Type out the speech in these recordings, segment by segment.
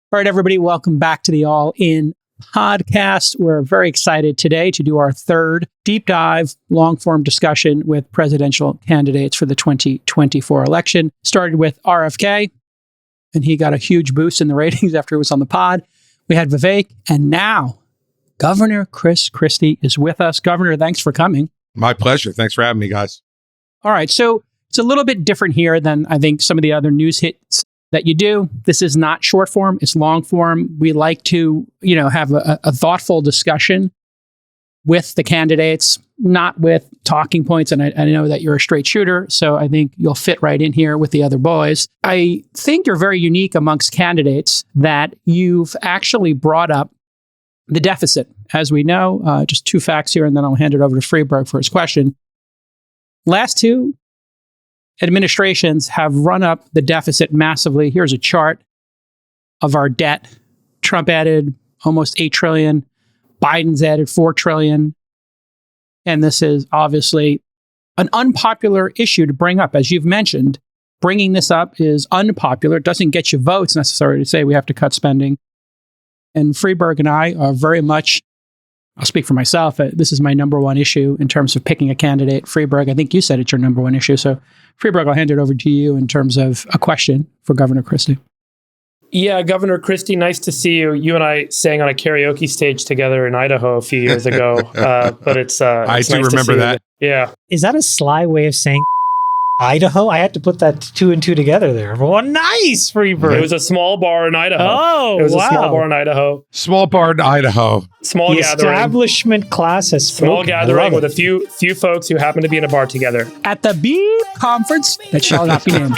All right, everybody, welcome back to the All In podcast. We're very excited today to do our third deep dive, long-form discussion with presidential candidates for the 2024 election. Started with RFK, and he got a huge boost in the ratings after he was on the pod. We had Vivek, and now Governor Chris Christie is with us. Governor, thanks for coming. My pleasure. Thanks for having me, guys. All right, so it's a little bit different here than I think some of the other news hits that you do. This is not short form, it's long form. We like to, have a thoughtful discussion with the candidates, not with talking points. And I know that you're a straight shooter, so I think you'll fit right in here with the other boys. I think you're very unique amongst candidates that you've actually brought up the deficit. As we know, just two facts here, and then I'll hand it over to Freeberg for his question. Last two administrations have run up the deficit massively. Here's a chart of our debt. Trump added almost $8 trillion. Biden's added $4 trillion. And this is obviously an unpopular issue to bring up. As you've mentioned, bringing this up is unpopular. It doesn't get you votes necessarily to say we have to cut spending. And Freeberg and I are very much, I'll speak for myself, this is my number one issue in terms of picking a candidate. Freeberg, I think you said it's your number one issue. So Freeberg, I'll hand it over to you in terms of a question for Governor Christie. Yeah, Governor Christie, nice to see you. You and I sang on a karaoke stage together in Idaho a few years ago. But it's I nice do remember that. Yeah. Is that a sly way of saying Idaho? I had to put that two and two together there. Well, nice, Freeberg. It was a small bar in Idaho. Oh, it was wow. a small bar in Idaho. Small bar in Idaho. Small The gathering. establishment class has spoken. Small gathering with a few folks who happen to be in a bar together. At the Beep Conference that shall not be named.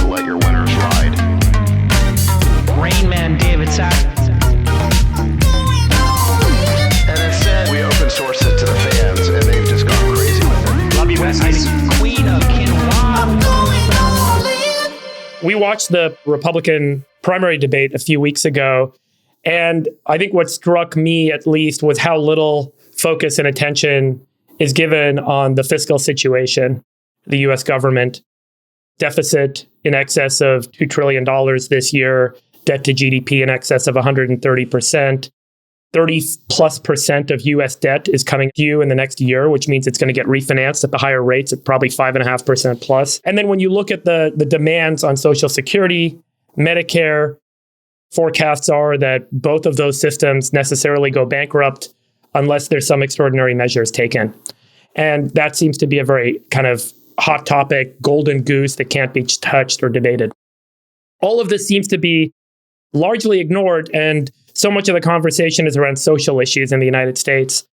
Let your winners ride. Rain Man David Sack. And instead, we open source it to the fans, and they've just gone crazy with it. Love you, Besties. Queen of Quinoa. We watched the Republican primary debate a few weeks ago, and I think what struck me at least was how little focus and attention is given on the fiscal situation, the U.S. government. Deficit in excess of $2 trillion this year, debt to GDP in excess of 130%. 30+% of U.S. debt is coming due in the next year, which means it's going to get refinanced at the higher rates at probably 5.5% plus. And then when you look at the demands on Social Security, Medicare, forecasts are that both of those systems necessarily go bankrupt unless there's some extraordinary measures taken. And that seems to be a very kind of hot topic, golden goose that can't be touched or debated. All of this seems to be largely ignored, and so much of the conversation is around social issues in the United States,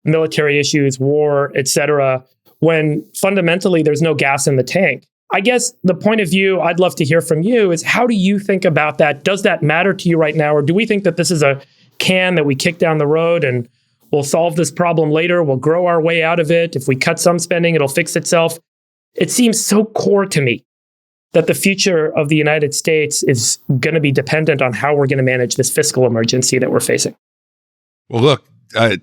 military issues, war, etc., when fundamentally there's no gas in the tank. I guess the point of view I'd love to hear from you is, how do you think about that? Does that matter to you right now? Or do we think that this is a can that we kick down the road and we'll solve this problem later, we'll grow our way out of it. If we cut some spending, it'll fix itself. It seems so core to me that the future of the United States is going to be dependent on how we're going to manage this fiscal emergency that we're facing. Well, look,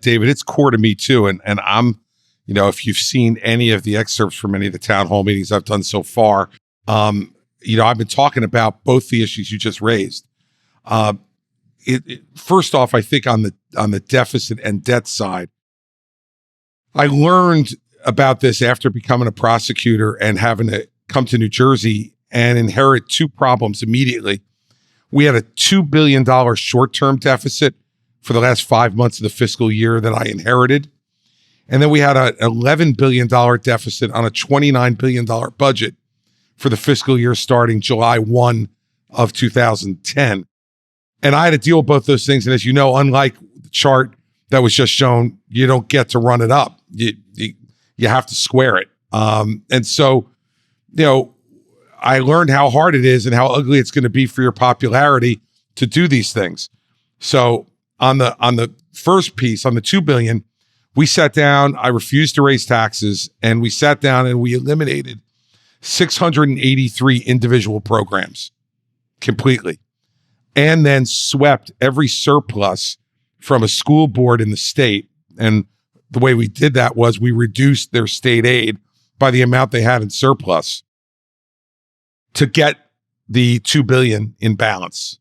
David, it's core to me too. And I'm, if you've seen any of the excerpts from any of the town hall meetings I've done so far, I've been talking about both the issues you just raised. First off, I think on the deficit and debt side, I learned about this after becoming a prosecutor and having to come to New Jersey and inherit two problems immediately. We had a $2 billion short-term deficit for the last 5 months of the fiscal year that I inherited. And then we had an $11 billion deficit on a $29 billion budget for the fiscal year starting July 1 of 2010. And I had to deal with both those things. And as you know, unlike the chart that was just shown, you don't get to run it up. You have to square it. And so, I learned how hard it is and how ugly it's going to be for your popularity to do these things. So on the first piece, on the $2 billion, we sat down, I refused to raise taxes, and we sat down and we eliminated 683 individual programs completely, and then swept every surplus from a school board in the state. And the way we did that was we reduced their state aid by the amount they had in surplus to get the $2 billion in balance,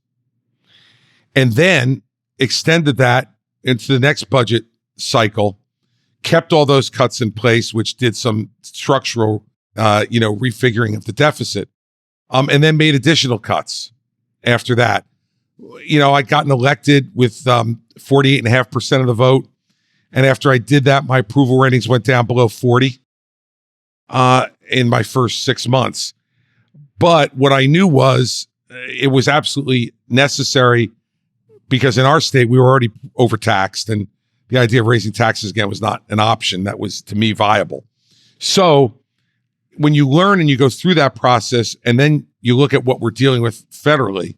and then extended that into the next budget cycle, kept all those cuts in place, which did some structural, refiguring of the deficit, and then made additional cuts after that. I'd gotten elected with 48.5% of the vote. And after I did that, my approval ratings went down below 40 in my first 6 months. But what I knew was it was absolutely necessary, because in our state, we were already overtaxed, and the idea of raising taxes again was not an option that was, to me, viable. So when you learn and you go through that process, and then you look at what we're dealing with federally,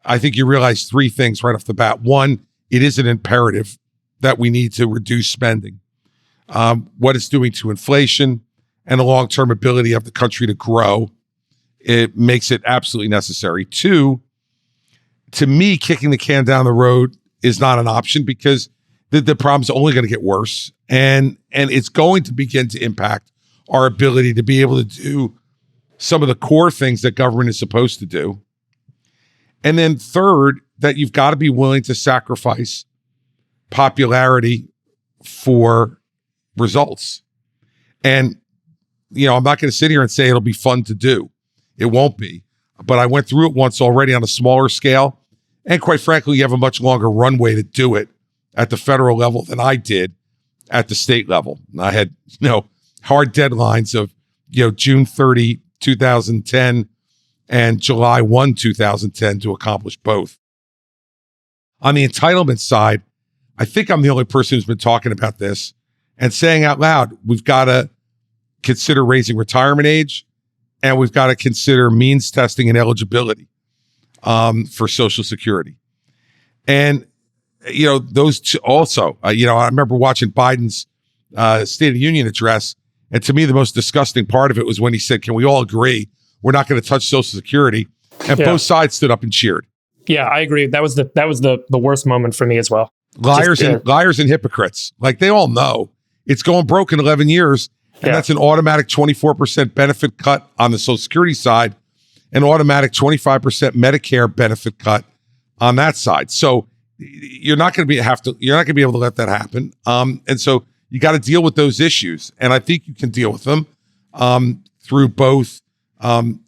I think you realize three things right off the bat. One, it is an imperative that we need to reduce spending. What it's doing to inflation and the long-term ability of the country to grow, it makes it absolutely necessary. Two, to me, kicking the can down the road is not an option, because the problem's only going to get worse, and it's going to begin to impact our ability to be able to do some of the core things that government is supposed to do. And then third, that you've got to be willing to sacrifice popularity for results. And, I'm not going to sit here and say it'll be fun to do. It won't be. But I went through it once already on a smaller scale. And quite frankly, you have a much longer runway to do it at the federal level than I did at the state level. And I had, hard deadlines of, June 30, 2010 and July 1, 2010 to accomplish both. On the entitlement side, I think I'm the only person who's been talking about this and saying out loud, we've got to consider raising retirement age, and we've got to consider means testing and eligibility for Social Security. And, those two also, I remember watching Biden's State of the Union address, and to me, the most disgusting part of it was when he said, can we all agree we're not going to touch Social Security? And both sides stood up and cheered. Yeah, I agree. That was the worst moment for me as well. Liars and hypocrites. Like, they all know it's going broke in 11 years. And that's an automatic 24% benefit cut on the Social Security side, an automatic 25% Medicare benefit cut on that side. So you're not going to be able to let that happen. And so you got to deal with those issues. And I think you can deal with them through both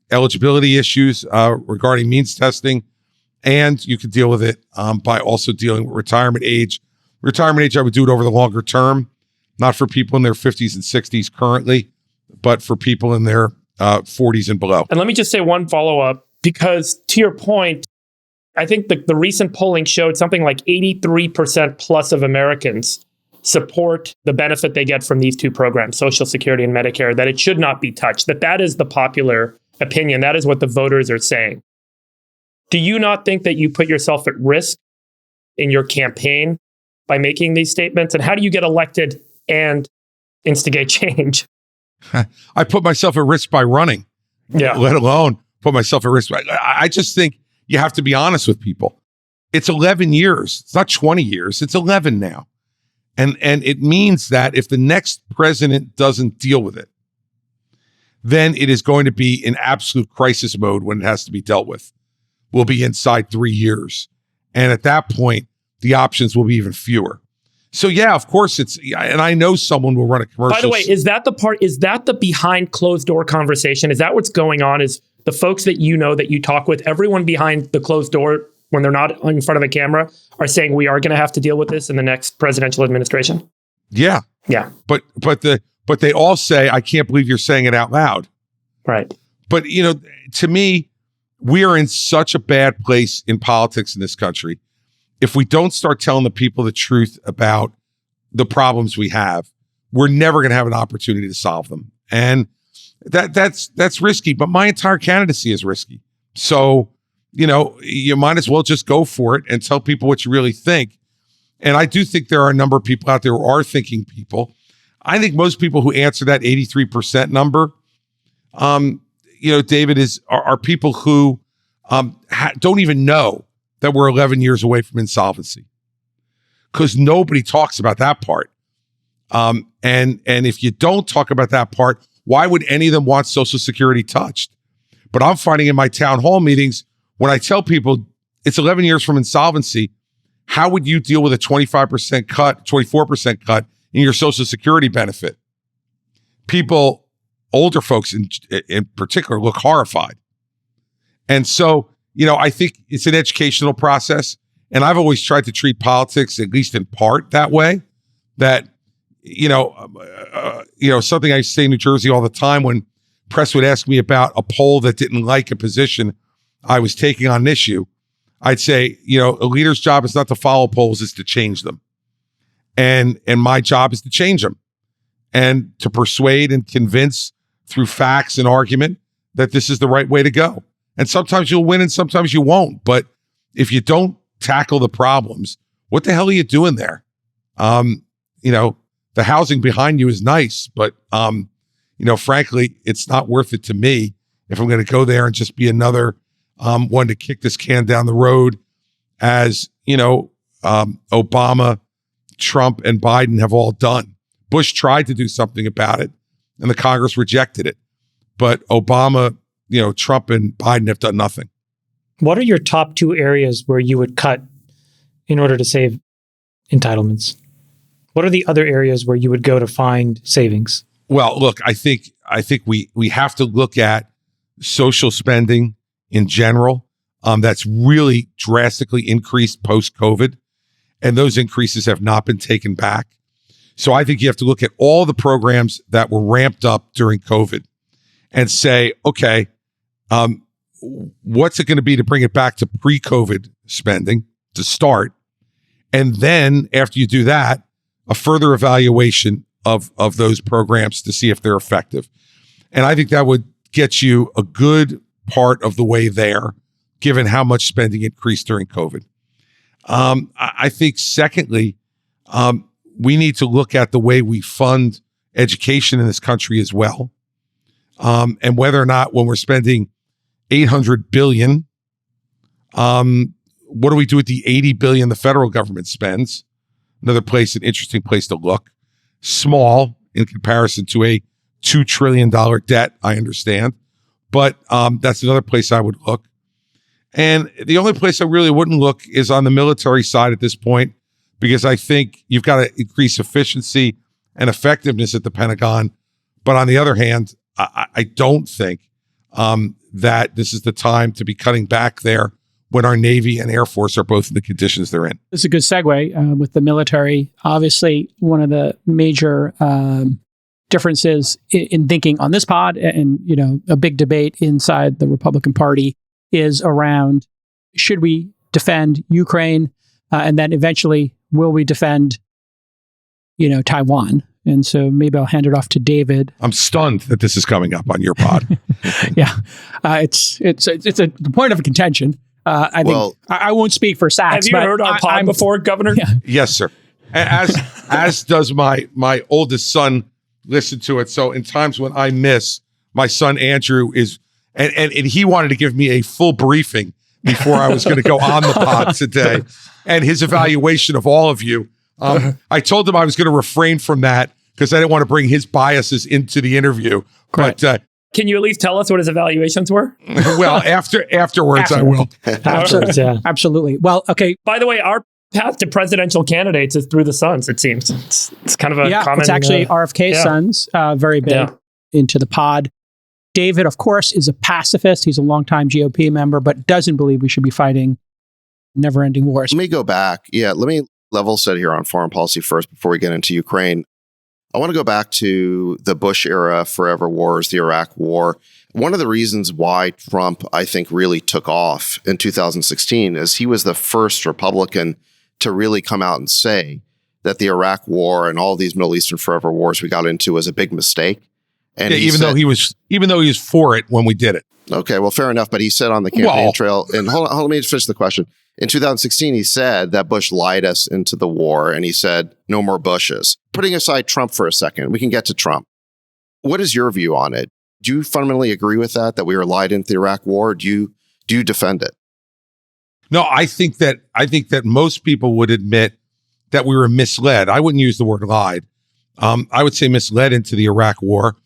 eligibility issues regarding means testing, and you can deal with it by also dealing with retirement age. Retirement age, I would do it over the longer term, not for people in their 50s and 60s currently, but for people in their 40s and below. And let me just say one follow-up, because to your point, I think the recent polling showed something like 83% plus of Americans support the benefit they get from these two programs, Social Security and Medicare, that it should not be touched, that is the popular opinion. That is what the voters are saying. Do you not think that you put yourself at risk in your campaign by making these statements? And how do you get elected and instigate change? I put myself at risk by running, let alone put myself at risk. I just think you have to be honest with people. It's 11 years. It's not 20 years. It's 11 now. And it means that if the next president doesn't deal with it, then it is going to be in absolute crisis mode when it has to be dealt with. We'll be inside 3 years. And at that point, the options will be even fewer. So yeah, of course and I know someone will run a commercial. By the way, is that the behind closed door conversation? Is that what's going on? Is the folks that that you talk with, everyone behind the closed door when they're not in front of a camera, are saying we are going to have to deal with this in the next presidential administration? Yeah. Yeah. But they all say, I can't believe you're saying it out loud. Right. But, to me, we are in such a bad place in politics in this country. If we don't start telling the people the truth about the problems we have, we're never going to have an opportunity to solve them. And that's risky, but my entire candidacy is risky. So, you might as well just go for it and tell people what you really think. And I do think there are a number of people out there who are thinking people. I think most people who answer that 83% number, David, are people who don't even know that we're 11 years away from insolvency, because nobody talks about that part. And if you don't talk about that part, why would any of them want Social Security touched? But I'm finding in my town hall meetings, when I tell people it's 11 years from insolvency, how would you deal with a 25% cut, 24% cut in your Social Security benefit? People, older folks in particular, look horrified. And so, I think it's an educational process. And I've always tried to treat politics, at least in part, that way. That, something I used to say in New Jersey all the time when press would ask me about a poll that didn't like a position I was taking on an issue, I'd say, a leader's job is not to follow polls, it's to change them. And my job is to change them and to persuade and convince through facts and argument that this is the right way to go. And sometimes you'll win and sometimes you won't. But if you don't tackle the problems, what the hell are you doing there? The housing behind you is nice, but, frankly, it's not worth it to me if I'm going to go there and just be another one to kick this can down the road as, Obama, Trump, and Biden have all done. Bush tried to do something about it, and the Congress rejected it. But Obama, Trump, and Biden have done nothing. What are your top 2 areas where you would cut in order to save entitlements? What are the other areas where you would go to find savings? Well, look, I think we have to look at social spending in general. That's really drastically increased post-COVID, and those increases have not been taken back. So I think you have to look at all the programs that were ramped up during COVID and say, okay, what's it going to be to bring it back to pre-COVID spending to start? And then after you do that, a further evaluation of those programs to see if they're effective. And I think that would get you a good part of the way there, given how much spending increased during COVID. I think secondly, we need to look at the way we fund education in this country as well. And whether or not when we're spending $800 billion, what do we do with the $80 billion the federal government spends? Another place, an interesting place to look. Small in comparison to a $2 trillion debt, I understand. But that's another place I would look. And the only place I really wouldn't look is on the military side at this point, because I think you've got to increase efficiency and effectiveness at the Pentagon. But on the other hand, I don't think that this is the time to be cutting back there when our Navy and Air Force are both in the conditions they're in. It's a good segue with the military. Obviously, one of the major differences in thinking on this pod and, a big debate inside the Republican Party is around, should we defend Ukraine? And then eventually, will we defend, Taiwan? And so maybe I'll hand it off to David. I'm stunned that this is coming up on your pod. Yeah, it's a point of contention. I think I won't speak for Sachs. Have you heard our pod before, Governor? Yeah. Yes, sir. As does my oldest son listen to it. So in times when I miss, my son Andrew is, and he wanted to give me a full briefing before I was going to go on the pod today, and his evaluation of all of you. I told him I was going to refrain from that because I didn't want to bring his biases into the interview. Correct. But can you at least tell us what his evaluations were? well, afterwards I will. Absolutely. Yeah. Absolutely. Well, okay. By the way, our path to presidential candidates is through the sons, it seems. It's kind of a common... It's actually RFK's sons, very big into the pod. David, of course, is a pacifist. He's a longtime GOP member, but doesn't believe we should be fighting never-ending wars. Let me go back. Yeah, let me level set here on foreign policy first before we get into Ukraine. I want to go back to the Bush era forever wars, the Iraq War. One of the reasons why Trump, I think, really took off in 2016 is he was the first Republican to really come out and say that the Iraq War and all these Middle Eastern forever wars we got into was a big mistake. And even though he was for it when we did it. Okay, well, fair enough. But he said on the campaign trail, and hold on, let me just finish the question. In 2016, he said that Bush lied us into the war, and he said, no more Bushes. Putting aside Trump for a second, we can get to Trump. What is your view on it? Do you fundamentally agree with that we were lied into the Iraq War? Do you defend it? No, I think that most people would admit that we were misled. I wouldn't use the word lied. I would say misled into the Iraq War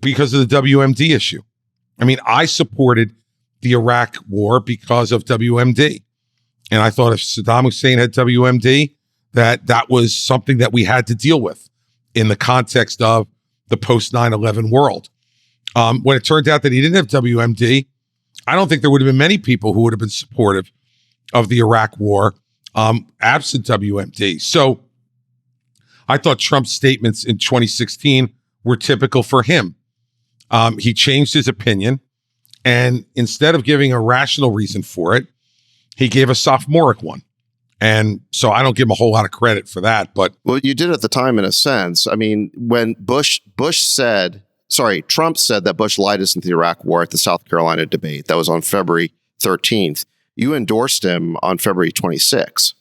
because of the WMD issue. I mean, I supported the Iraq war because of WMD. And I thought if Saddam Hussein had WMD, that was something that we had to deal with in the context of the post 9/11 world. When it turned out that he didn't have WMD, I don't think there would have been many people who would have been supportive of the Iraq war absent WMD. So I thought Trump's statements in 2016 were typical for him. He changed his opinion, and instead of giving a rational reason for it, he gave a sophomoric one. And so I don't give him a whole lot of credit for that. But well, you did at the time in a sense. I mean, when Trump said that Bush lied us into the Iraq war at the South Carolina debate. That was on February 13th. You endorsed him on February 26th.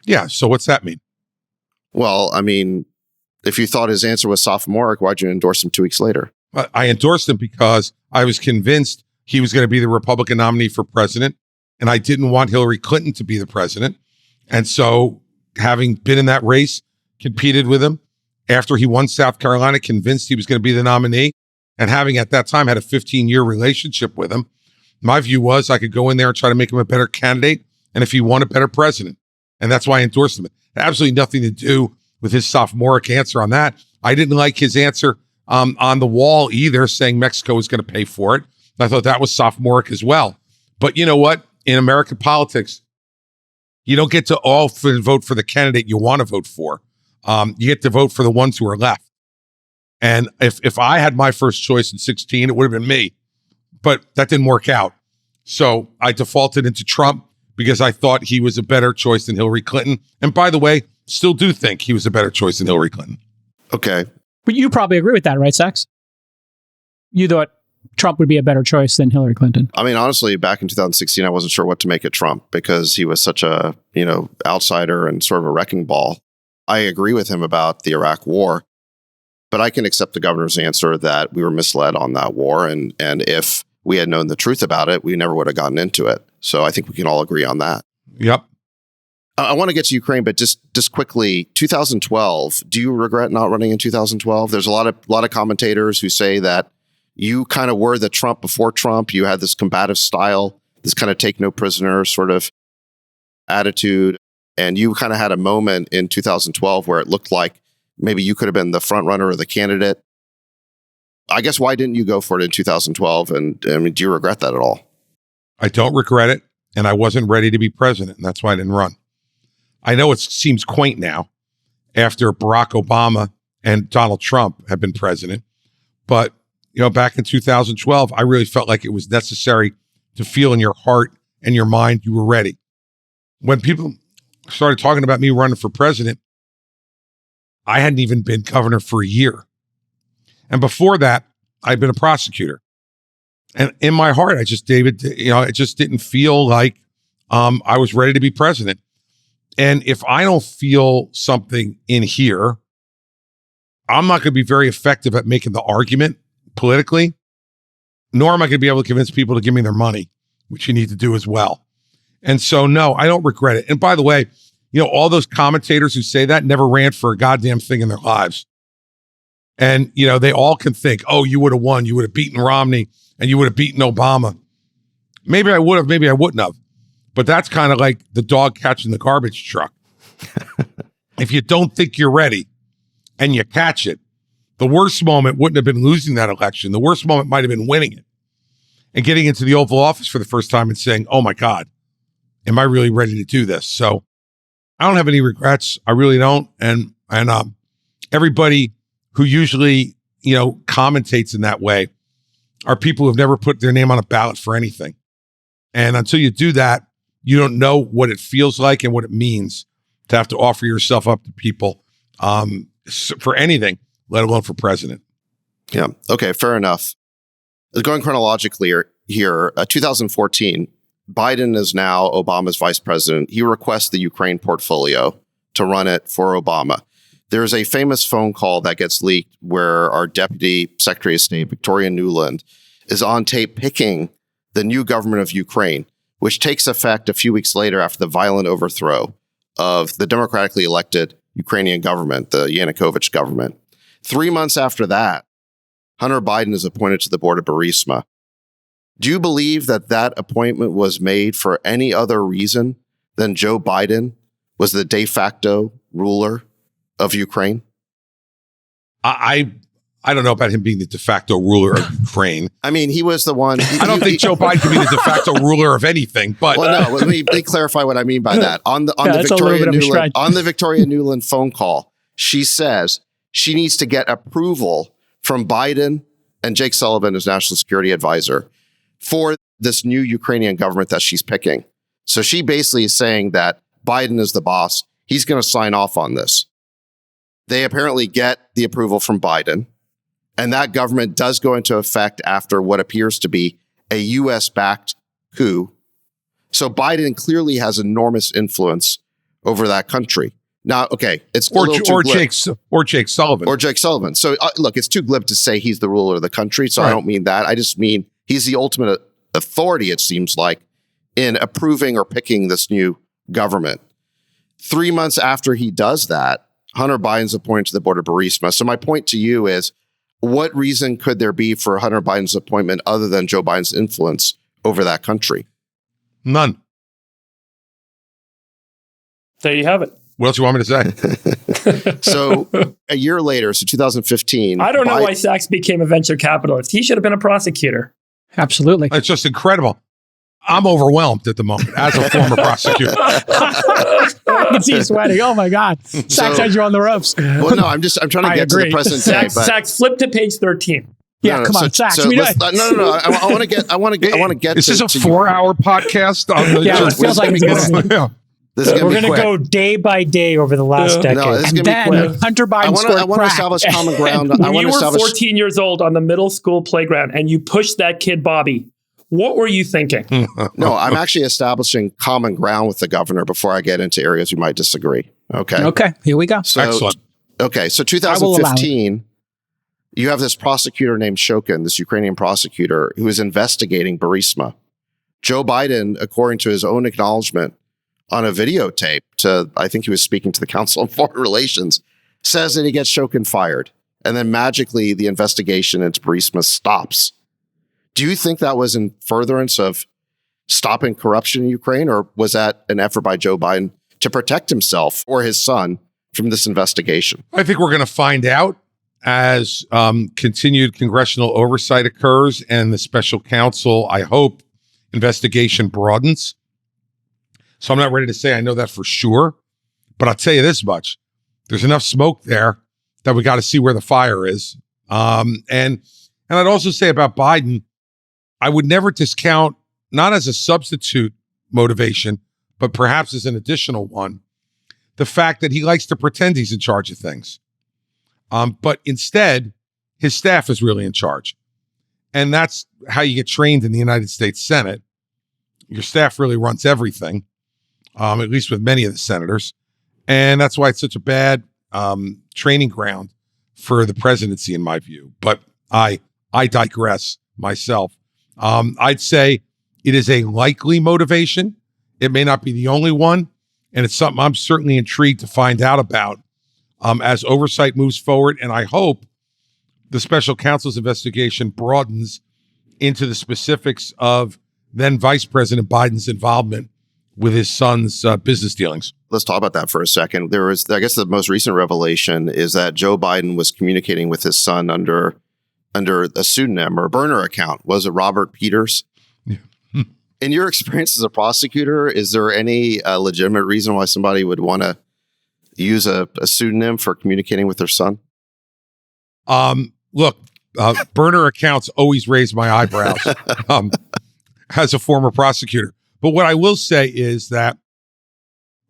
Yeah. So what's that mean? Well, I mean, if you thought his answer was sophomoric, why'd you endorse him 2 weeks later? I endorsed him because I was convinced he was going to be the Republican nominee for president, and I didn't want Hillary Clinton to be the president. And so, having been in that race, competed with him after he won South Carolina, convinced he was going to be the nominee, and having at that time had a 15-year relationship with him, my view was I could go in there and try to make him a better candidate, and if he won, a better president. And that's why I endorsed him. It had absolutely nothing to do with his sophomoric answer on that. I didn't like his answer on the wall either, saying Mexico was going to pay for it. I thought that was sophomoric as well. But you know what? In American politics, you don't get to all vote for the candidate you want to vote for. You get to vote for the ones who are left. And if I had my first choice in 2016, it would have been me. But that didn't work out. So I defaulted into Trump because I thought he was a better choice than Hillary Clinton. And by the way, still do think he was a better choice than Hillary Clinton. Okay. But you probably agree with that, right, Sachs? You thought Trump would be a better choice than Hillary Clinton. I mean, honestly, back in 2016, I wasn't sure what to make of Trump because he was such a, outsider and sort of a wrecking ball. I agree with him about the Iraq war, but I can accept the governor's answer that we were misled on that war. And if we had known the truth about it, we never would have gotten into it. So I think we can all agree on that. Yep. I want to get to Ukraine, but just quickly, 2012, do you regret not running in 2012? There's a lot of commentators who say that you kind of were the Trump before Trump. You had this combative style, this kind of take no prisoners sort of attitude. And you kind of had a moment in 2012 where it looked like maybe you could have been the front runner or the candidate. I guess why didn't you go for it in 2012? And I mean, do you regret that at all? I don't regret it. And I wasn't ready to be president. And that's why I didn't run. I know it seems quaint now after Barack Obama and Donald Trump have been president. But, back in 2012, I really felt like it was necessary to feel in your heart and your mind you were ready. When people started talking about me running for president, I hadn't even been governor for a year. And before that, I'd been a prosecutor. And in my heart, it just didn't feel like I was ready to be president. And if I don't feel something in here, I'm not going to be very effective at making the argument politically, nor am I going to be able to convince people to give me their money, which you need to do as well. And so, no, I don't regret it. And by the way, all those commentators who say that never ran for a goddamn thing in their lives. And, they all can think, oh, you would have won. You would have beaten Romney and you would have beaten Obama. Maybe I would have, maybe I wouldn't have. But that's kind of like the dog catching the garbage truck. If you don't think you're ready and you catch it, the worst moment wouldn't have been losing that election. The worst moment might have been winning it and getting into the Oval Office for the first time and saying, oh my God, am I really ready to do this? So I don't have any regrets. I really don't. And everybody who usually, commentates in that way are people who've never put their name on a ballot for anything. And until you do that, you don't know what it feels like and what it means to have to offer yourself up to people for anything, let alone for president. Yeah. Okay. Fair enough. Going chronologically here, 2014, Biden is now Obama's vice president. He requests the Ukraine portfolio to run it for Obama. There's a famous phone call that gets leaked where our Deputy Secretary of State, Victoria Nuland, is on tape picking the new government of Ukraine, which takes effect a few weeks later after the violent overthrow of the democratically elected Ukrainian government, the Yanukovych government. 3 months after that, Hunter Biden is appointed to the board of Burisma. Do you believe that that appointment was made for any other reason than Joe Biden was the de facto ruler of Ukraine? I don't know about him being the de facto ruler of Ukraine. I mean, he was the one. I don't think Joe Biden can be the de facto ruler of anything. But well, no. Let me clarify what I mean by that. On the Victoria Nuland phone call, she says she needs to get approval from Biden and Jake Sullivan as national security advisor for this new Ukrainian government that she's picking. So she basically is saying that Biden is the boss. He's going to sign off on this. They apparently get the approval from Biden. And that government does go into effect after what appears to be a U.S.-backed coup. So Biden clearly has enormous influence over that country. Now, okay, it's or Jake Sullivan. Or Jake Sullivan. So look, it's too glib to say he's the ruler of the country. So right. I don't mean that. I just mean he's the ultimate authority, it seems like, in approving or picking this new government. 3 months after he does that, Hunter Biden's appointed to the board of Burisma. So my point to you is, what reason could there be for Hunter Biden's appointment other than Joe Biden's influence over that country? None. There you have it. What else you want me to say? So a year later, so 2015. I don't know why Sachs became a venture capitalist. He should have been a prosecutor. Absolutely. It's just incredible. I'm overwhelmed at the moment as a former prosecutor. I can see you sweating. Oh my God. Sachs had you on the ropes. Well, no, I'm trying to get to the present day. Sachs, flip to page 13. Yeah, come on, Sachs. No. I want to get. This is a 4-hour podcast on the. Yeah, it feels like it's We're going to go day by day over the last decade. No, this is going to be quick. Hunter Biden I want to establish common ground. When you were 14 years old on the middle school playground and you pushed that kid Bobby, what were you thinking? No, I'm actually establishing common ground with the governor before I get into areas we might disagree. Okay. Okay, here we go. So, excellent. Okay, so 2015, you have this prosecutor named Shokin, this Ukrainian prosecutor, who is investigating Burisma. Joe Biden, according to his own acknowledgement on a videotape I think he was speaking to the Council on Foreign Relations, says that he gets Shokin fired. And then magically the investigation into Burisma stops. Do you think that was in furtherance of stopping corruption in Ukraine, or was that an effort by Joe Biden to protect himself or his son from this investigation? I think we're going to find out as continued congressional oversight occurs and the special counsel, I hope, investigation broadens. So I'm not ready to say I know that for sure, but I'll tell you this much. There's enough smoke there that we got to see where the fire is. And I'd also say about Biden, I would never discount, not as a substitute motivation, but perhaps as an additional one, the fact that he likes to pretend he's in charge of things. But instead, his staff is really in charge. And that's how you get trained in the United States Senate. Your staff really runs everything, at least with many of the senators. And that's why it's such a bad training ground for the presidency, in my view. But I digress myself. I'd say it is a likely motivation. It may not be the only one. And it's something I'm certainly intrigued to find out about as oversight moves forward. And I hope the special counsel's investigation broadens into the specifics of then Vice President Biden's involvement with his son's business dealings. Let's talk about that for a second. There was, I guess, the most recent revelation is that Joe Biden was communicating with his son under a pseudonym or a burner account. Was it Robert Peters? Yeah. In your experience as a prosecutor, is there any legitimate reason why somebody would want to use a pseudonym for communicating with their son? Look, burner accounts always raise my eyebrows as a former prosecutor. But what I will say is that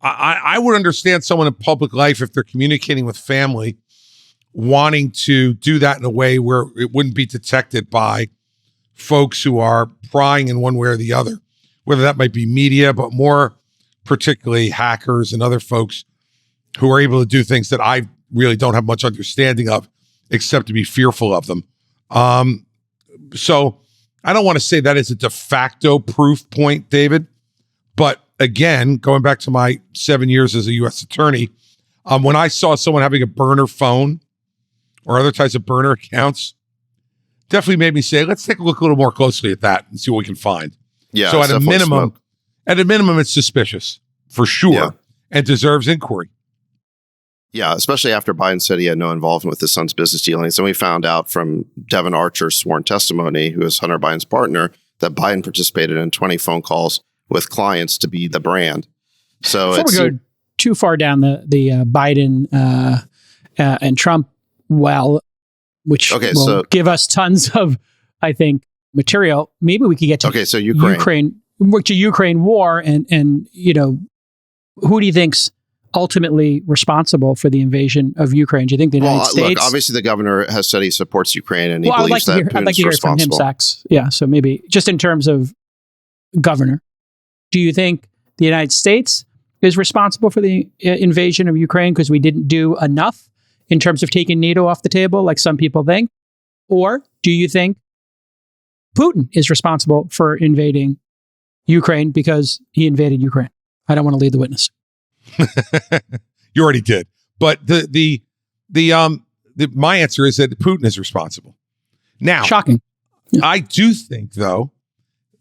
I would understand someone in public life if they're communicating with family wanting to do that in a way where it wouldn't be detected by folks who are prying in one way or the other, whether that might be media, but more particularly hackers and other folks who are able to do things that I really don't have much understanding of, except to be fearful of them. So I don't want to say that is a de facto proof point, David, but again, going back to my 7 years as a U.S. attorney, when I saw someone having a burner phone or other types of burner accounts, definitely made me say, let's take a look a little more closely at that and see what we can find. Yeah. So it's at a definitely minimum, smoke. it's suspicious for sure Yeah. and deserves inquiry. Yeah, especially after Biden said he had no involvement with his son's business dealings. And we found out from Devin Archer's sworn testimony, who is Hunter Biden's partner, that Biden participated in 20 phone calls with clients to be the brand. So Before we go too far down the Biden and Trump well, which will give us tons of, I think, material. Maybe we could get to Ukraine war and who do you think's ultimately responsible for the invasion of Ukraine? Do you think the United States? Look, obviously the governor has said he supports Ukraine and he I'd believes like to Putin's hear it from him, responsible. Sachs. Yeah, so maybe just in terms of governor, do you think the United States is responsible for the invasion of Ukraine because we didn't do enough in terms of taking NATO off the table, like some people think? Or do you think Putin is responsible for invading Ukraine because he invaded Ukraine? I don't want to lead the witness. You already did. But my answer is that Putin is responsible. Now, shocking. Yeah. I do think, though,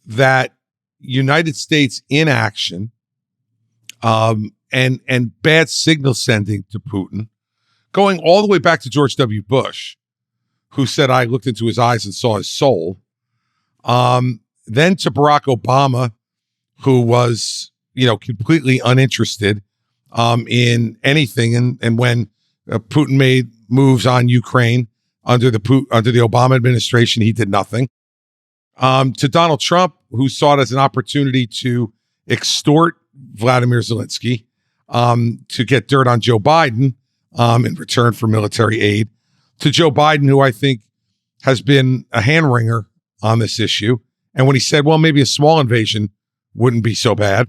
that United States inaction and bad signal sending to Putin, going all the way back to George W. Bush, who said, I looked into his eyes and saw his soul. Then to Barack Obama, who was, completely uninterested in anything. And when Putin made moves on Ukraine under the Obama administration, he did nothing. To Donald Trump, who saw it as an opportunity to extort Vladimir Zelensky, to get dirt on Joe Biden in return for military aid. To Joe Biden, who I think has been a hand-wringer on this issue. And when he said, well, maybe a small invasion wouldn't be so bad,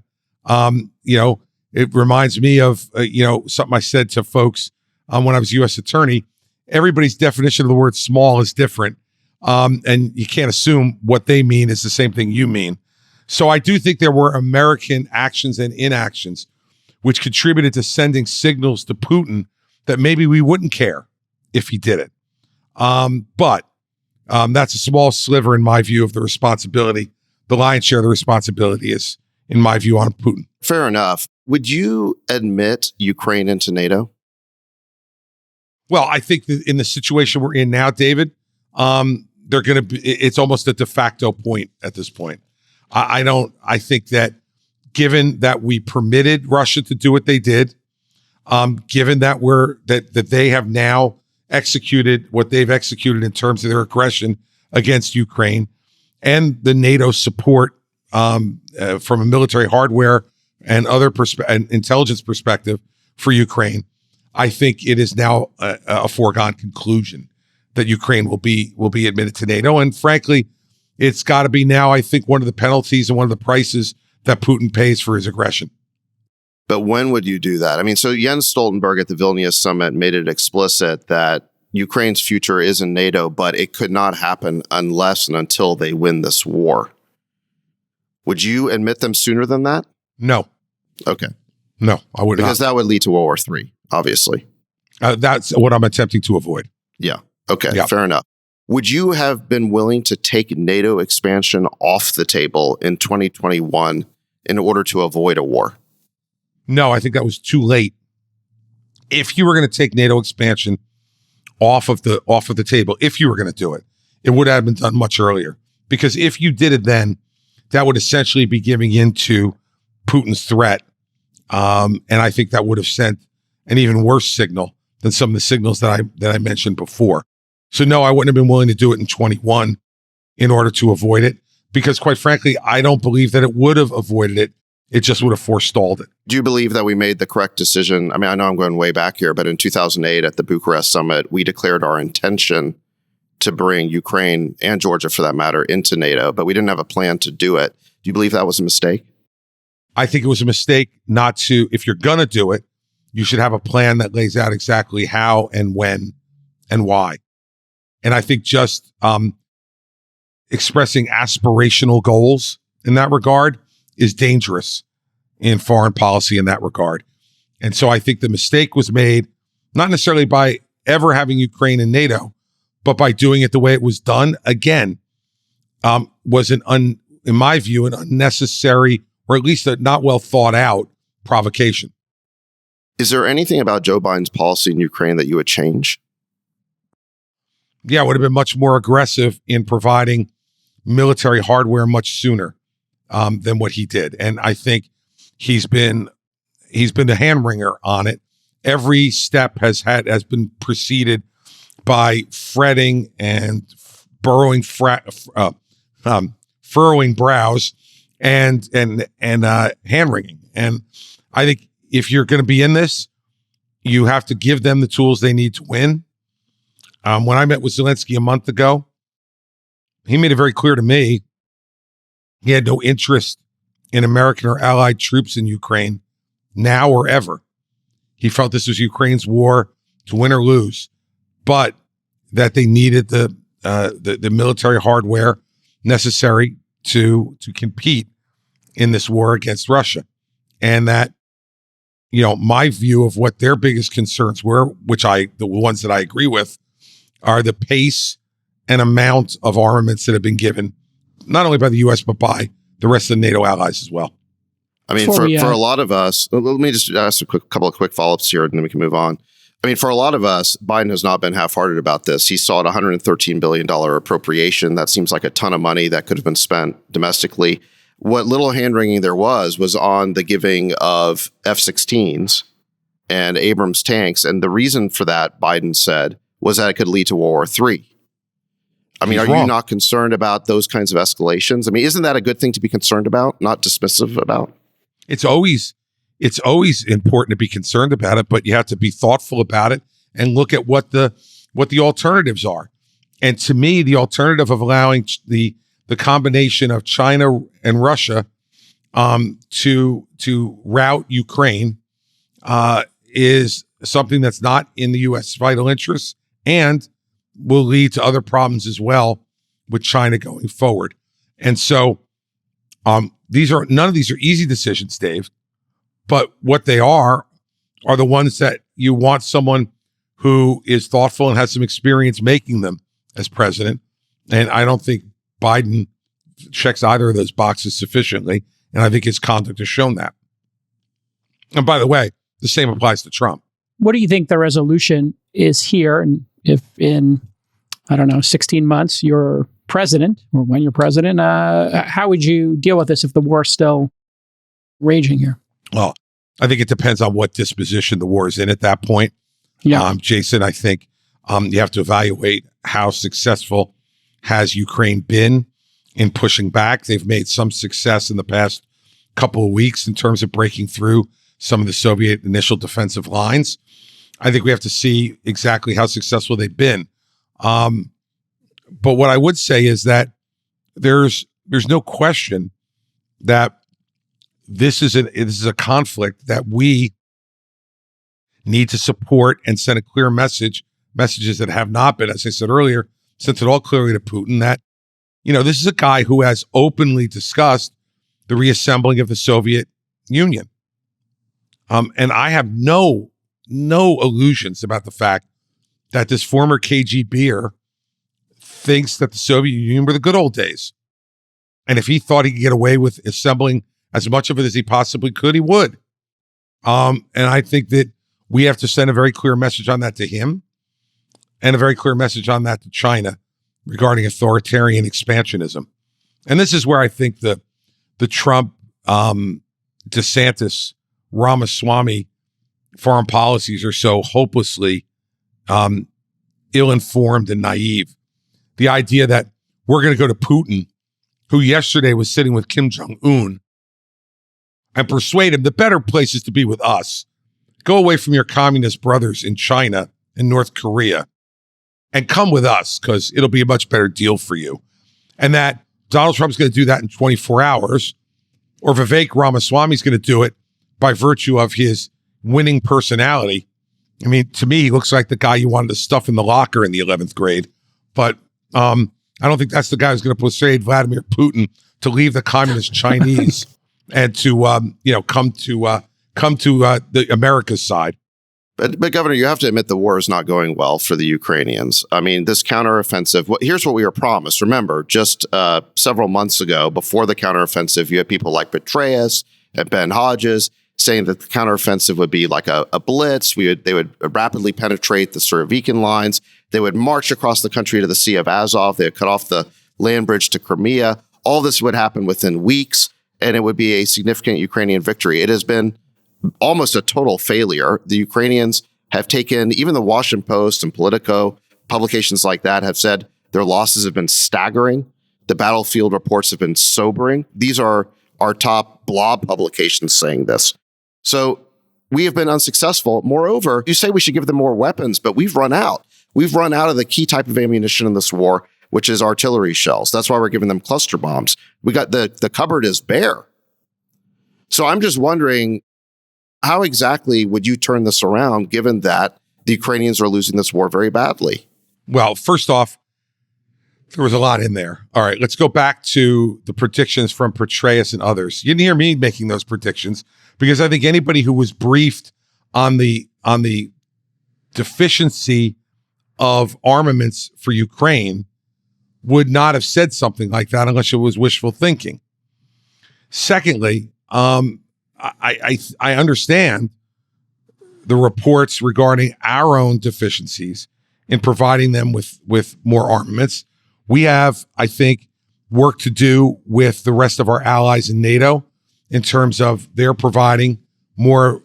it reminds me of, something I said to folks when I was U.S. attorney. Everybody's definition of the word small is different. And you can't assume what they mean is the same thing you mean. So I do think there were American actions and inactions which contributed to sending signals to Putin that maybe we wouldn't care if he did it. But that's a small sliver, in my view, of the responsibility. The lion's share of the responsibility is, in my view, on Putin. Fair enough. Would you admit Ukraine into NATO? Well, I think that in the situation we're in now, David, they're going to be, it's almost a de facto point at this point. I think that given that we permitted Russia to do what they did, given that that they have now executed what they've executed in terms of their aggression against Ukraine and the NATO support from a military hardware and other intelligence perspective for Ukraine, I think it is now a foregone conclusion that Ukraine will be admitted to NATO. And frankly, it's got to be now, I think, one of the penalties and one of the prices that Putin pays for his aggression. But when would you do that? I mean, so Jens Stoltenberg at the Vilnius summit made it explicit that Ukraine's future is in NATO, but it could not happen unless and until they win this war. Would you admit them sooner than that? No. Okay. No, I would not. Because that would lead to World War III, obviously. That's what I'm attempting to avoid. Yeah. Okay. Yeah. Fair enough. Would you have been willing to take NATO expansion off the table in 2021 in order to avoid a war? No, I think that was too late. If you were going to take NATO expansion off of the table, if you were going to do it, it would have been done much earlier. Because if you did it then, that would essentially be giving in to Putin's threat. And I think that would have sent an even worse signal than some of the signals that I mentioned before. So no, I wouldn't have been willing to do it in 21 in order to avoid it. Because quite frankly, I don't believe that it would have avoided it. It just would have forestalled it. Do you believe that we made the correct decision? I mean, I know I'm going way back here, but in 2008 at the Bucharest summit, we declared our intention to bring Ukraine and Georgia, for that matter, into NATO, but we didn't have a plan to do it. Do you believe that was a mistake? I think it was a mistake not to, if you're going to do it, you should have a plan that lays out exactly how and when and why. And I think just expressing aspirational goals in that regard is dangerous in foreign policy in that regard. And so I think the mistake was made, not necessarily by ever having Ukraine in NATO, but by doing it the way it was done, again, was in my view, an unnecessary, or at least a not well thought out provocation. Is there anything about Joe Biden's policy in Ukraine that you would change? Yeah, it would have been much more aggressive in providing military hardware much sooner than what he did. And I think he's been the hand wringer on it. Every step has been preceded by fretting and furrowing brows and hand wringing. And I think if you're going to be in this, you have to give them the tools they need to win. When I met with Zelensky a month ago, he made it very clear to me he had no interest in American or allied troops in Ukraine now or ever. He felt this was Ukraine's war to win or lose, but that they needed the military hardware necessary to compete in this war against Russia. And that, my view of what their biggest concerns were, the ones that I agree with, are the pace and amount of armaments that have been given, not only by the U.S., but by the rest of the NATO allies as well. I mean, for a lot of us, let me just ask couple of quick follow-ups here, and then we can move on. I mean, for a lot of us, Biden has not been half-hearted about this. He sought a $113 billion appropriation. That seems like a ton of money that could have been spent domestically. What little hand-wringing there was on the giving of F-16s and Abrams tanks. And the reason for that, Biden said, was that it could lead to World War III. I mean, you not concerned about those kinds of escalations? I mean, isn't that a good thing to be concerned about, not dismissive about? It's always important to be concerned about it, but you have to be thoughtful about it and look at what the alternatives are. And to me, the alternative of allowing the combination of China and Russia to rout Ukraine is something that's not in the U.S. vital interests and will lead to other problems as well with China going forward. And so none of these are easy decisions, Dave, but what they are the ones that you want someone who is thoughtful and has some experience making them as president. And I don't think Biden checks either of those boxes sufficiently. And I think his conduct has shown that. And by the way, the same applies to Trump. What do you think the resolution is here? And if in, 16 months, you're president, or when you're president, how would you deal with this if the war's still raging here? Well, I think it depends on what disposition the war is in at that point. Yeah. Jason, I think you have to evaluate how successful has Ukraine been in pushing back. They've made some success in the past couple of weeks in terms of breaking through some of the Soviet initial defensive lines. I think we have to see exactly how successful they've been. But what I would say is that there's no question that this is a conflict that we need to support and send a clear messages that have not been, as I said earlier, sent it all clearly to Putin that, this is a guy who has openly discussed the reassembling of the Soviet Union. And I have no illusions about the fact that this former KGBer thinks that the Soviet Union were the good old days. And if he thought he could get away with assembling as much of it as he possibly could, he would. And I think that we have to send a very clear message on that to him and a very clear message on that to China regarding authoritarian expansionism. And this is where I think the Trump, DeSantis, Ramaswamy foreign policies are so hopelessly ill-informed and naive. The idea that we're going to go to Putin, who yesterday was sitting with Kim Jong-un, and persuade him the better place is to be with us. Go away from your communist brothers in China and North Korea and come with us because it'll be a much better deal for you. And that Donald Trump's going to do that in 24 hours, or Vivek Ramaswamy is going to do it by virtue of his winning personality. I mean, to me, he looks like the guy you wanted to stuff in the locker in the 11th grade. But I don't think that's the guy who's going to persuade Vladimir Putin to leave the communist Chinese and to come to the America's side. But Governor, you have to admit the war is not going well for the Ukrainians. I mean, this counteroffensive, here's what we were promised. Remember, just several months ago, before the counteroffensive, you had people like Petraeus and Ben Hodges saying that the counteroffensive would be like a blitz. They would rapidly penetrate the Surovikin lines. They would march across the country to the Sea of Azov. They would cut off the land bridge to Crimea. All this would happen within weeks, and it would be a significant Ukrainian victory. It has been almost a total failure. The Ukrainians have taken, even the Washington Post and Politico, publications like that have said their losses have been staggering. The battlefield reports have been sobering. These are our top blob publications saying this. So we have been unsuccessful. Moreover, you say we should give them more weapons, but we've run out. We've run out of the key type of ammunition in this war, which is artillery shells. That's why we're giving them cluster bombs. We got the cupboard is bare. So I'm just wondering, how exactly would you turn this around, given that the Ukrainians are losing this war very badly? Well, first off, there was a lot in there. All right, let's go back to the predictions from Petraeus and others. You didn't hear me making those predictions because I think anybody who was briefed on the deficiency of armaments for Ukraine would not have said something like that unless it was wishful thinking. Secondly, I understand the reports regarding our own deficiencies in providing them with more armaments. We have, I think, work to do with the rest of our allies in NATO in terms of their providing more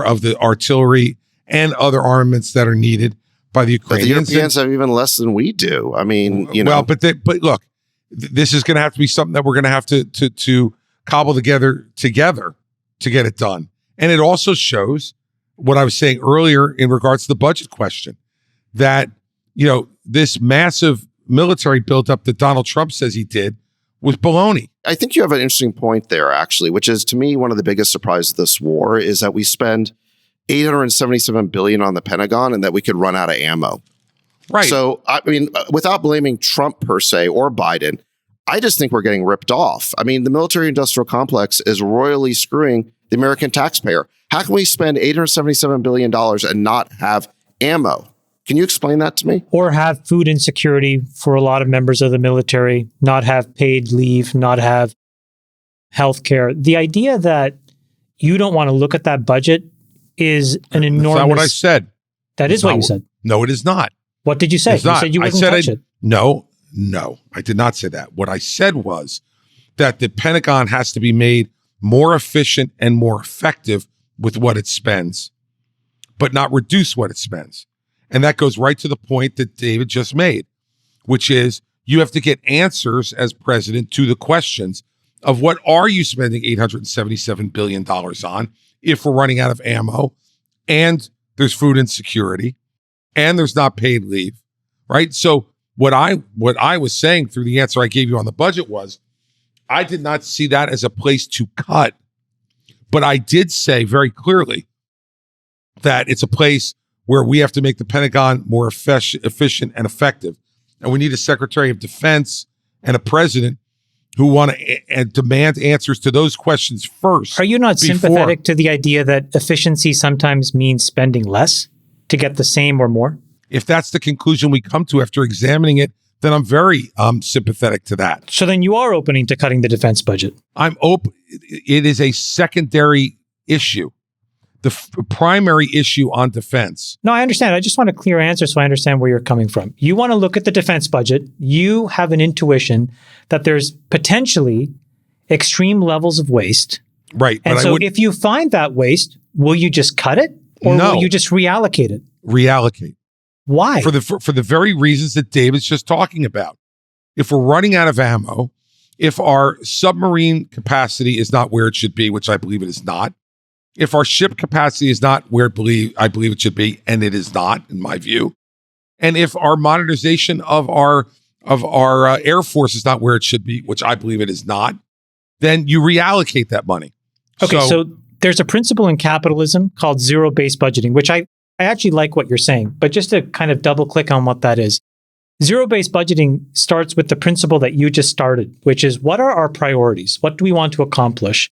of the artillery and other armaments that are needed by the Ukrainians. But the Europeans have even less than we do. I mean, you know. Well, but look, this is going to have to be something that we're going to have to cobble together to get it done. And it also shows what I was saying earlier in regards to the budget question, that, you know, this massive military buildup that Donald Trump says he did was baloney. I think you have an interesting point there, actually, which is, to me, one of the biggest surprises of this war is that we spend $877 billion on the Pentagon and that we could run out of ammo. Right. So, I mean, without blaming Trump per se or Biden, I just think we're getting ripped off. I mean, the military-industrial complex is royally screwing the American taxpayer. How can we spend $877 billion and not have ammo? Can you explain that to me? Or have food insecurity for a lot of members of the military, not have paid leave, not have health care. The idea that you don't want to look at that budget is an enormous... That's not what I said. That is what you said. No, it is not. What did you say? You said you wouldn't touch it. No, I did not say that. What I said was that the Pentagon has to be made more efficient and more effective with what it spends, but not reduce what it spends. And that goes right to the point that David just made, which is you have to get answers as president to the questions of what are you spending $877 billion on if we're running out of ammo and there's food insecurity and there's not paid leave, right? So what I was saying through the answer I gave you on the budget was I did not see that as a place to cut, but I did say very clearly that it's a place where we have to make the Pentagon more efficient and effective. And we need a Secretary of Defense and a president who want to demand answers to those questions first. Are you not sympathetic to the idea that efficiency sometimes means spending less to get the same or more? If that's the conclusion we come to after examining it, then I'm very sympathetic to that. So then you are opening to cutting the defense budget. I'm open. It is a secondary issue. The primary issue on defense. No, I understand. I just want a clear answer so I understand where you're coming from. You want to look at the defense budget. You have an intuition that there's potentially extreme levels of waste. Right. And so if you find that waste, will you just cut it or will you just reallocate it? Reallocate. Why? For the very reasons that David's just talking about. If we're running out of ammo, if our submarine capacity is not where it should be, which I believe it is not, if our ship capacity is not where I believe it should be, and it is not, in my view, and if our modernization of our Air Force is not where it should be, which I believe it is not, then you reallocate that money. Okay, so there's a principle in capitalism called zero-based budgeting, which I actually like what you're saying, but just to kind of double click on what that is. Zero-based budgeting starts with the principle that you just started, which is what are our priorities? What do we want to accomplish?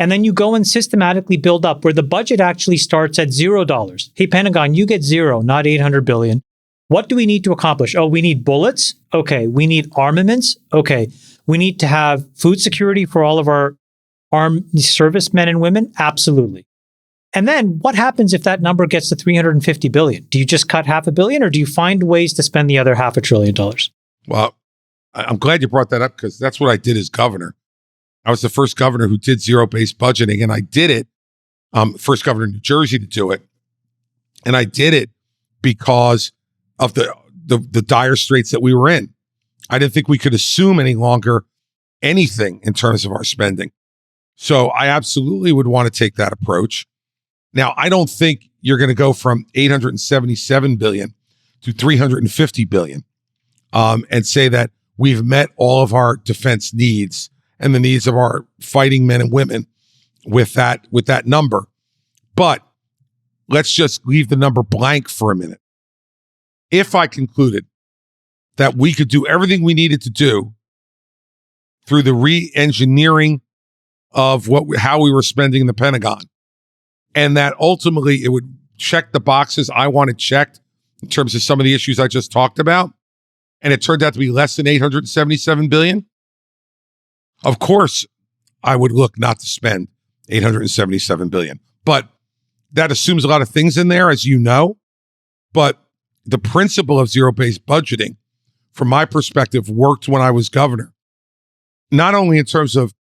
And then you go and systematically build up where the budget actually starts at $0. Hey, Pentagon, you get zero, not 800 billion. What do we need to accomplish? Oh, we need bullets. Okay. We need armaments. Okay. We need to have food security for all of our armed servicemen and women. Absolutely. And then what happens if that number gets to 350 billion? Do you just cut $500 million, or do you find ways to spend the other $500 billion? Well, I'm glad you brought that up, because that's what I did as governor. I was the first governor who did zero-based budgeting, and I did it, first governor in New Jersey to do it. And I did it because of the dire straits that we were in. I didn't think we could assume any longer anything in terms of our spending. So I absolutely would want to take that approach. Now, I don't think you're going to go from 877 billion to 350 billion and say that we've met all of our defense needs and the needs of our fighting men and women with that number. But let's just leave the number blank for a minute. If I concluded that we could do everything we needed to do through the re-engineering of how we were spending in the Pentagon, and that ultimately it would check the boxes I wanted checked in terms of some of the issues I just talked about, and it turned out to be less than 877 billion, of course, I would look not to spend 877 billion. But that assumes a lot of things in there, as you know. But the principle of zero-based budgeting, from my perspective, worked when I was governor. Not only in terms of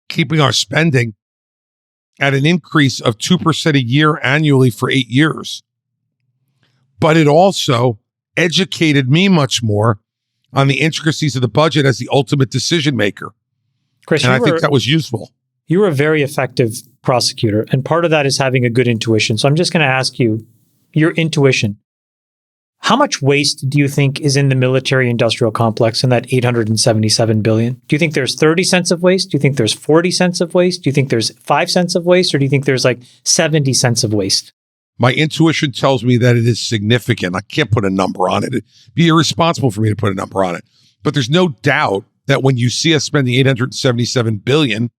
keeping our spending at an increase of 2% a year annually for 8 years, but it also educated me much more on the intricacies of the budget as the ultimate decision maker. Chris, and I think that was useful. You were a very effective prosecutor, and part of that is having a good intuition. So I'm just going to ask you, your intuition. How much waste do you think is in the military-industrial complex in that 877 billion? Do you think there's 30 cents of waste? Do you think there's 40 cents of waste? Do you think there's 5 cents of waste? Or do you think there's like 70 cents of waste? My intuition tells me that it is significant. I can't put a number on it. It'd be irresponsible for me to put a number on it. But there's no doubt that when you see us spending 877 billion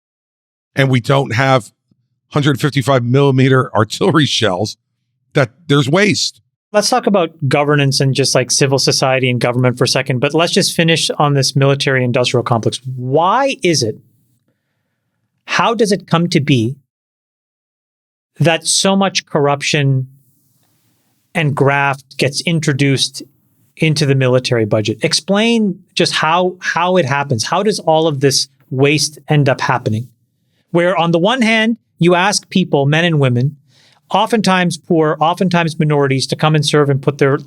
and we don't have 155 millimeter artillery shells, that there's waste. Let's talk about governance and just like civil society and government for a second, but let's just finish on this military industrial complex. Why is it? How does it come to be that so much corruption and graft gets introduced into the military budget? Explain just how it happens. How does all of this waste end up happening? Where on the one hand, you ask people, men and women, oftentimes poor, oftentimes minorities, to come and serve and put their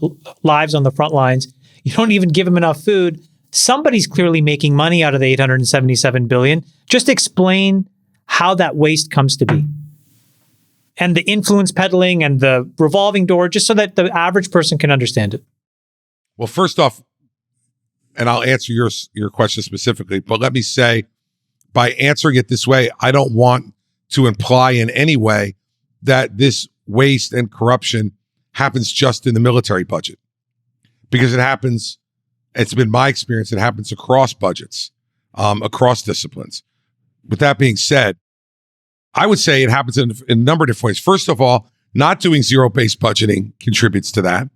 lives on the front lines. You don't even give them enough food. Somebody's clearly making money out of the 877 billion. Just explain how that waste comes to be. And the influence peddling and the revolving door, just so that the average person can understand it. Well, first off, and I'll answer your question specifically, but let me say, by answering it this way, I don't want to imply in any way that this waste and corruption happens just in the military budget, because it happens, it's been my experience, it happens across budgets, across disciplines. With that being said, I would say it happens in a number of different ways. First of all, not doing zero-based budgeting contributes to that,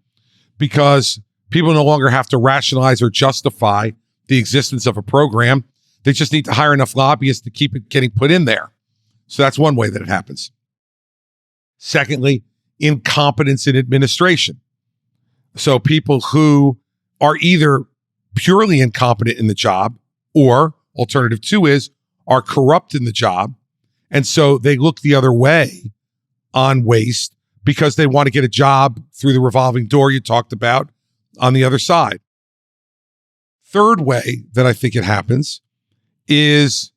because people no longer have to rationalize or justify the existence of a program. They just need to hire enough lobbyists to keep it getting put in there. So that's one way that it happens. Secondly, incompetence in administration. So people who are either purely incompetent in the job, or alternative two is are corrupt in the job. And so they look the other way on waste because they want to get a job through the revolving door you talked about on the other side. Third way that I think it happens is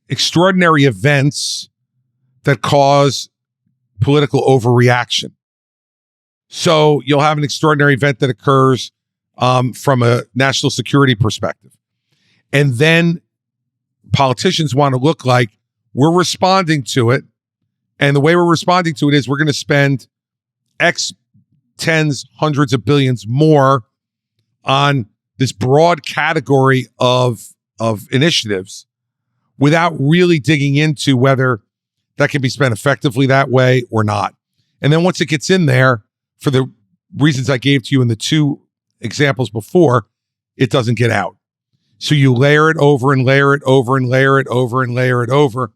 extraordinary events that cause political overreaction. So you'll have an extraordinary event that occurs from a national security perspective. And then politicians want to look like we're responding to it. And the way we're responding to it is we're going to spend X tens, hundreds of billions more on this broad category of initiatives, without really digging into whether that can be spent effectively that way or not. And then once it gets in there, for the reasons I gave to you in the two examples before, it doesn't get out. So you layer it over and layer it over and layer it over and layer it over.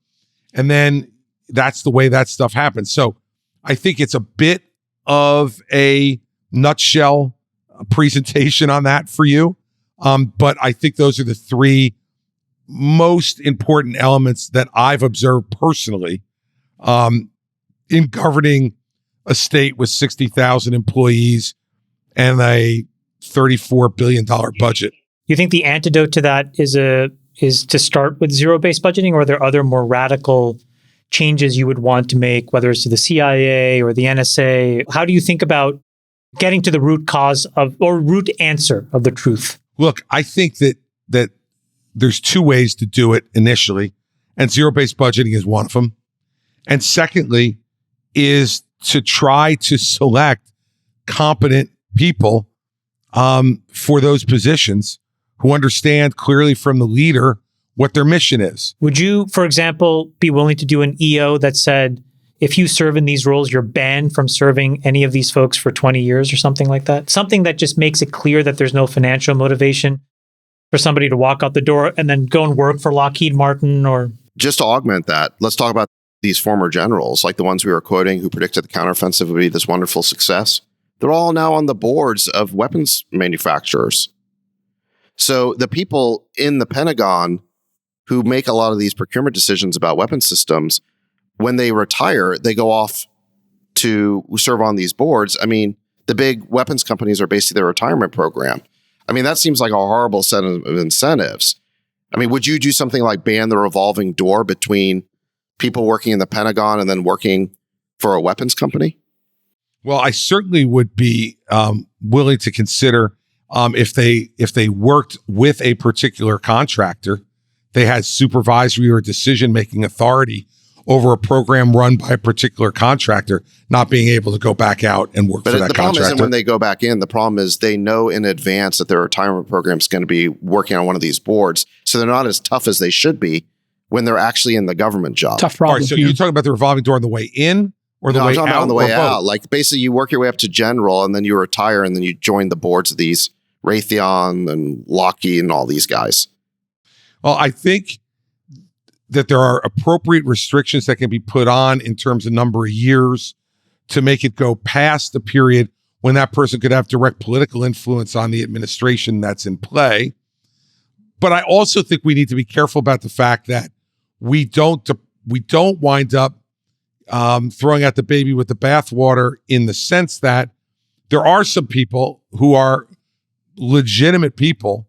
And then that's the way that stuff happens. So I think it's a bit of a nutshell presentation on that for you. But I think those are the three most important elements that I've observed personally in governing a state with 60,000 employees and a $34 billion budget. You think the antidote to that is to start with zero-based budgeting, or are there other more radical changes you would want to make, whether it's to the CIA or the NSA? How do you think about getting to the root cause of, or root answer of the truth? Look, I think that there's two ways to do it initially, and zero-based budgeting is one of them. And secondly, is to try to select competent people for those positions who understand clearly from the leader what their mission is. Would you, for example, be willing to do an EO that said, if you serve in these roles, you're banned from serving any of these folks for 20 years or something like that? Something that just makes it clear that there's no financial motivation for somebody to walk out the door and then go and work for Lockheed Martin or... Just to augment that, let's talk about these former generals, like the ones we were quoting who predicted the counteroffensive would be this wonderful success. They're all now on the boards of weapons manufacturers. So the people in the Pentagon who make a lot of these procurement decisions about weapon systems, when they retire, they go off to serve on these boards. I mean, the big weapons companies are basically their retirement program. I mean, that seems like a horrible set of incentives. I mean, would you do something like ban the revolving door between people working in the Pentagon and then working for a weapons company? Well, I certainly would be willing to consider if they worked with a particular contractor, they had supervisory or decision-making authority over a program run by a particular contractor, not being able to go back out and work for that contractor. But the problem isn't when they go back in. The problem is they know in advance that their retirement program is going to be working on one of these boards, so they're not as tough as they should be when they're actually in the government job. Tough problem. All right, so you're talking about the revolving door on the way in or the way I'm talking out? about on the way or both? out. Like basically you work your way up to general and then you retire and then you join the boards of these Raytheon and Lockheed and all these guys. Well, I think that there are appropriate restrictions that can be put on in terms of number of years to make it go past the period when that person could have direct political influence on the administration that's in play. But I also think we need to be careful about the fact that we don't wind up throwing out the baby with the bathwater, in the sense that there are some people who are legitimate people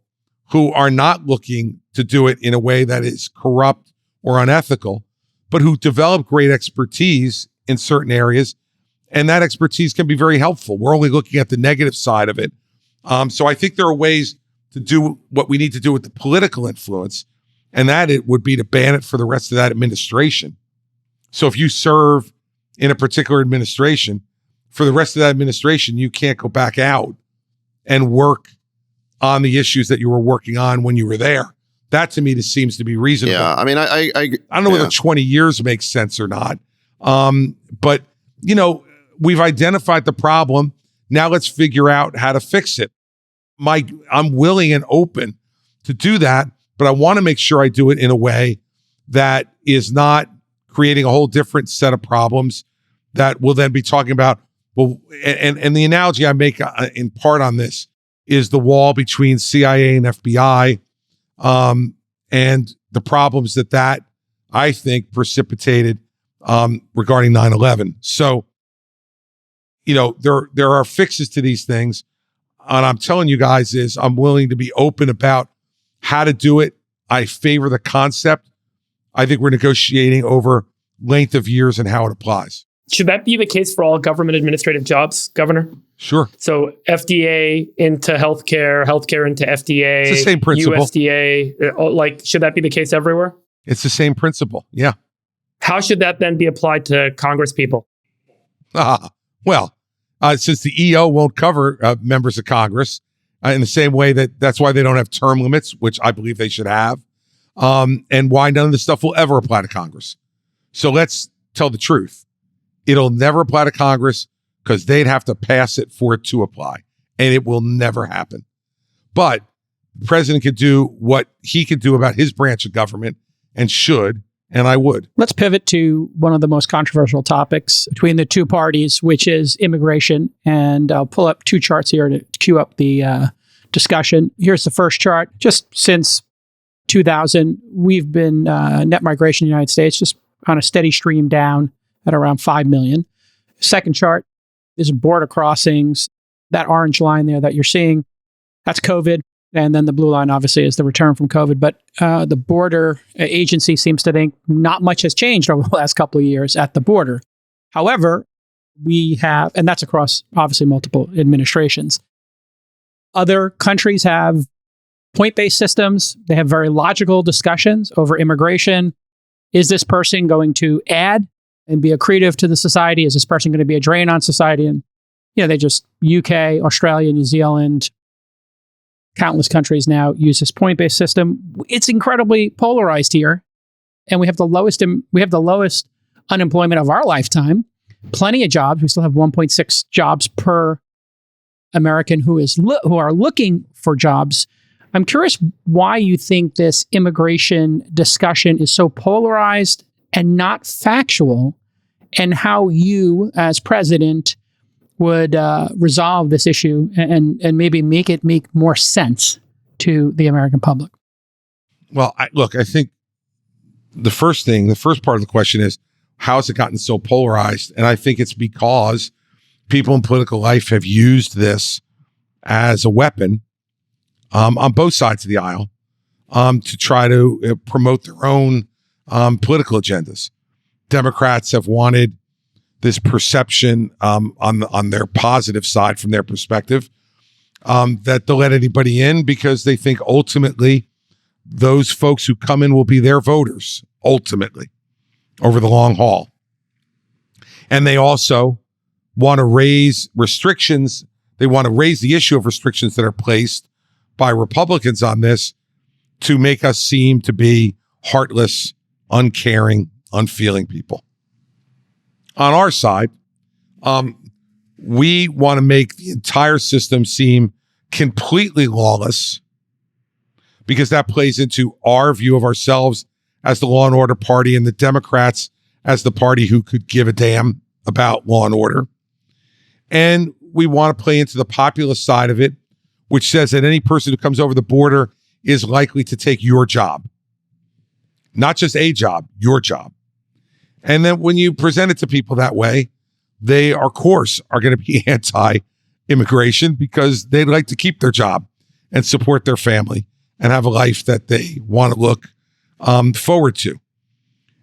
who are not looking to do it in a way that is corrupt or unethical, but who develop great expertise in certain areas. And that expertise can be very helpful. We're only looking at the negative side of it. So I think there are ways to do what we need to do with the political influence, and that it would be to ban it for the rest of that administration. So if you serve in a particular administration, for the rest of that administration, you can't go back out and work on the issues that you were working on when you were there. That to me just seems to be reasonable. Yeah, I mean, I don't know whether 20 years makes sense or not. But, you know, we've identified the problem. Now let's figure out how to fix it. I'm willing and open to do that, but I want to make sure I do it in a way that is not creating a whole different set of problems that we'll then be talking about. Well, and the analogy I make in part on this is the wall between CIA and FBI, and the problems that I think precipitated regarding 9/11. So, you know, there are fixes to these things, and I'm telling you guys is I'm willing to be open about how to do it. I favor the concept. I think we're negotiating over length of years and how it applies. Should that be the case for all government administrative jobs, Governor? Sure. So FDA into healthcare, healthcare into FDA. It's the same principle. USDA, like, should that be the case everywhere? It's the same principle. Yeah. How should that then be applied to Congress people? Well, since the EO won't cover members of Congress in the same way that's why they don't have term limits, which I believe they should have. and why none of this stuff will ever apply to Congress. So let's tell the truth. It'll never apply to Congress because they'd have to pass it for it to apply, and it will never happen. But the president could do what he could do about his branch of government, and should, and I would. Let's pivot to one of the most controversial topics between the two parties, which is immigration. And I'll pull up two charts here to cue up the discussion. Here's the first chart. Just since 2000, we've been net migration in the United States just on a steady stream down at around 5 million. Second chart is border crossings. That orange line there that you're seeing, that's COVID. And then the blue line, obviously, is the return from COVID. But the border agency seems to think not much has changed over the last couple of years at the border. However, we have, and that's across, obviously, multiple administrations. Other countries have point-based systems. They have very logical discussions over immigration. Is this person going to add and be accretive to the society? Is this person going to be a drain on society? And, they just, UK, Australia, New Zealand, countless countries now use this point-based system. It's incredibly polarized here, and we have the lowest unemployment of our lifetime. Plenty of jobs. We still have 1.6 jobs per American who are looking for jobs. I'm curious why you think this immigration discussion is so polarized and not factual, and how you, as president, would resolve this issue and maybe make more sense to the American public. Well, I think the first part of the question is, how has it gotten so polarized? And I think it's because people in political life have used this as a weapon on both sides of the aisle to try to promote their own political agendas. Democrats have wanted this perception on their positive side from their perspective that they'll let anybody in because they think ultimately those folks who come in will be their voters ultimately over the long haul. And they also want to raise restrictions. They want to raise the issue of restrictions that are placed by Republicans on this to make us seem to be heartless, uncaring, unfeeling people. On our side, we want to make the entire system seem completely lawless because that plays into our view of ourselves as the law and order party, and the Democrats as the party who could give a damn about law and order. And we want to play into the populist side of it, which says that any person who comes over the border is likely to take your job. Not just a job, your job. And then when you present it to people that way, they, of course, are going to be anti-immigration because they'd like to keep their job and support their family and have a life that they want to look forward to,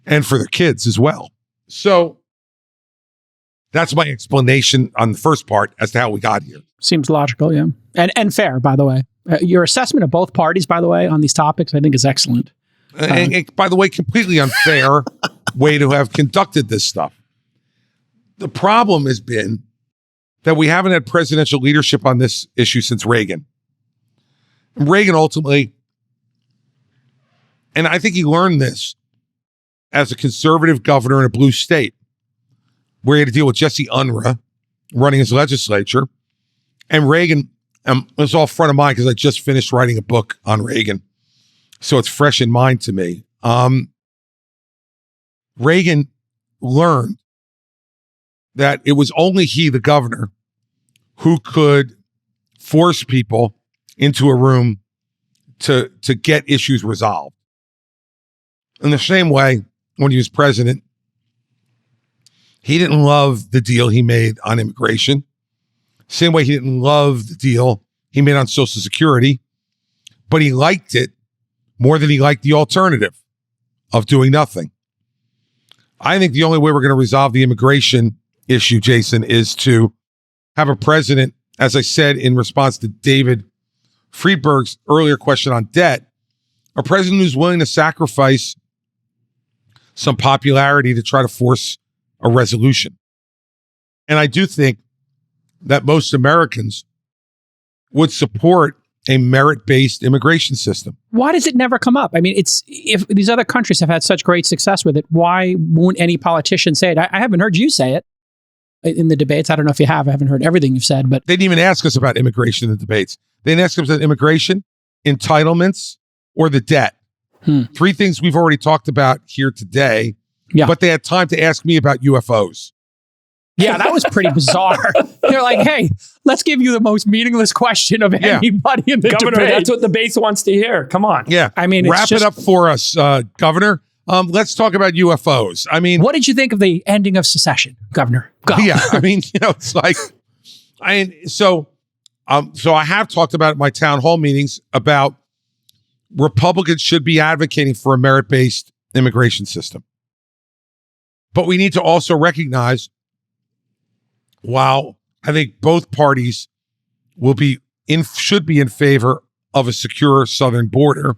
and for their kids as well. So that's my explanation on the first part as to how we got here. Seems logical, yeah. And fair, by the way. Your assessment of both parties, by the way, on these topics, I think is excellent. And by the way, completely unfair way to have conducted this stuff. The problem has been that we haven't had presidential leadership on this issue since Reagan. And Reagan ultimately, and I think he learned this as a conservative governor in a blue state, where he had to deal with Jesse Unruh running his legislature. And Reagan, it was all front of mind because I just finished writing a book on Reagan. So it's fresh in mind to me. Reagan learned that it was only he, the governor, who could force people into a room to get issues resolved. In the same way, when he was president, he didn't love the deal he made on immigration. Same way he didn't love the deal he made on Social Security, but he liked it more than he liked the alternative of doing nothing. I think the only way we're going to resolve the immigration issue, Jason, is to have a president, as I said in response to David Friedberg's earlier question on debt, a president who's willing to sacrifice some popularity to try to force a resolution. And I do think that most Americans would support a merit-based immigration system. Why does it never come up? I mean, if these other countries have had such great success with it, why won't any politician say it? I haven't heard you say it in the debates. I don't know if you have. I haven't heard everything you've said, but They didn't even ask us about immigration in the debates. They didn't ask us about immigration, entitlements, or the debt. 3 things we've already talked about here today, but they had time to ask me about UFOs. yeah, that was pretty bizarre. They're like, hey, let's give you the most meaningless question of anybody in the Governor, debate. that's what the base wants to hear. Come on. Yeah. I mean, wrap it up for us, Governor. Let's talk about UFOs. I mean, what did you think of the ending of secession, Governor? Go. Yeah, I mean, it's like, so I have talked about at my town hall meetings about Republicans should be advocating for a merit-based immigration system. But we need to also recognize, while I think both parties should be in favor of a secure southern border,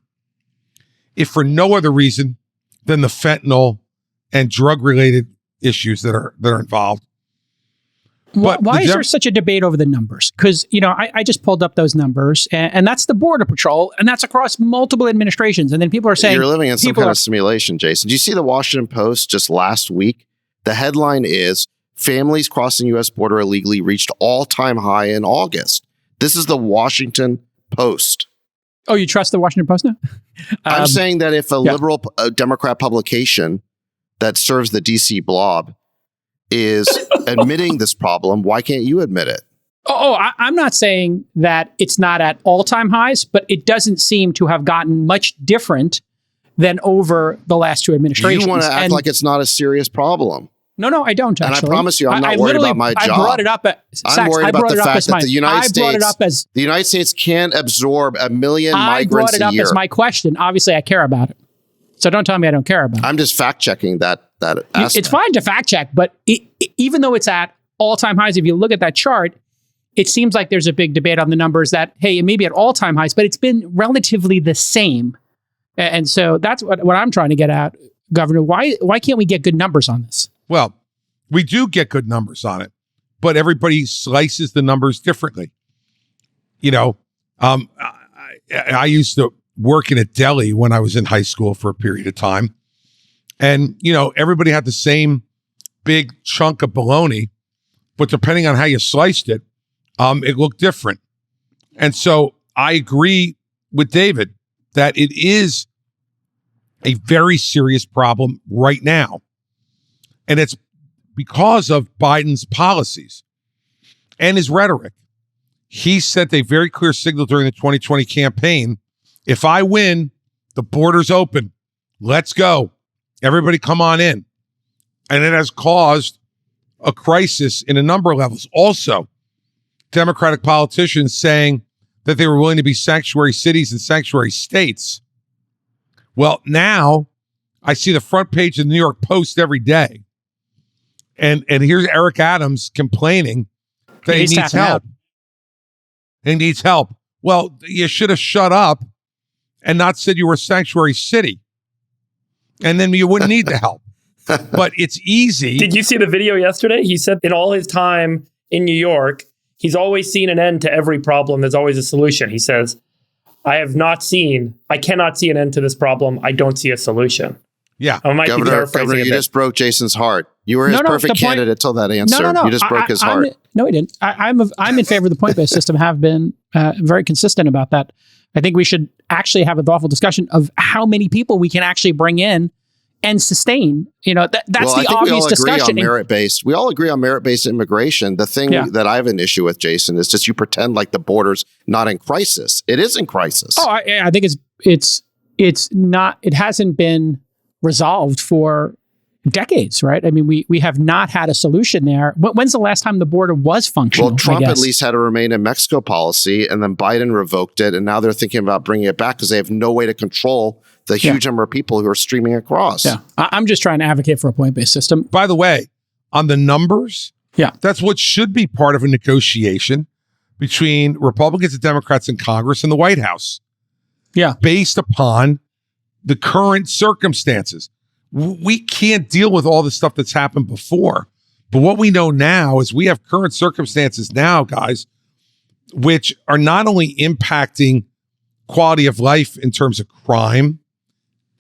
if for no other reason than the fentanyl and drug-related issues that are involved. Why is there such a debate over the numbers? Because, I just pulled up those numbers, and that's the Border Patrol, and that's across multiple administrations. And then people are saying... You're living in some kind of simulation, Jason. Do you see the Washington Post just last week? The headline is, families crossing U.S. border illegally reached all-time high in August. This is the Washington Post. Oh, you trust the Washington Post now? I'm saying that if a liberal Democrat publication that serves the D.C. blob is admitting this problem, why can't you admit it? I'm not saying that it's not at all-time highs, but it doesn't seem to have gotten much different than over the last 2 administrations. You want to act like it's not a serious problem. No, I don't, actually. And I promise you, I'm not worried about my job. I brought it up. I'm worried about the fact that the United States can't absorb 1 million migrants a year. I brought it up as my question. Obviously, I care about it. So don't tell me I don't care about it. I'm just fact-checking that aspect. It's fine to fact-check, but even though it's at all-time highs, if you look at that chart, it seems like there's a big debate on the numbers that, hey, it may be at all-time highs, but it's been relatively the same. And so that's what I'm trying to get at, Governor. Why can't we get good numbers on this? Well, we do get good numbers on it, but everybody slices the numbers differently. I used to work in a deli when I was in high school for a period of time. And, everybody had the same big chunk of bologna, but depending on how you sliced it, it looked different. And so I agree with David that it is a very serious problem right now. And it's because of Biden's policies and his rhetoric. He sent a very clear signal during the 2020 campaign. If I win, the border's open. Let's go. Everybody come on in. And it has caused a crisis in a number of levels. Also, Democratic politicians saying that they were willing to be sanctuary cities and sanctuary states. Well, now I see the front page of the New York Post every day. And here's Eric Adams complaining that he needs help. He needs help. Well, you should have shut up and not said you were a sanctuary city. And then you wouldn't need the help. But it's easy. Did you see the video yesterday? He said in all his time in New York, he's always seen an end to every problem. There's always a solution. He says, I cannot see an end to this problem. I don't see a solution. Yeah. I might be paraphrasing Governor, you just broke Jason's heart. You were his perfect candidate till that answer. No. You just broke his heart. No, he didn't. I'm in favor of the point-based system, have been very consistent about that. I think we should actually have a thoughtful discussion of how many people we can actually bring in and sustain. That's the obvious discussion. We all agree on merit-based immigration. The thing that I have an issue with, Jason, is just you pretend like the border's not in crisis. It is in crisis. Oh, I think it's not. It hasn't been resolved for decades, right? I mean, we have not had a solution there. When's the last time the border was functional? Well, Trump at least had a remain in Mexico policy, and then Biden revoked it, and now they're thinking about bringing it back because they have no way to control the huge number of people who are streaming across. Yeah, I'm just trying to advocate for a point-based system. By the way, on the numbers, that's what should be part of a negotiation between Republicans and Democrats in Congress and the White House. Yeah, based upon the current circumstances. We can't deal with all the stuff that's happened before. But what we know now is we have current circumstances now, guys, which are not only impacting quality of life in terms of crime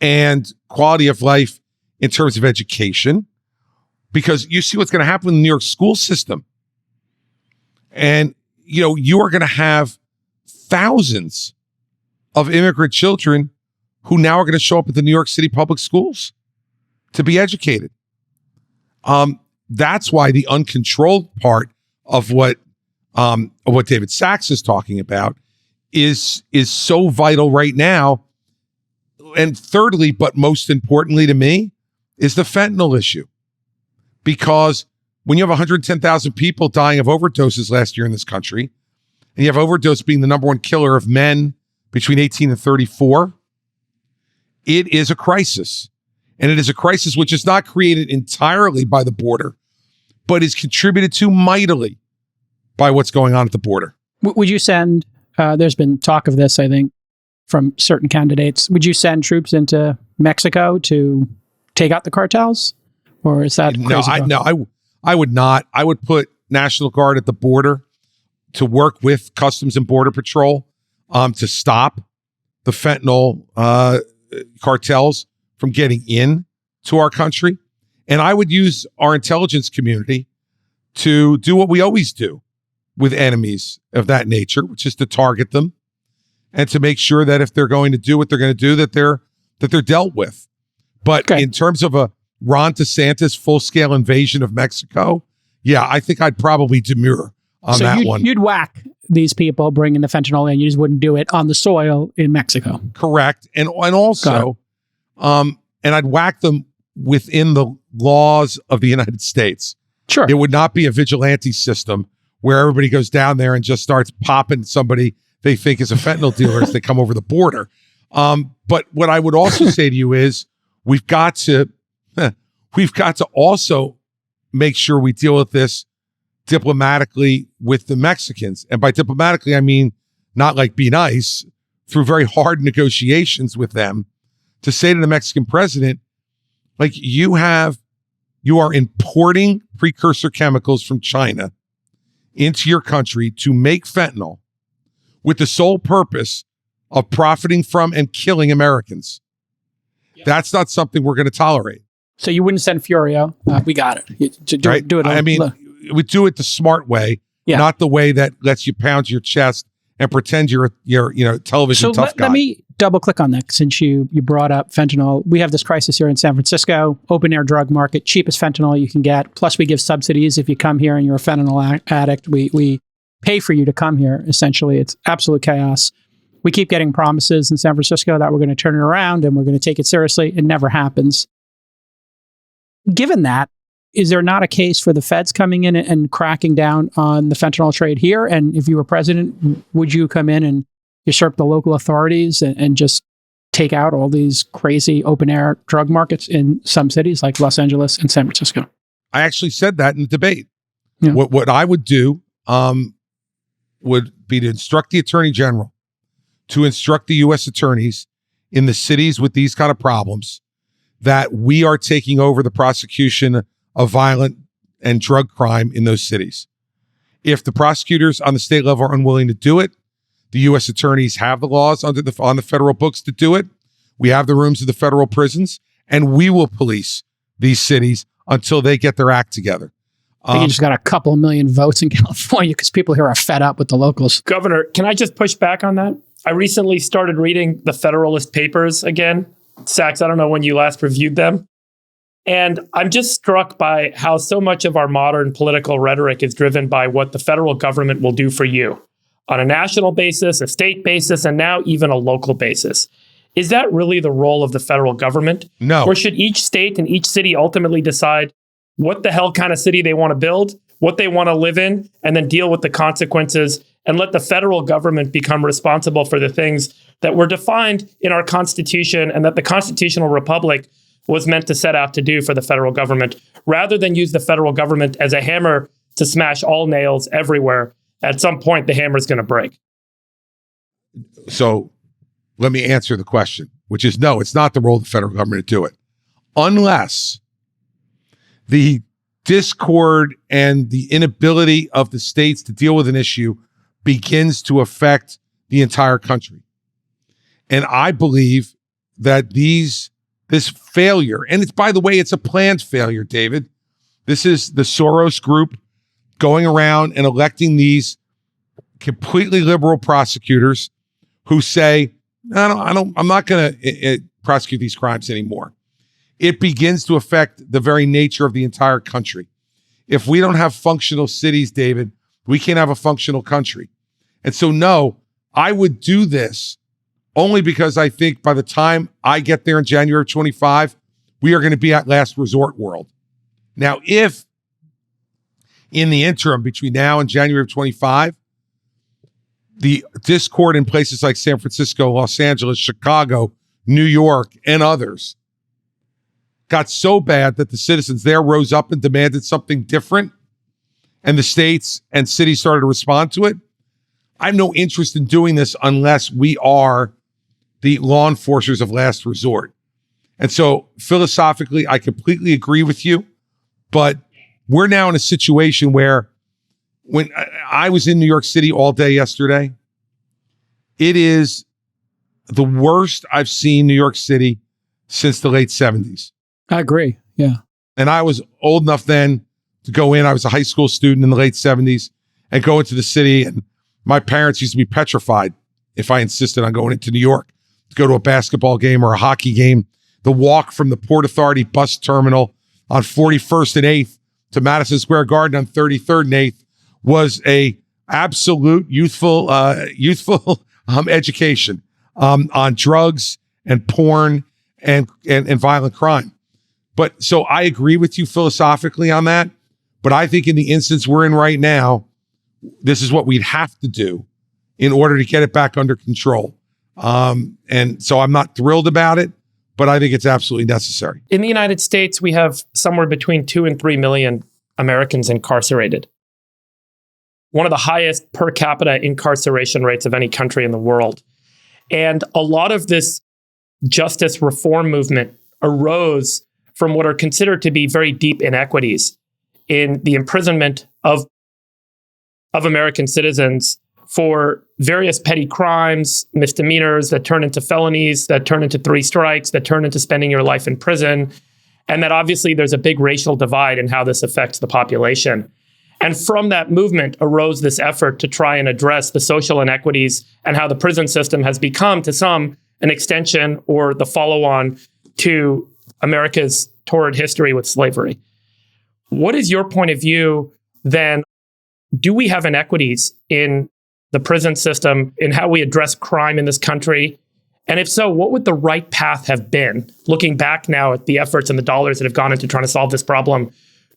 and quality of life in terms of education, because you see what's going to happen in the New York school system. And, you are going to have thousands of immigrant children who now are going to show up at the New York City public schools to be educated. That's why the uncontrolled part of what David Sachs is talking about is so vital right now. And thirdly, but most importantly to me, is the fentanyl issue. Because when you have 110,000 people dying of overdoses last year in this country, and you have overdose being the number one killer of men between 18 and 34, it is a crisis. And it is a crisis which is not created entirely by the border, but is contributed to mightily by what's going on at the border. Would you send, there's been talk of this, I think, from certain candidates, would you send troops into Mexico to take out the cartels? Or is that crazy? I would not. I would put National Guard at the border to work with Customs and Border Patrol to stop the fentanyl cartels from getting in to our country. And I would use our intelligence community to do what we always do with enemies of that nature, which is to target them and to make sure that if they're going to do what they're going to do, that they're dealt with. But in terms of a Ron DeSantis full-scale invasion of Mexico, yeah, I think I'd probably demur on that one. You'd whack these people bringing the fentanyl in. You just wouldn't do it on the soil in Mexico. Correct. And also, and I'd whack them within the laws of the United States. Sure. It would not be a vigilante system where everybody goes down there and just starts popping somebody they think is a fentanyl dealer as they come over the border. But what I would also say to you is we've got to also make sure we deal with this diplomatically with the Mexicans. And by diplomatically, I mean not like be nice, through very hard negotiations with them to say to the Mexican president, like you are importing precursor chemicals from China into your country to make fentanyl with the sole purpose of profiting from and killing Americans. Yep. That's not something we're going to tolerate. So you wouldn't send Furio. We got it. Do it. I mean, we do it the smart way, not the way that lets you pound your chest and pretend you're television tough guy. Let me double click on that since you brought up fentanyl. We have this crisis here in San Francisco, open air drug market, cheapest fentanyl you can get. Plus we give subsidies if you come here and you're a fentanyl addict. We pay for you to come here. Essentially, it's absolute chaos. We keep getting promises in San Francisco that we're going to turn it around and we're going to take it seriously. It never happens. Given that, is there not a case for the feds coming in and cracking down on the fentanyl trade here? And if you were president, would you come in and usurp the local authorities and just take out all these crazy open air drug markets in some cities like Los Angeles and San Francisco? I actually said that in the debate. Yeah. What I would do would be to instruct the attorney general to instruct the U.S. attorneys in the cities with these kind of problems that we are taking over the prosecution of violent and drug crime in those cities. If the prosecutors on the state level are unwilling to do it, the U.S. attorneys have the laws on the federal books to do it. We have the rooms of the federal prisons, and we will police these cities until they get their act together. I think you just got a couple of million votes in California because people here are fed up with the locals. Governor, can I just push back on that? I recently started reading the Federalist Papers again. Sachs, I don't know when you last reviewed them. And I'm just struck by how so much of our modern political rhetoric is driven by what the federal government will do for you on a national basis, a state basis, and now even a local basis. Is that really the role of the federal government? No. Or should each state and each city ultimately decide what the hell kind of city they want to build, what they want to live in, and then deal with the consequences and let the federal government become responsible for the things that were defined in our Constitution and that the constitutional republic was meant to set out to do for the federal government, rather than use the federal government as a hammer to smash all nails everywhere. At some point, the hammer is going to break. So let me answer the question, which is no, it's not the role of the federal government to do it. Unless the discord and the inability of the states to deal with an issue begins to affect the entire country. And I believe that this failure, and it's, by the way, it's a planned failure, David. This is the Soros group going around and electing these completely liberal prosecutors who say, I'm not going to prosecute these crimes anymore. It begins to affect the very nature of the entire country. If we don't have functional cities, David, we can't have a functional country. And so, no, I would do this only because I think by the time I get there in January of 25, we are going to be at last resort world. Now, if in the interim between now and January of 25, the discord in places like San Francisco, Los Angeles, Chicago, New York, and others got so bad that the citizens there rose up and demanded something different, and the states and cities started to respond to it, I have no interest in doing this unless we are the law enforcers of last resort. And so philosophically, I completely agree with you, but we're now in a situation where when I was in New York City all day yesterday, it is the worst I've seen New York City since the late 70s. I agree. Yeah. And I was old enough then to go in. I was a high school student in the late 70s and go into the city. And my parents used to be petrified if I insisted on going into New York to go to a basketball game or a hockey game. The walk from the Port Authority bus terminal on 41st and 8th to Madison Square Garden on 33rd and 8th was a absolute youthful education on drugs and porn and violent crime. But so I agree with you philosophically on that. But I think in the instance we're in right now, this is what we'd have to do in order to get it back under control. And so I'm not thrilled about it, but I think it's absolutely necessary. In the United States, we have somewhere between 2 and 3 million Americans incarcerated. One of the highest per capita incarceration rates of any country in the world. And a lot of this justice reform movement arose from what are considered to be very deep inequities in the imprisonment of American citizens for various petty crimes, misdemeanors that turn into felonies, that turn into 3 strikes, that turn into spending your life in prison. And that obviously there's a big racial divide in how this affects the population. And from that movement arose this effort to try and address the social inequities and how the prison system has become, to some, an extension or the follow-on to America's torrid history with slavery. What is your point of view then? Do we have inequities in the prison system, in how we address crime in this country? And if so, what would the right path have been? Looking back now at the efforts and the dollars that have gone into trying to solve this problem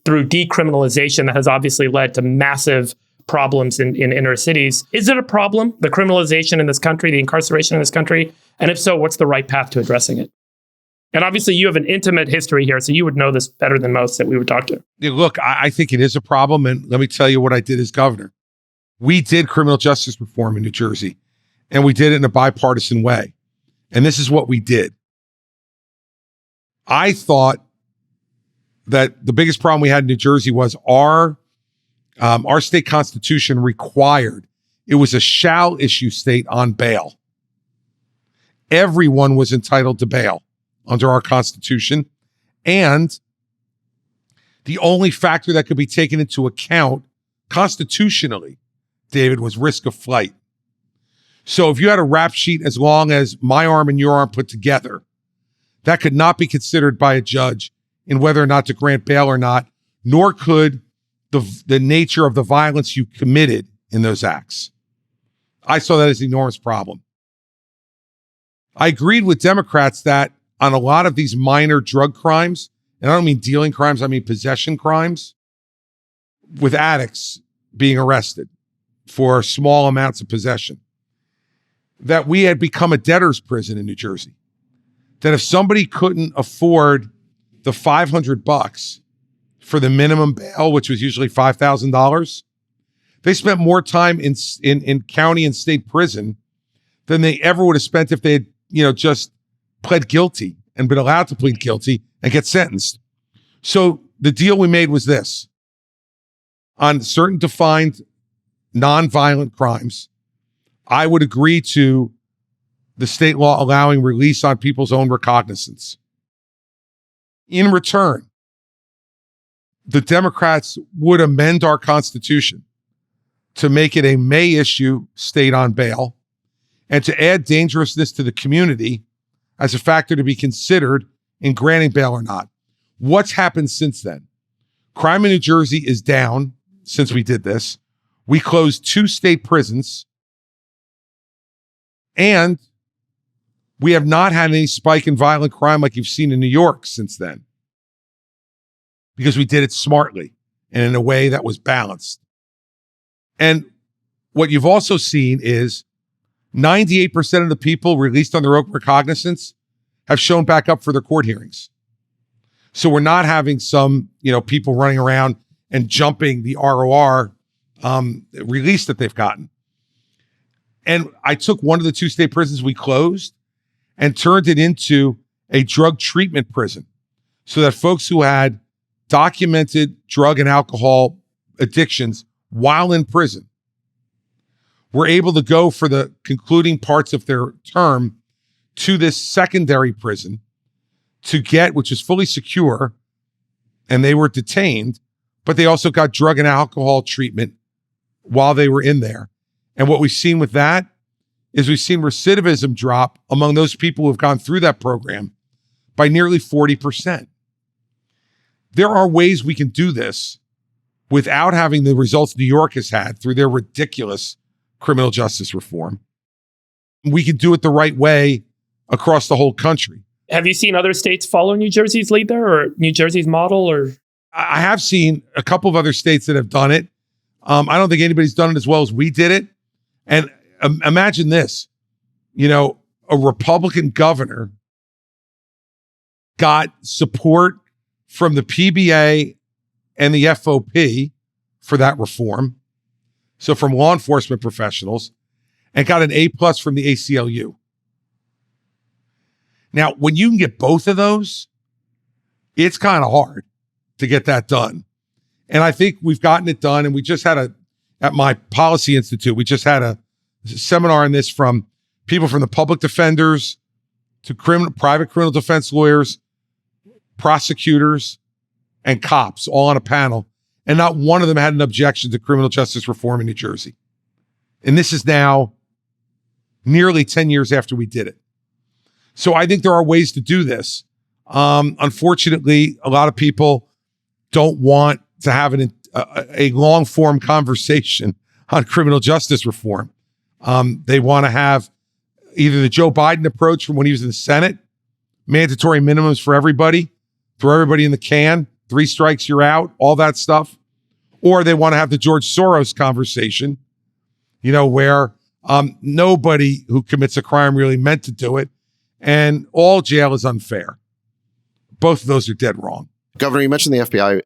through decriminalization that has obviously led to massive problems in inner cities. Is it a problem, the criminalization in this country, the incarceration in this country? And if so, what's the right path to addressing it? And obviously you have an intimate history here, so you would know this better than most that we would talk to. Yeah, look, I think it is a problem. And let me tell you what I did as governor. We did criminal justice reform in New Jersey, and we did it in a bipartisan way. And this is what we did. I thought that the biggest problem we had in New Jersey was our state constitution required, it was a shall issue state on bail. Everyone was entitled to bail under our constitution. And the only factor that could be taken into account constitutionally, David, was risk of flight. So if you had a rap sheet as long as my arm and your arm put together, that could not be considered by a judge in whether or not to grant bail or not, nor could the nature of the violence you committed in those acts. I saw that as an enormous problem. I agreed with Democrats that on a lot of these minor drug crimes, and I don't mean dealing crimes, I mean possession crimes, with addicts being arrested for small amounts of possession, that we had become a debtor's prison in New Jersey. That if somebody couldn't afford the $500 for the minimum bail, which was usually $5,000, they spent more time in county and state prison than they ever would have spent if they had, just pled guilty and been allowed to plead guilty and get sentenced. So the deal we made was this. On certain defined nonviolent crimes, I would agree to the state law allowing release on people's own recognizance. In return, the Democrats would amend our Constitution to make it a may issue state on bail and to add dangerousness to the community as a factor to be considered in granting bail or not. What's happened since then? Crime in New Jersey is down since we did this. We closed 2 state prisons, and we have not had any spike in violent crime like you've seen in New York since then, because we did it smartly and in a way that was balanced. And what you've also seen is 98% of the people released on their own recognizance have shown back up for their court hearings. So we're not having some, people running around and jumping the ROR release that they've gotten. And I took one of the 2 state prisons we closed and turned it into a drug treatment prison so that folks who had documented drug and alcohol addictions while in prison were able to go for the concluding parts of their term to this secondary prison to get, which is fully secure, and they were detained, but they also got drug and alcohol treatment while they were in there. And what we've seen with that is we've seen recidivism drop among those people who have gone through that program by nearly 40%. There are ways we can do this without having the results New York has had through their ridiculous criminal justice reform. We can do it the right way across the whole country. Have you seen other states follow New Jersey's lead there, or New Jersey's model? Or I have seen a couple of other states that have done it. I don't think anybody's done it as well as we did it. And imagine this, a Republican governor got support from the PBA and the FOP for that reform. So from law enforcement professionals, and got an A+ from the ACLU. Now, when you can get both of those, it's kind of hard to get that done. And I think we've gotten it done. And we just had at my policy institute, we just had a seminar on this from people from the public defenders to private criminal defense lawyers, prosecutors, and cops all on a panel. And not one of them had an objection to criminal justice reform in New Jersey. And this is now nearly 10 years after we did it. So I think there are ways to do this. Unfortunately, a lot of people don't want to have a long form conversation on criminal justice reform. They want to have either the Joe Biden approach from when he was in the Senate, mandatory minimums for everybody, throw everybody in the can, 3 strikes, you're out, all that stuff. Or they want to have the George Soros conversation, where nobody who commits a crime really meant to do it. And all jail is unfair. Both of those are dead wrong. Governor, you mentioned the FBI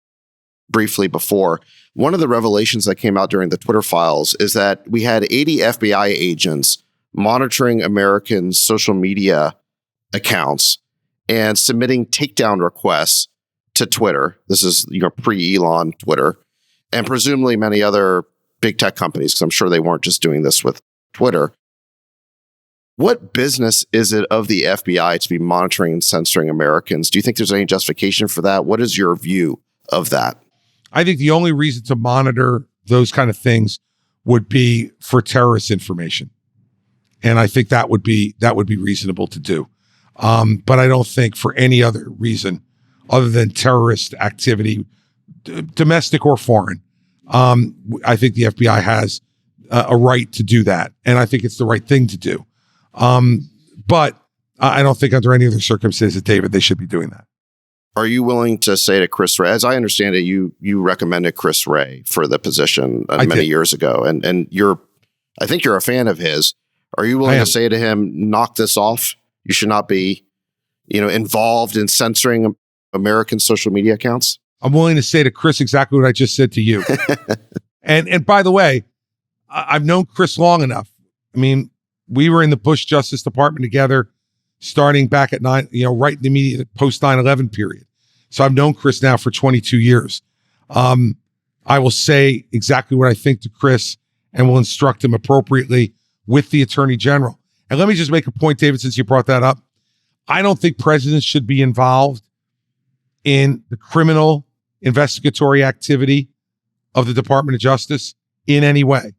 briefly before. One of the revelations that came out during the Twitter files is that we had 80 FBI agents monitoring Americans' social media accounts and submitting takedown requests to Twitter. This is pre-Elon Twitter, and presumably many other big tech companies, because I'm sure they weren't just doing this with Twitter. What business is it of the FBI to be monitoring and censoring Americans? Do you think there's any justification for that? What is your view of that? I think the only reason to monitor those kind of things would be for terrorist information. And I think that would be reasonable to do. But I don't think for any other reason other than terrorist activity, domestic or foreign. I think the FBI has a right to do that. And I think it's the right thing to do. But I don't think under any other circumstances, David, they should be doing that. Are you willing to say to Chris Wray, as I understand it, you recommended Chris Wray for the position many years ago, and I think you're a fan of his. Are you willing to say to him, knock this off? You should not be, involved in censoring American social media accounts? I'm willing to say to Chris exactly what I just said to you. And by the way, I've known Chris long enough. I mean, we were in the Bush Justice Department together, starting back at right in the immediate post 9/11 period. So I've known Chris now for 22 years. I will say exactly what I think to Chris, and will instruct him appropriately with the Attorney General. And let me just make a point, David, since you brought that up. I don't think presidents should be involved in the criminal investigatory activity of the Department of Justice in any way.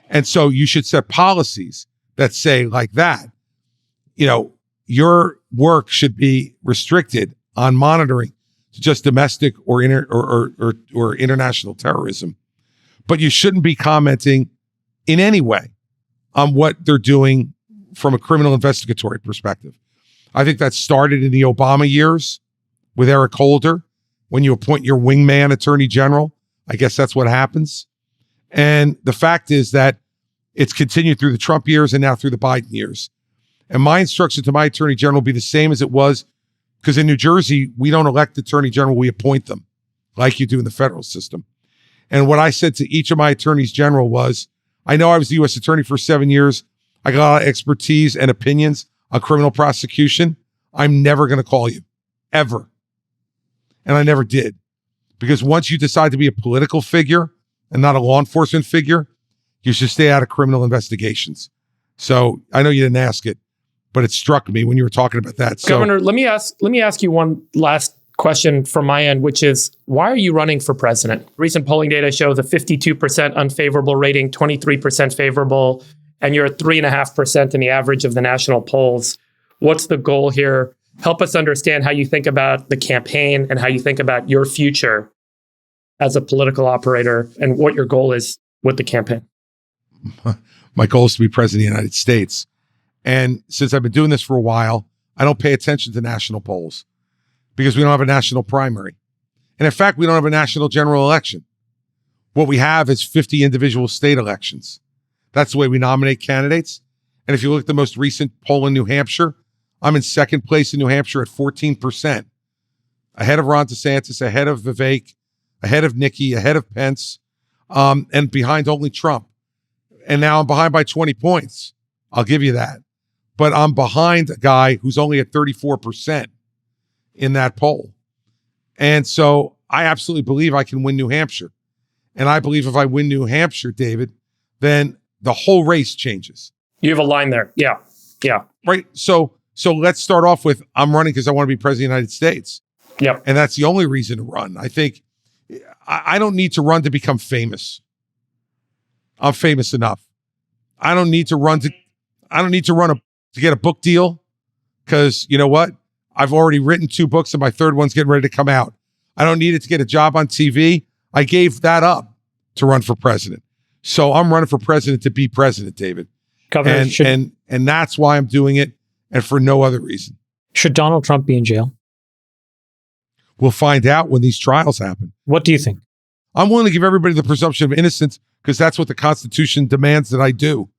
And so you should set policies that say like that, your work should be restricted on monitoring to just domestic or international terrorism. But you shouldn't be commenting in any way on what they're doing from a criminal investigatory perspective. I think that started in the Obama years with Eric Holder. When you appoint your wingman attorney general, I guess that's what happens. And the fact is that it's continued through the Trump years and now through the Biden years. And my instruction to my attorney general will be the same as it was, because in New Jersey, we don't elect attorney general, we appoint them like you do in the federal system. And what I said to each of my attorneys general was, I know I was the U.S. attorney for 7 years. I got a lot of expertise and opinions on criminal prosecution. I'm never going to call you, ever. And I never did. Because once you decide to be a political figure and not a law enforcement figure, you should stay out of criminal investigations. So I know you didn't ask it, but it struck me when you were talking about that. Governor, let me ask you one last question from my end, which is, why are you running for president? Recent polling data shows a 52% unfavorable rating, 23% favorable, and you're at 3.5% in the average of the national polls. What's the goal here? Help us understand how you think about the campaign and how you think about your future as a political operator and what your goal is with the campaign. My goal is to be president of the United States. And since I've been doing this for a while, I don't pay attention to national polls because we don't have a national primary. And in fact, we don't have a national general election. What we have is 50 individual state elections. That's the way we nominate candidates. And if you look at the most recent poll in New Hampshire, I'm in second place in New Hampshire at 14%, ahead of Ron DeSantis, ahead of Vivek, ahead of Nikki, ahead of Pence, and behind only Trump. And now I'm behind by 20 points. I'll give you that. But I'm behind a guy who's only at 34% in that poll. And so I absolutely believe I can win New Hampshire. And I believe if I win New Hampshire, David, then the whole race changes. You have a line there. Yeah. Yeah. Right. So let's start off with, I'm running because I want to be president of the United States. Yep. And that's the only reason to run. I think I don't need to run to become famous. I'm famous enough. I don't need to run to get a book deal, because you know what? I've already written 2 books and my third one's getting ready to come out. I don't need it to get a job on TV. I gave that up to run for president. So I'm running for president to be president, David. Governor, and that's why I'm doing it, and for no other reason. Should Donald Trump be in jail? We'll find out when these trials happen. What do you think? I'm willing to give everybody the presumption of innocence because that's what the Constitution demands that I do.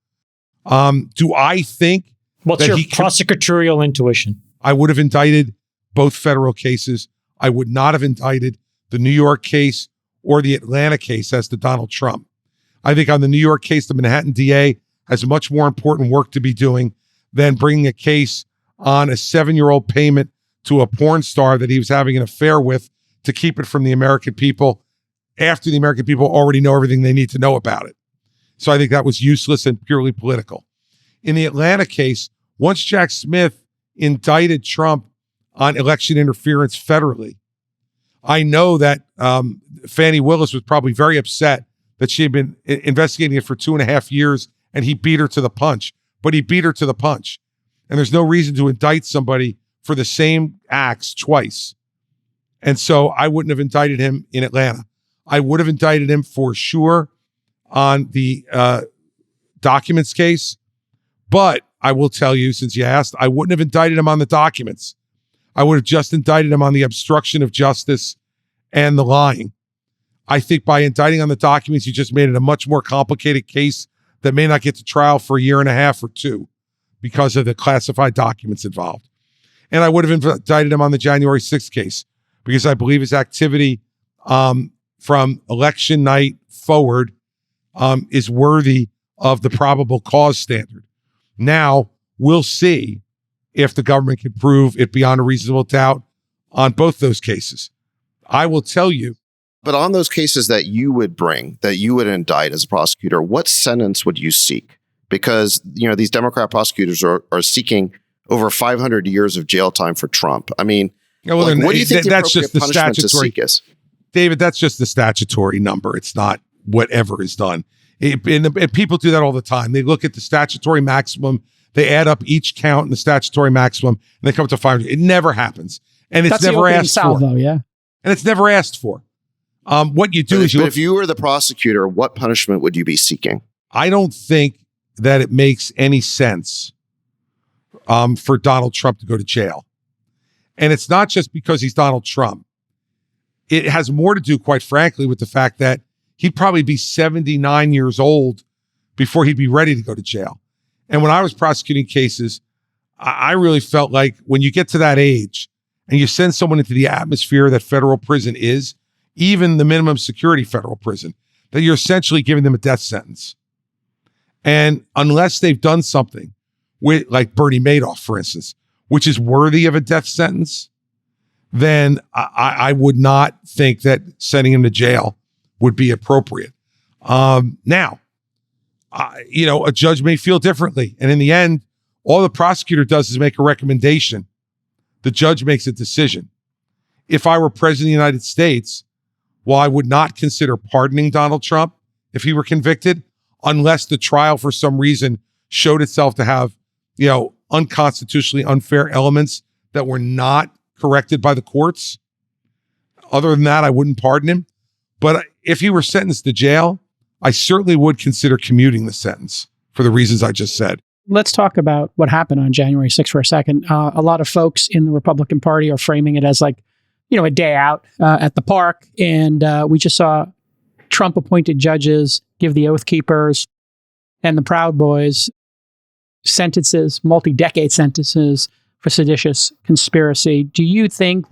Do I think What's your prosecutorial intuition? I would have indicted both federal cases. I would not have indicted the New York case or the Atlanta case as to Donald Trump. I think on the New York case, the Manhattan DA has much more important work to be doing than bringing a case on a 7-year-old payment to a porn star that he was having an affair with to keep it from the American people after the American people already know everything they need to know about it. So I think that was useless and purely political. In the Atlanta case, once Jack Smith indicted Trump on election interference federally, I know that Fannie Willis was probably very upset that she had been investigating it for 2.5 years and he beat her to the punch. But he beat her to the punch. And there's no reason to indict somebody for the same acts twice. And so I wouldn't have indicted him in Atlanta. I would have indicted him for sure on the documents case. But I will tell you, since you asked, I wouldn't have indicted him on the documents. I would have just indicted him on the obstruction of justice and the lying. I think by indicting on the documents, you just made it a much more complicated case that may not get to trial for 1.5 or 2 years because of the classified documents involved. And I would have indicted him on the January 6th case because I believe his activity from election night forward is worthy of the probable cause standard. Now, we'll see if the government can prove it beyond a reasonable doubt on both those cases. I will tell you. But on those cases that you would bring, that you would indict as a prosecutor, what sentence would you seek? Because, these Democrat prosecutors are seeking over 500 years of jail time for Trump. I mean, what do you think that's just the punishment to statutory seek is? David, that's just the statutory number. It's not whatever is done. And people do that all the time. They look at the statutory maximum, they add up each count in the statutory maximum, and they come up to 500. It never happens. And it's never asked for. Though, yeah. And it's never asked for. What you do is if you were the prosecutor, what punishment would you be seeking? I don't think that it makes any sense for Donald Trump to go to jail. And it's not just because he's Donald Trump. It has more to do, quite frankly, with the fact that he'd probably be 79 years old before he'd be ready to go to jail. And when I was prosecuting cases, I really felt like when you get to that age and you send someone into the atmosphere that federal prison is, even the minimum security federal prison, that you're essentially giving them a death sentence. And unless they've done something with, like Bernie Madoff, for instance, which is worthy of a death sentence, then I would not think that sending him to jail would be appropriate. Now, a judge may feel differently. And in the end, all the prosecutor does is make a recommendation. The judge makes a decision. If I were president of the United States, well, I would not consider pardoning Donald Trump if he were convicted, unless the trial for some reason showed itself to have, unconstitutionally unfair elements that were not corrected by the courts. Other than that, I wouldn't pardon him. But if he were sentenced to jail, I certainly would consider commuting the sentence for the reasons I just said. Let's talk about what happened on January 6th for a second. A lot of folks in the Republican Party are framing it as like, a day out at the park. And we just saw Trump-appointed judges give the Oath Keepers and the Proud Boys sentences, multi-decade sentences for seditious conspiracy. Do you think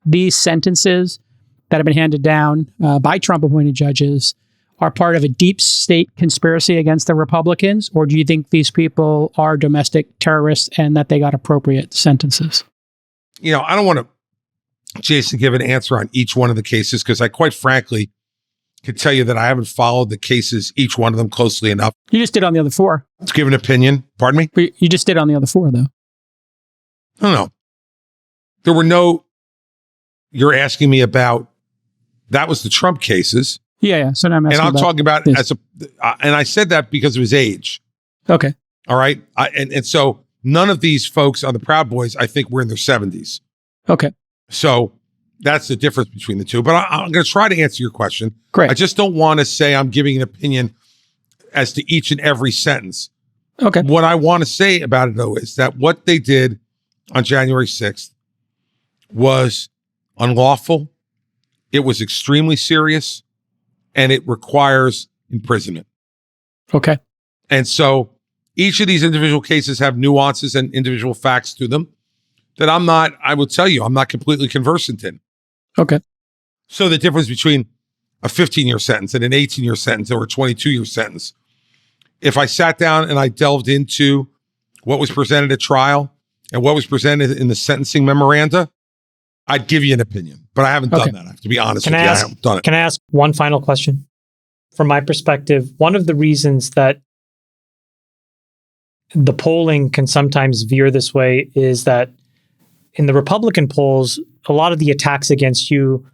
these sentences that have been handed down by Trump-appointed judges are part of a deep state conspiracy against the Republicans? Or do you think these people are domestic terrorists and that they got appropriate sentences? I don't want to, Jason, give an answer on each one of the cases because I quite frankly could tell you that I haven't followed the cases, each one of them, closely enough. You just did on the other four. To give an opinion. Pardon me? But you just did on the other four, though. I don't know. There were you're asking me about, that was the Trump cases. Yeah. So now I'm asking and I'm talking about this. And I said that because of his age. Okay. All right. And so none of these folks on the Proud Boys, I think, were in their 70s. Okay. So that's the difference between the two. But I'm going to try to answer your question. Great. I just don't want to say I'm giving an opinion as to each and every sentence. Okay. What I want to say about it, though, is that what they did on January 6th was unlawful. It was extremely serious, and it requires imprisonment. Okay. And so each of these individual cases have nuances and individual facts to them that I will tell you, I'm not completely conversant in. Okay. So the difference between a 15-year sentence and an 18-year sentence or a 22-year sentence, if I sat down and I delved into what was presented at trial and what was presented in the sentencing memoranda, I'd give you an opinion, but I haven't done that. I have to be honest with you. I haven't done it. Can I ask one final question? From my perspective, one of the reasons that the polling can sometimes veer this way is that in the Republican polls, a lot of the attacks against you,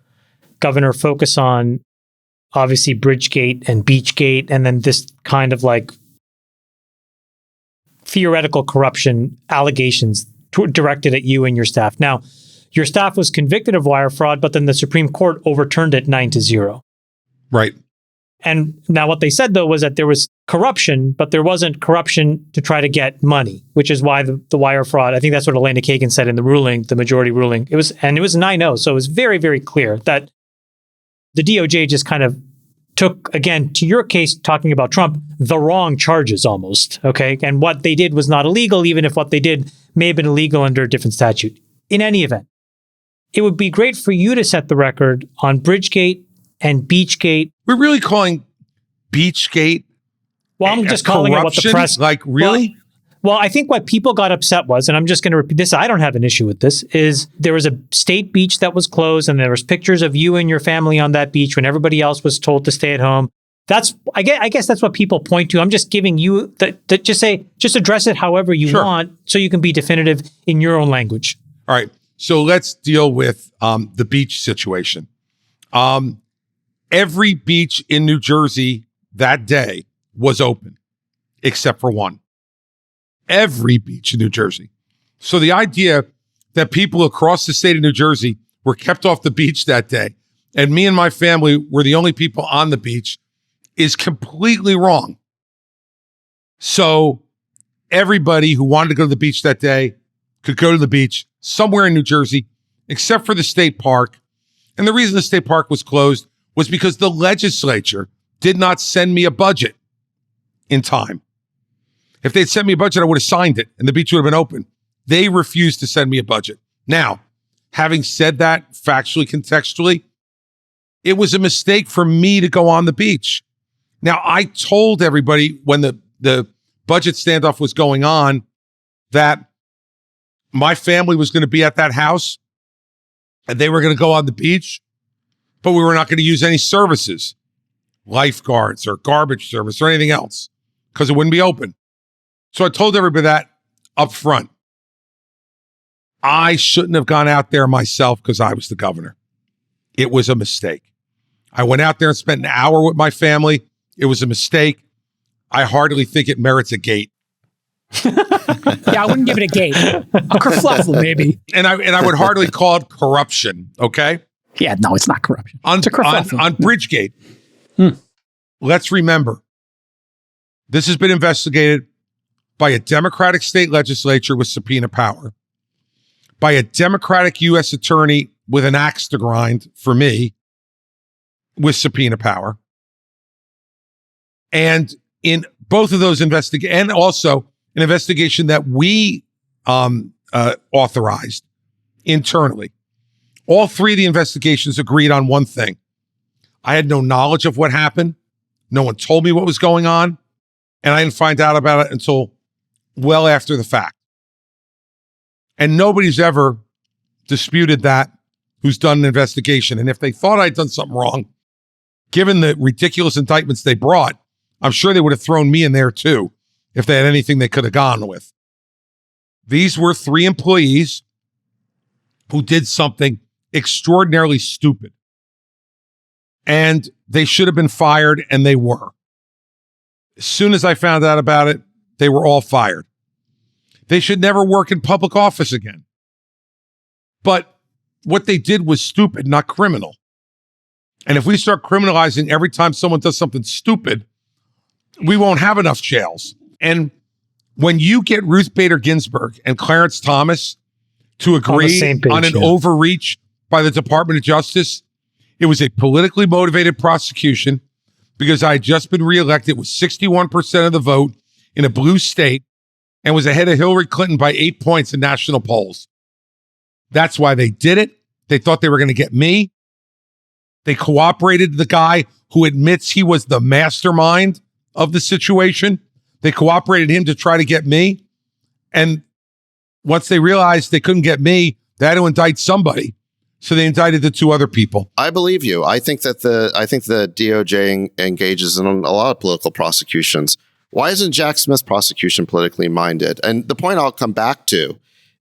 Governor, focus on obviously Bridgegate and Beachgate, and then this kind of like theoretical corruption allegations directed at you and your staff. Now, your staff was convicted of wire fraud, but then the Supreme Court overturned it 9-0. Right. And now what they said, though, was that there was corruption, but there wasn't corruption to try to get money, which is why the wire fraud, I think that's what Elena Kagan said in the ruling, the majority ruling. It was 9-0. So it was very, very clear that the DOJ just kind of took, again, to your case, talking about Trump, the wrong charges almost. Okay. And what they did was not illegal, even if what they did may have been illegal under a different statute. In any event, it would be great for you to set the record on Bridgegate and Beachgate. We're really calling Beachgate. Well, I'm just calling it what the press. Like, really? Well, I think what people got upset was, and I'm just going to repeat this, I don't have an issue with this, is there was a state beach that was closed and there was pictures of you and your family on that beach when everybody else was told to stay at home. That's, I guess that's what people point to. I'm just giving you that just address it however you want so you can be definitive in your own language. All right. So let's deal with the beach situation. Every beach in New Jersey that day was open, except for one. Every beach in New Jersey. So the idea that people across the state of New Jersey were kept off the beach that day, and me and my family were the only people on the beach, is completely wrong. So everybody who wanted to go to the beach that day could go to the beach somewhere in New Jersey, except for the state park. And the reason the state park was closed was because the legislature did not send me a budget in time. If they'd sent me a budget, I would have signed it and the beach would have been open. They refused to send me a budget. Now, having said that factually, contextually, it was a mistake for me to go on the beach. Now, I told everybody when the budget standoff was going on that my family was going to be at that house and they were going to go on the beach, but we were not going to use any services, lifeguards or garbage service or anything else, because it wouldn't be open. So I told everybody that up front. I shouldn't have gone out there myself because I was the governor. It was a mistake. I went out there and spent an hour with my family. It was a mistake. I hardly think it merits a gate. Yeah, I wouldn't give it a gate. A kerfluffle, maybe. And I would hardly call it corruption, okay? Yeah, no, it's not corruption. On Bridgegate, let's remember, this has been investigated by a Democratic state legislature with subpoena power, by a Democratic U.S. attorney with an axe to grind, for me, with subpoena power. And in both of those investigations, and also an investigation that we authorized internally, all three of the investigations agreed on one thing. I had no knowledge of what happened. No one told me what was going on. And I didn't find out about it until well after the fact. And nobody's ever disputed that who's done an investigation. And if they thought I'd done something wrong, given the ridiculous indictments they brought, I'm sure they would have thrown me in there too if they had anything they could have gone with. These were three employees who did something extraordinarily stupid. And they should have been fired, and they were. As soon as I found out about it, they were all fired. They should never work in public office again. But what they did was stupid, not criminal. And if we start criminalizing every time someone does something stupid, we won't have enough jails. And when you get Ruth Bader Ginsburg and Clarence Thomas to agree on an overreach by the Department of Justice, it was a politically motivated prosecution because I had just been reelected with 61% of the vote in a blue state and was ahead of Hillary Clinton by 8 points in national polls. That's why they did it. They thought they were going to get me. They cooperated the guy who admits he was the mastermind of the situation. They cooperated him to try to get me. And once they realized they couldn't get me, they had to indict somebody. So they indicted the two other people. I believe you. I think the DOJ engages in a lot of political prosecutions. Why isn't Jack Smith's prosecution politically minded? And the point I'll come back to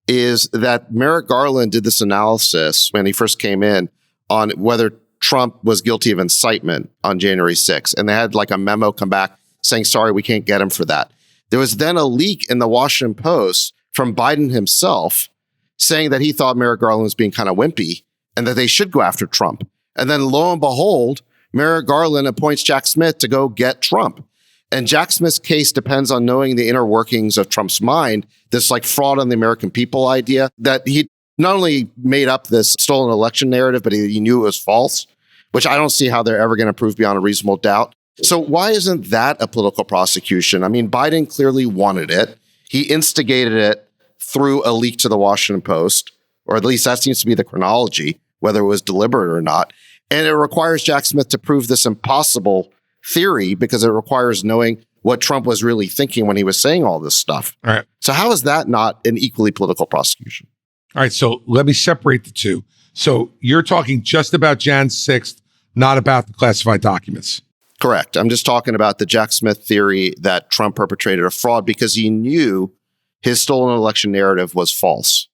is that Merrick Garland did this analysis when he first came in on whether Trump was guilty of incitement on January 6th. And they had like a memo come back saying, sorry, we can't get him for that. There was then a leak in the Washington Post from Biden himself saying that he thought Merrick Garland was being kind of wimpy and that they should go after Trump. And then lo and behold, Merrick Garland appoints Jack Smith to go get Trump. And Jack Smith's case depends on knowing the inner workings of Trump's mind, this like fraud on the American people idea that he not only made up this stolen election narrative, but he knew it was false, which I don't see how they're ever going to prove beyond a reasonable doubt. So why isn't that a political prosecution? I mean, Biden clearly wanted it. He instigated it through a leak to the Washington Post, or at least that seems to be the chronology, whether it was deliberate or not. And it requires Jack Smith to prove this impossible theory because it requires knowing what Trump was really thinking when he was saying all this stuff. All right. So how is that not an equally political prosecution? All right. So let me separate the two. So you're talking just about Jan 6th, not about the classified documents. Correct. I'm just talking about the Jack Smith theory that Trump perpetrated a fraud because he knew his stolen election narrative was false.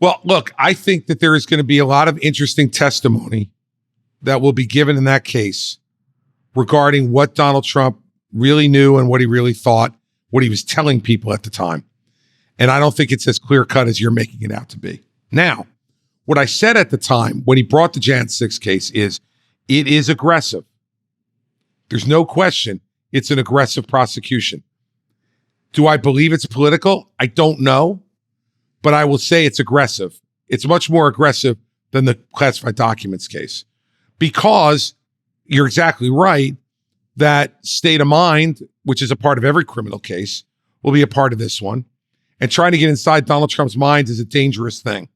Well, look, I think that there is going to be a lot of interesting testimony that will be given in that case regarding what Donald Trump really knew and what he really thought, what he was telling people at the time. And I don't think it's as clear cut as you're making it out to be. Now, what I said at the time when he brought the Jan 6 case is it is aggressive. There's no question it's an aggressive prosecution. Do I believe it's political? I don't know, but I will say it's aggressive. It's much more aggressive than the classified documents case because you're exactly right that state of mind, which is a part of every criminal case, will be a part of this one. And trying to get inside Donald Trump's mind is a dangerous thing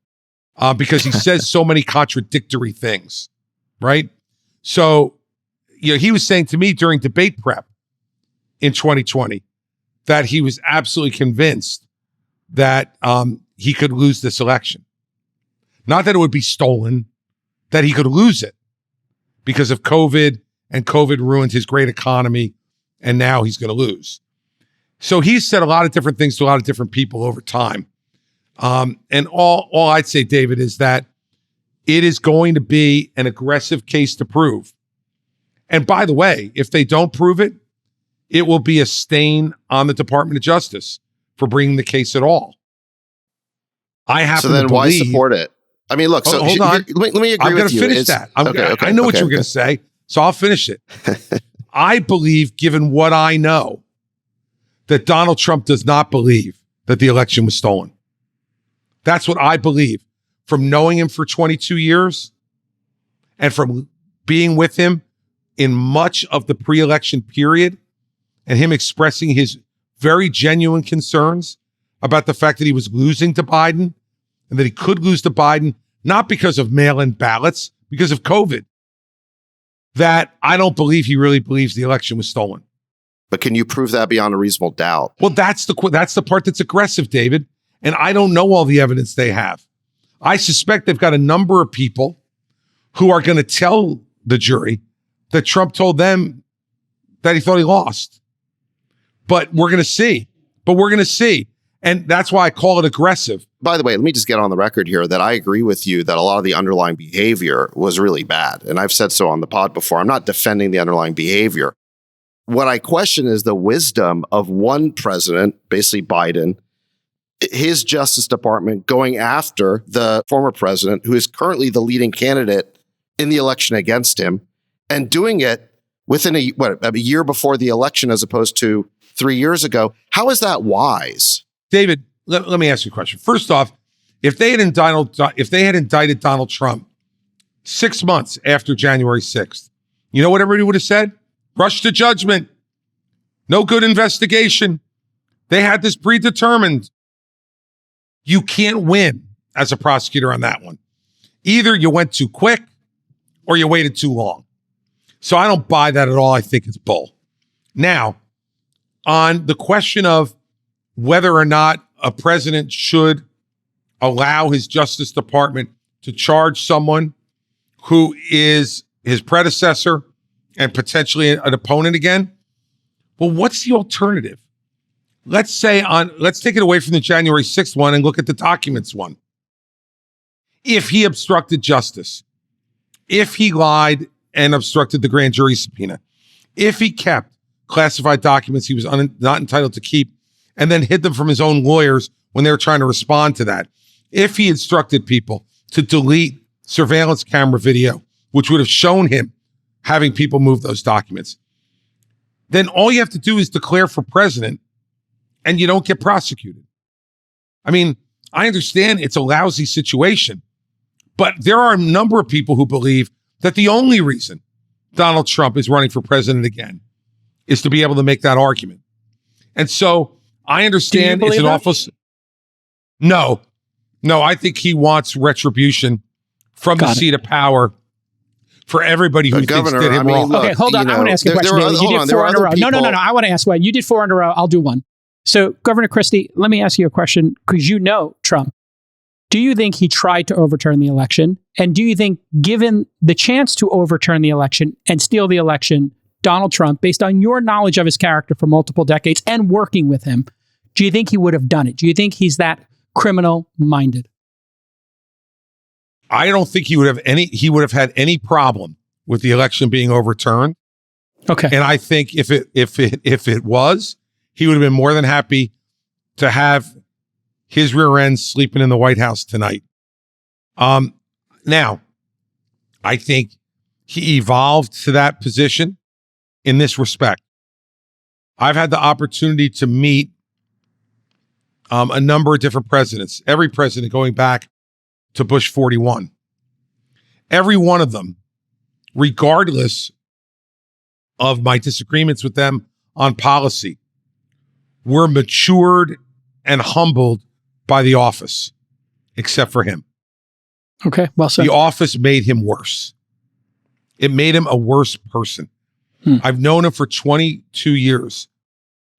because he says so many contradictory things, right? So, he was saying to me during debate prep in 2020 that he was absolutely convinced that he could lose this election. Not that it would be stolen, that he could lose it because of COVID, and COVID ruined his great economy, and now he's going to lose. So he's said a lot of different things to a lot of different people over time. And all I'd say, David, is that it is going to be an aggressive case to prove. And by the way, if they don't prove it, it will be a stain on the Department of Justice for bringing the case at all. I happen So then to why believe, support it? I mean, look, so hold on. let me agree I'm going with to you. finish that. I know what you were going to say, so I'll finish it. I believe, given what I know, that Donald Trump does not believe that the election was stolen. That's what I believe from knowing him for 22 years and from being with him in much of the pre-election period and him expressing his very genuine concerns about the fact that he was losing to Biden and that he could lose to Biden, not because of mail-in ballots, because of COVID, that I don't believe he really believes the election was stolen. But can you prove that beyond a reasonable doubt? Well, that's the part that's aggressive, David. And I don't know all the evidence they have. I suspect they've got a number of people who are going to tell the jury that Trump told them that he thought he lost. But we're going to see. And that's why I call it aggressive. By the way, let me just get on the record here that I agree with you that a lot of the underlying behavior was really bad. And I've said so on the pod before. I'm not defending the underlying behavior. What I question is the wisdom of one president, basically Biden, his Justice Department going after the former president, who is currently the leading candidate in the election against him, and doing it within a year before the election as opposed to 3 years ago. How is that wise? David, let me ask you a question. First off, if they had indicted Donald Trump 6 months after January 6th, you know what everybody would have said? Rush to judgment. No good investigation. They had this predetermined. You can't win as a prosecutor on that one. Either you went too quick or you waited too long. So I don't buy that at all. I think it's bull. Now, on the question of whether or not a president should allow his Justice Department to charge someone who is his predecessor and potentially an opponent again, well, what's the alternative? Let's take it away from the January 6th one and look at the documents one. If he obstructed justice, if he lied and obstructed the grand jury subpoena, if he kept classified documents he was not entitled to keep and then hid them from his own lawyers when they were trying to respond to that, if he instructed people to delete surveillance camera video, which would have shown him having people move those documents, then all you have to do is declare for president and you don't get prosecuted. I mean, I understand it's a lousy situation, but there are a number of people who believe that the only reason Donald Trump is running for president again is to be able to make that argument. And so I understand it's an awful... No, I think he wants retribution from the seat of power for everybody who thinks Governor, did him wrong. look, Okay, hold on. I want to ask you a question. David. You did 4 in a row. No. I want to ask one. You did 4 in a row. I'll do one. So, Governor Christie, let me ask you a question because you know Trump. Do you think he tried to overturn the election? And do you think, given the chance to overturn the election and steal the election, Donald Trump, based on your knowledge of his character for multiple decades and working with him, do you think he would have done it? Do you think he's that criminal-minded? I don't think he would have had any problem with the election being overturned. Okay. And I think if it was, he would have been more than happy to have his rear end sleeping in the White House tonight. Now, I think he evolved to that position in this respect. I've had the opportunity to meet a number of different presidents, every president going back to Bush 41. Every one of them, regardless of my disagreements with them on policy, were matured and humbled by the office, except for him. Okay, well said. The office made him worse. It made him a worse person. I've known him for 22 years.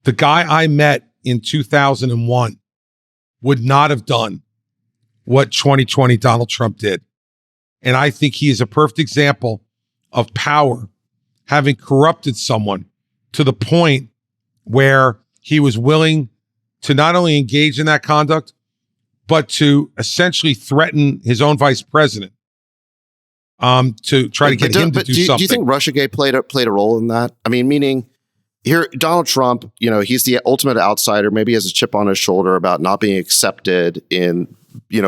The guy I met in 2001 would not have done what 2020 Donald Trump did. And I think he is a perfect example of power having corrupted someone to the point where he was willing to not only engage in that conduct, but to essentially threaten his own vice president to try to get him to do something. Do you think Russiagate played a role in that? I mean, meaning here, Donald Trump, he's the ultimate outsider, maybe has a chip on his shoulder about not being accepted in,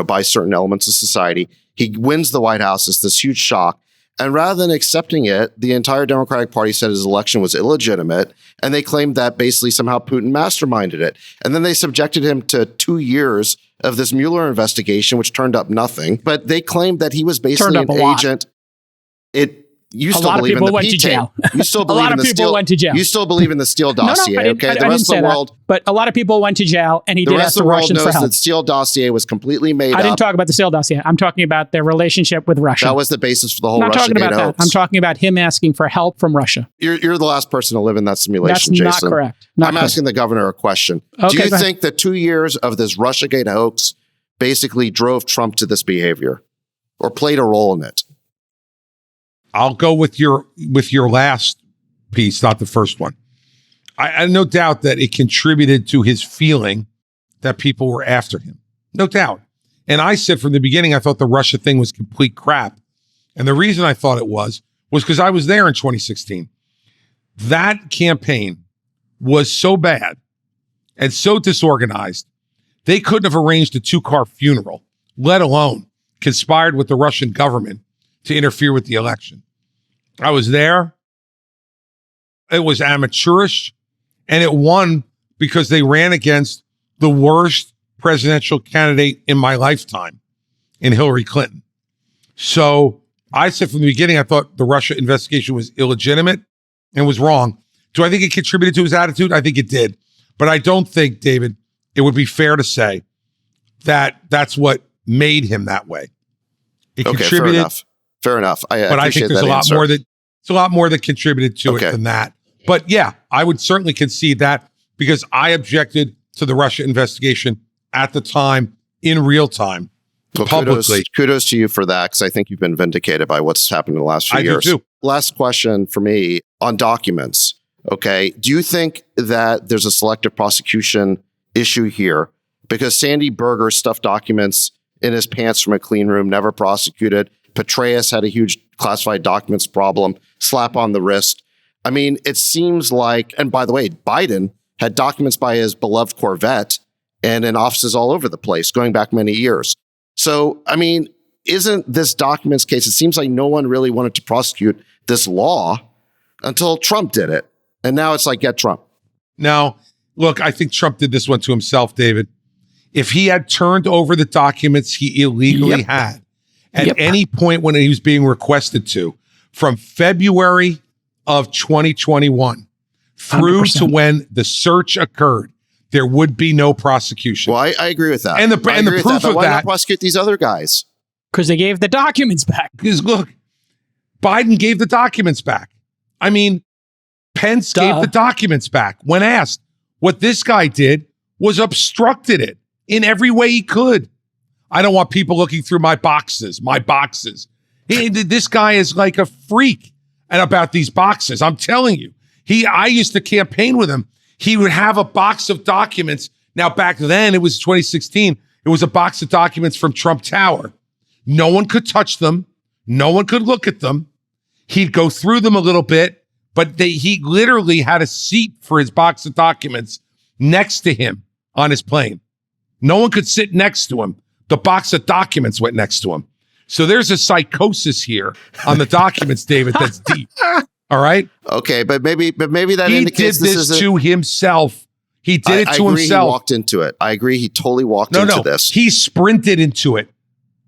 by certain elements of society. He wins the White House. It's this huge shock. And rather than accepting it, the entire Democratic Party said his election was illegitimate. And they claimed that basically somehow Putin masterminded it. And then they subjected him to 2 years of this Mueller investigation, which turned up nothing. But they claimed that he was basically an agent. You still believe in the P-tape. You still believe in the Steele. Went to jail. You still believe in the Steele dossier, okay? The rest of the world, but a lot of people went to jail, and he did ask the Russians for help. The rest of the world knows that Steele dossier was completely made up. I didn't talk about the Steele dossier. I'm talking about their relationship with Russia. That was the basis for the whole Russiagate hoax. I'm not talking about that. I'm talking about him asking for help from Russia. You're the last person to live in that simulation, Jason. That's not correct. I'm asking the governor a question. Okay, do you think that 2 years of this Russiagate hoax basically drove Trump to this behavior, or played a role in it? I'll go with your last piece, not the first one. I have no doubt that it contributed to his feeling that people were after him. No doubt. And I said from the beginning, I thought the Russia thing was complete crap. And the reason I thought it was because I was there in 2016. That campaign was so bad and so disorganized, they couldn't have arranged a 2-car funeral, let alone conspired with the Russian government to interfere with the election. I was there. It was amateurish, and it won because they ran against the worst presidential candidate in my lifetime, in Hillary Clinton. So I said from the beginning, I thought the Russia investigation was illegitimate and was wrong. Do I think it contributed to his attitude? I think it did. But I don't think, David, it would be fair to say that that's what made him that way. It contributed. Fair enough. But I think there's a lot more that contributed to it than that. But yeah, I would certainly concede that because I objected to the Russia investigation at the time, in real time, publicly. Kudos to you for that, because I think you've been vindicated by what's happened in the last few years. Do too. Last question for me on documents. Okay. Do you think that there's a selective prosecution issue here? Because Sandy Berger stuffed documents in his pants from a clean room, never prosecuted. Petraeus had a huge classified documents problem, slap on the wrist. I mean, it seems like, and by the way, Biden had documents by his beloved Corvette and in offices all over the place going back many years. So, I mean, isn't this documents case, it seems like no one really wanted to prosecute this law until Trump did it. And now it's like, get Trump. Now, look, I think Trump did this one to himself, David. If he had turned over the documents he illegally had at any point when he was being requested to, from February of 2021 through 100%. To when the search occurred, there would be no prosecution. Well, I agree with that. And the proof of why that. not prosecute these other guys? Because they gave the documents back. Because look, Biden gave the documents back. I mean, Pence gave the documents back when asked. What this guy did was obstructed it in every way he could. I don't want people looking through my boxes. This guy is like a freak and about these boxes. I'm telling you, I used to campaign with him. He would have a box of documents. Now, back then, it was 2016. It was a box of documents from Trump Tower. No one could touch them. No one could look at them. He'd go through them a little bit, but he literally had a seat for his box of documents next to him on his plane. No one could sit next to him. The box of documents went next to him. So there's a psychosis here on the documents, David, that's deep. All right? Okay, but maybe that he indicates did this to himself. He did it to himself. himself. He walked into it. I agree. He totally walked into this. He sprinted into it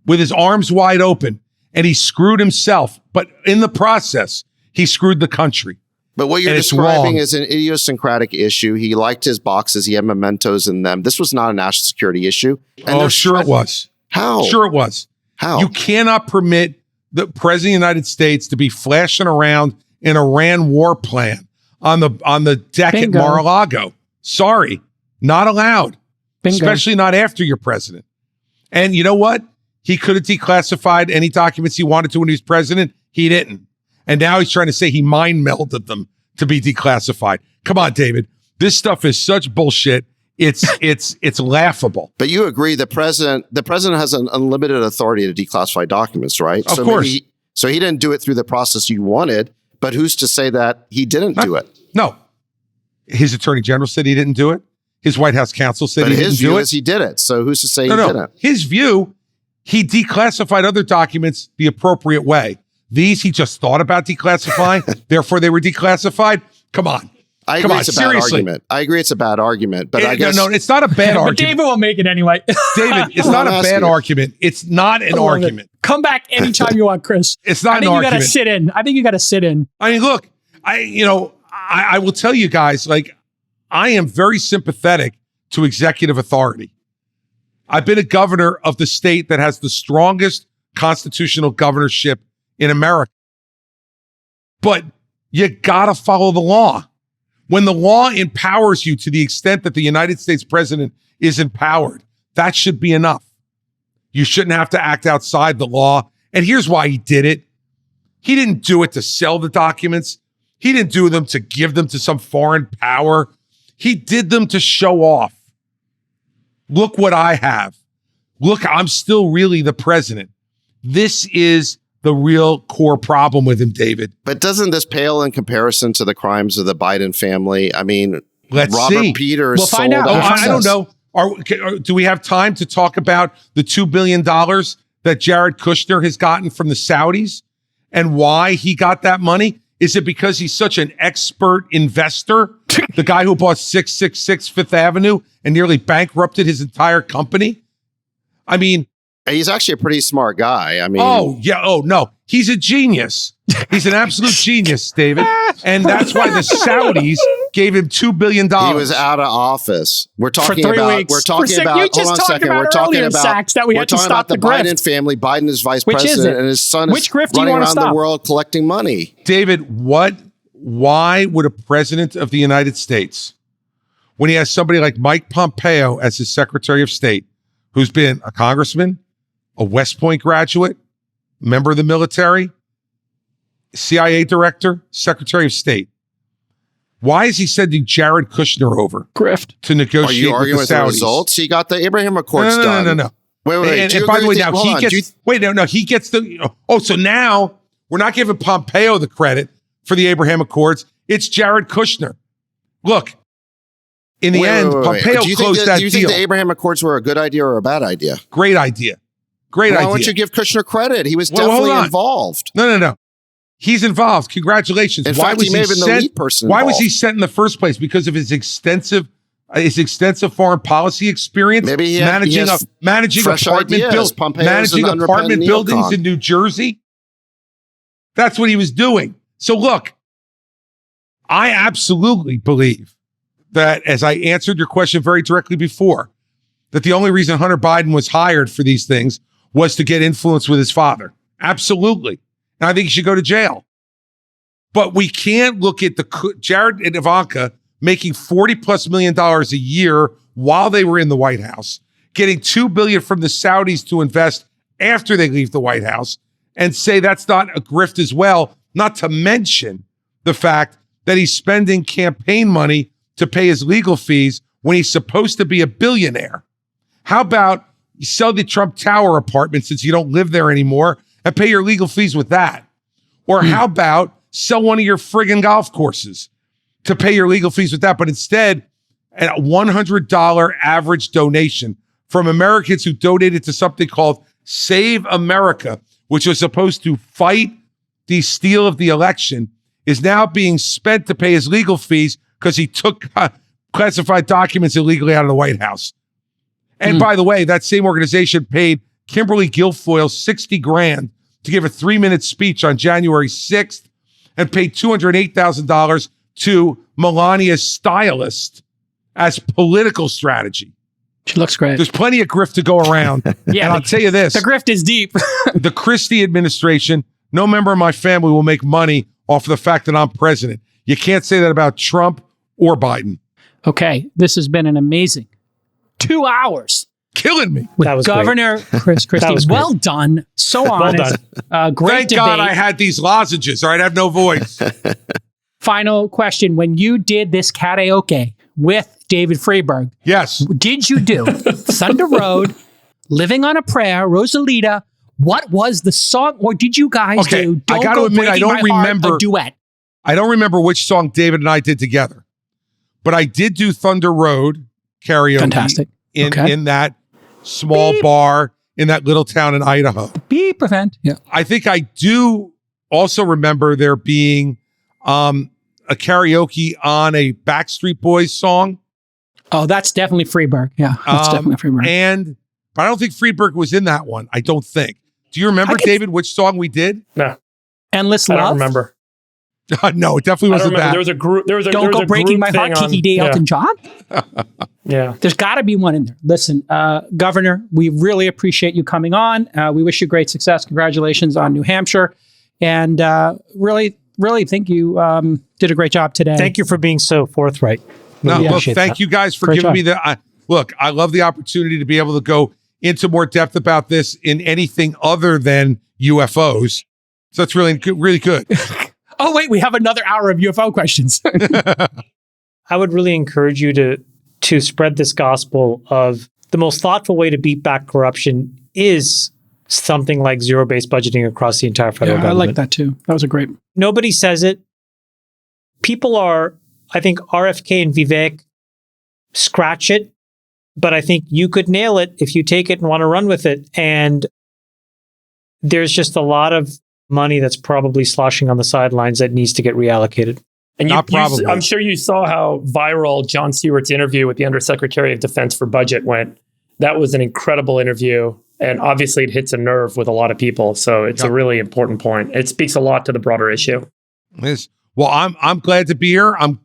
with his arms wide open, and he screwed himself. But in the process, he screwed the country. But what you're describing is an idiosyncratic issue. He liked his boxes. He had mementos in them. This was not a national security issue. And sure it was. How? Sure it was. How? You cannot permit the president of the United States to be flashing around an Iran war plan on the deck at Mar-a-Lago. Sorry, not allowed. Bingo. Especially not after you're president. And you know what? He could have declassified any documents he wanted to when he was president. He didn't. And now he's trying to say he mind melded them to be declassified. Come on, David. This stuff is such bullshit. It's laughable. But you agree the president has an unlimited authority to declassify documents, right? Of course. So he didn't do it through the process you wanted, but who's to say that he didn't do it? No. His attorney general said he didn't do it. His White House counsel said he didn't do it. His view is he did it. So who's to say he didn't? His view, he declassified other documents the appropriate way. These he just thought about declassifying, therefore they were declassified. Come on. I agree it's a bad argument. I agree it's a bad argument, but I guess... No, it's not a bad argument. But David will make it anyway. David, it's not a bad argument. It's not an argument. Come back anytime you want, Chris. It's not an argument. I think you got to sit in. I mean, look, I will tell you guys, like, I am very sympathetic to executive authority. I've been a governor of the state that has the strongest constitutional governorship in America. But you gotta follow the law. When the law empowers you to the extent that the United States president is empowered, that should be enough. You shouldn't have to act outside the law. And here's why he did it. He didn't do it to sell the documents. He didn't do them to give them to some foreign power. He did them to show off. Look what I have. Look, I'm still really the president. This is the real core problem with him, David. But doesn't this pale in comparison to the crimes of the Biden family? I mean, Robert Peters we'll find out. I don't know. Do we have time to talk about the $2 billion that Jared Kushner has gotten from the Saudis and why he got that money? Is it because he's such an expert investor? The guy who bought 666 Fifth Avenue and nearly bankrupted his entire company? I mean, he's actually a pretty smart guy. I mean, no, he's a genius. He's an absolute genius, David. And that's why the Saudis gave him $2 billion. He was out of office. We're talking for 3 about. weeks. We're talking about. You just talked about earlier, Sachs, that we had to stop the Biden family. Biden is vice president, and his son is running around the world collecting money. David, why would a president of the United States, when he has somebody like Mike Pompeo as his Secretary of State, who's been a congressman, a West Point graduate, member of the military, CIA director, Secretary of State. Why is he sending Jared Kushner over to negotiate Are you arguing with the results? He got the Abraham Accords done. No. Wait. And by the way, now he gets the. So now we're not giving Pompeo the credit for the Abraham Accords. It's Jared Kushner. Look, in the end, Pompeo closed that deal. Do you think the Abraham Accords were a good idea or a bad idea? Great idea. Why don't you give Kushner credit? He was definitely involved. No. He's involved. Congratulations. In fact, he may have been the lead person Why involved. was he sent in the first place? Because of his extensive foreign policy experience. Maybe he managing apartment buildings in New Jersey. That's what he was doing. So look, I absolutely believe that, as I answered your question very directly before, that the only reason Hunter Biden was hired for these things was to get influence with his father. Absolutely. And I think he should go to jail. But we can't look at Jared and Ivanka making $40+ million a year while they were in the White House, getting $2 billion from the Saudis to invest after they leave the White House, and say that's not a grift as well, not to mention the fact that he's spending campaign money to pay his legal fees when he's supposed to be a billionaire. How about you sell the Trump Tower apartment since you don't live there anymore and pay your legal fees with that? Or how about sell one of your friggin' golf courses to pay your legal fees with that? But instead, a $100 average donation from Americans who donated to something called Save America, which was supposed to fight the steal of the election, is now being spent to pay his legal fees because he took classified documents illegally out of the White House. And by the way, that same organization paid Kimberly Guilfoyle $60,000 to give a 3-minute speech on January 6th and paid $208,000 to Melania's stylist as political strategy. She looks great. There's plenty of grift to go around. Yeah, and I'll tell you this. The grift is deep. The Christie administration, no member of my family will make money off of the fact that I'm president. You can't say that about Trump or Biden. Okay, this has been an amazing 2 hours. Killing me. With That was Governor Chris Christie. was Well done. So Well honest. Great Thank debate. God I had these lozenges, or I'd have no voice. Final question. When you did this karaoke with David Freeberg, Yes. did you do Thunder Road, Living on a Prayer, Rosalita? What was the song? Or did you guys do I got to admit, I don't remember a duet? I don't remember which song David and I did together, but I did do Thunder Road karaoke. Fantastic. In that small bar in that little town in Idaho. Beep, prevent. Yeah. I think I do also remember there being a karaoke on a Backstreet Boys song. Oh, that's definitely Freeberg. Yeah, that's definitely Freeberg. But I don't think Freeberg was in that one. I don't think. Do you remember, David, which song we did? No. Endless I Love? don't remember. No, it definitely I don't wasn't remember. that. There was a group. There was a Don't there was Go a Breaking group My Heart, thing on- Kiki Day, Elton John? Yeah. There's got to be one in there. Listen, Governor, we really appreciate you coming on. We wish you great success. Congratulations on New Hampshire. And really think you did a great job today. Thank you for being so forthright. No, Really look, appreciate thank that. you guys for Great giving job. me the look. I love the opportunity to be able to go into more depth about this in anything other than UFOs. So that's really good. Really good. Oh, wait, we have another hour of UFO questions. I would really encourage you to spread this gospel of the most thoughtful way to beat back corruption is something like zero-based budgeting across the entire federal I government. like that too. That was a great. Nobody says it. People are, I think RFK and Vivek scratch it, but I think you could nail it if you take it and want to run with it. And there's just a lot of money that's probably sloshing on the sidelines that needs to get reallocated. And Not probably. I'm sure you saw how viral John Stewart's interview with the Undersecretary of Defense for Budget went. That was an incredible interview. And obviously it hits a nerve with a lot of people. So it's a really important point. It speaks a lot to the broader issue. Yes. Well, I'm glad to be here. I'm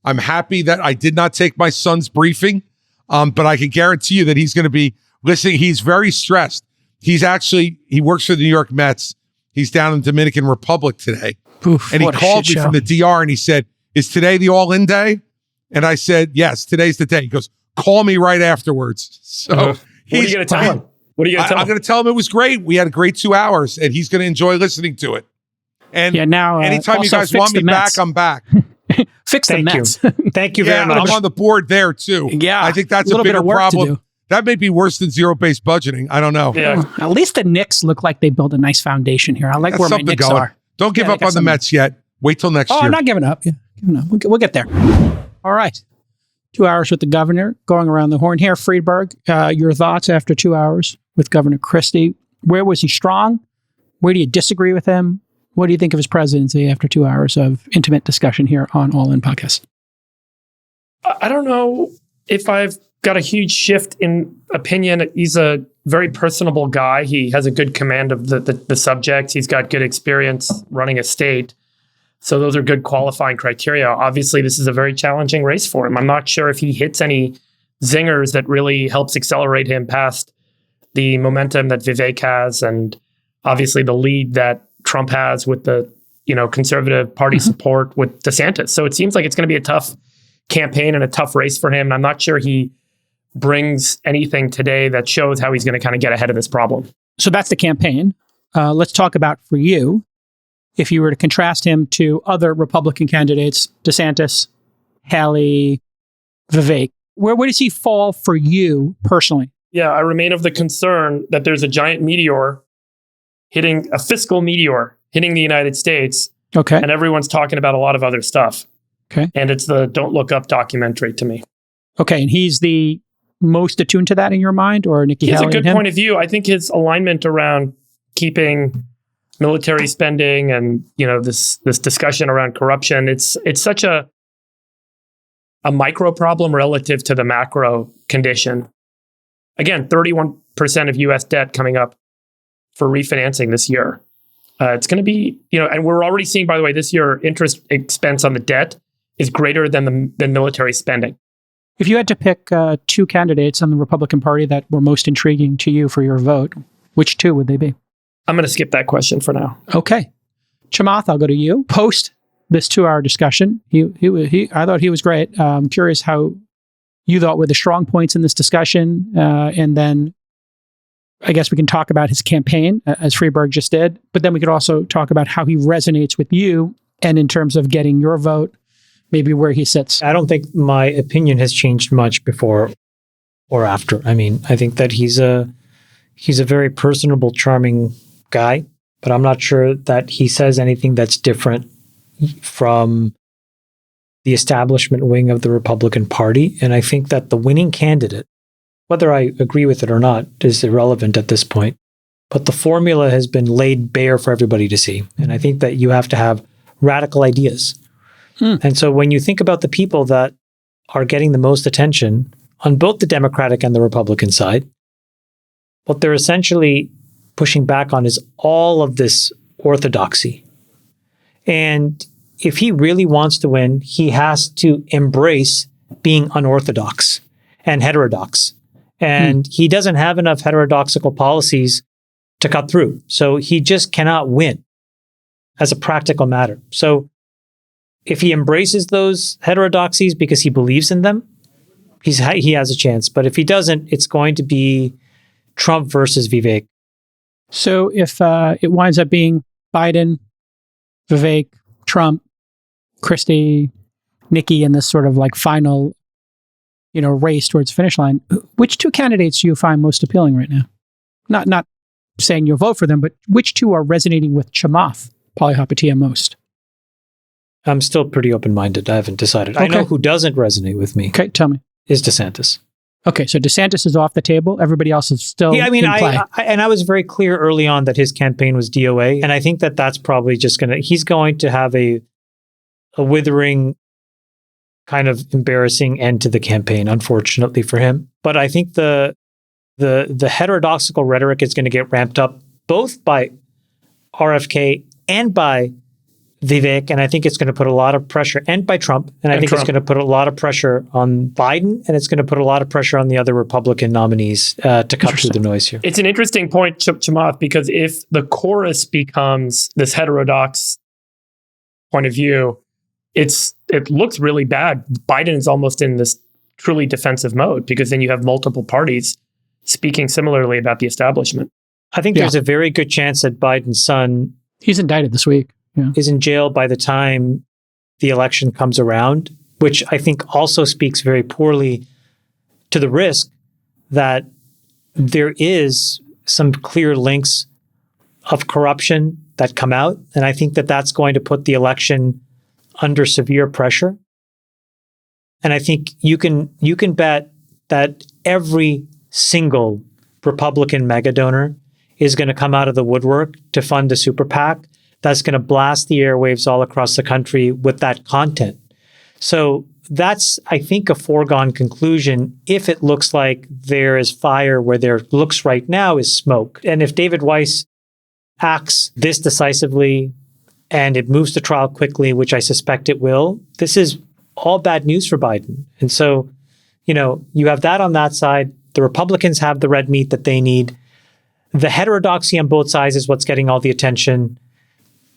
happy that I did not take my son's briefing. But I can guarantee you that he's going to be listening. He's very stressed. He works for the New York Mets. He's down in the Dominican Republic today. Oof, And he what a called shit me show. from the DR and he said, "Is today the all-in day?" And I said, "Yes, today's the day." He goes, "Call me right afterwards." So What are you going to tell him? What are you going to tell I'm him? going to tell him it was great. We had a great 2 hours and he's going to enjoy listening to it. And Yeah, now anytime you also guys fix want me the back, Mets. I'm back. Fix the Thank you. Mets. Thank you Yeah, very much. I'm on the board there too. Yeah, I think that's a a little bit bigger of work to problem. do. That may be worse than zero-based budgeting. I don't know. Yeah. At least the Knicks look like they built a nice foundation here. I like That's where my something Knicks going. are. Don't give Yeah, up they got on the some- Mets yet. Wait till next Oh, year. I'm not giving up. Yeah, giving up. We'll get there. All right. 2 hours with the governor, going around the horn here. Friedberg, your thoughts after 2 hours with Governor Christie. Where was he strong? Where do you disagree with him? What do you think of his presidency after 2 hours of intimate discussion here on All In Podcast? I don't know if I've got a huge shift in opinion. He's a very personable guy. He has a good command of the subject. He's got good experience running a state. So those are good qualifying criteria. Obviously, this is a very challenging race for him. I'm not sure if he hits any zingers that really helps accelerate him past the momentum that Vivek has and obviously the lead that Trump has with the, conservative party support with DeSantis. So it seems like it's going to be a tough campaign and a tough race for him. And I'm not sure he brings anything today that shows how he's going to kind of get ahead of this problem. So that's the campaign. Let's talk about for you, if you were to contrast him to other Republican candidates, DeSantis, Haley, Vivek, where does he fall for you personally? Yeah, I remain of the concern that there's a giant meteor a fiscal meteor hitting the United States. Okay. And everyone's talking about a lot of other stuff. Okay. And it's the Don't Look Up documentary to me. Okay. And he's the most attuned to that in your mind, or Nikki Haley? He has a good point of view. I think his alignment around keeping military spending and, this discussion around corruption, it's such a micro problem relative to the macro condition. Again, 31% of US debt coming up for refinancing this year. It's going to be, and we're already seeing, by the way, this year, interest expense on the debt is greater than military spending. If you had to pick two candidates on the Republican Party that were most intriguing to you for your vote, which two would they be? I'm going to skip that question for now. Okay. Chamath, I'll go to you. Post this 2-hour discussion, I thought he was great. I'm curious how you thought were the strong points in this discussion, and then I guess we can talk about his campaign, as Freeberg just did, but then we could also talk about how he resonates with you and in terms of getting your vote, maybe where he sits. I don't think my opinion has changed much before or after. I mean, I think that he's a very personable, charming guy, but I'm not sure that he says anything that's different from the establishment wing of the Republican Party. And I think that the winning candidate, whether I agree with it or not, is irrelevant at this point. But the formula has been laid bare for everybody to see. And I think that you have to have radical ideas. And so when you think about the people that are getting the most attention on both the Democratic and the Republican side, what they're essentially pushing back on is all of this orthodoxy. And if he really wants to win, he has to embrace being unorthodox and heterodox. And he doesn't have enough heterodoxical policies to cut through. So he just cannot win as a practical matter. So if he embraces those heterodoxies because he believes in them, he has a chance. But if he doesn't, it's going to be Trump versus Vivek. So if it winds up being Biden, Vivek, Trump, Christie, Nikki in this sort of like final, race towards the finish line, which two candidates do you find most appealing right now? Not saying you'll vote for them, but which two are resonating with Chamath Palihapitiya most? I'm still pretty open-minded. I haven't decided. Okay. I know who doesn't resonate with me. Okay, tell me. Is DeSantis. Okay, so DeSantis is off the table. Everybody else is still in play. I was very clear early on that his campaign was DOA, and I think that that's probably just he's going to have a withering, kind of embarrassing end to the campaign, unfortunately for him. But I think the heterodoxical rhetoric is going to get ramped up both by RFK and by Vivek, and I think it's going to put a lot of pressure, and by Trump, and I think it's going to put a lot of pressure on Biden, and it's going to put a lot of pressure on the other Republican nominees to cut through the noise here. It's an interesting point, Chamath, because if the chorus becomes this heterodox point of view, it looks really bad. Biden is almost in this truly defensive mode because then you have multiple parties speaking similarly about the establishment. I think there's a very good chance that Biden's son, he's indicted this week, is in jail by the time the election comes around, which I think also speaks very poorly to the risk that there is some clear links of corruption that come out. And I think that that's going to put the election under severe pressure. And I think you can bet that every single Republican mega donor is going to come out of the woodwork to fund a super PAC that's going to blast the airwaves all across the country with that content. So that's, I think, a foregone conclusion if it looks like there is fire where there looks right now is smoke. And if David Weiss acts this decisively and it moves to trial quickly, which I suspect it will, this is all bad news for Biden. And so, you have that on that side. The Republicans have the red meat that they need. The heterodoxy on both sides is what's getting all the attention.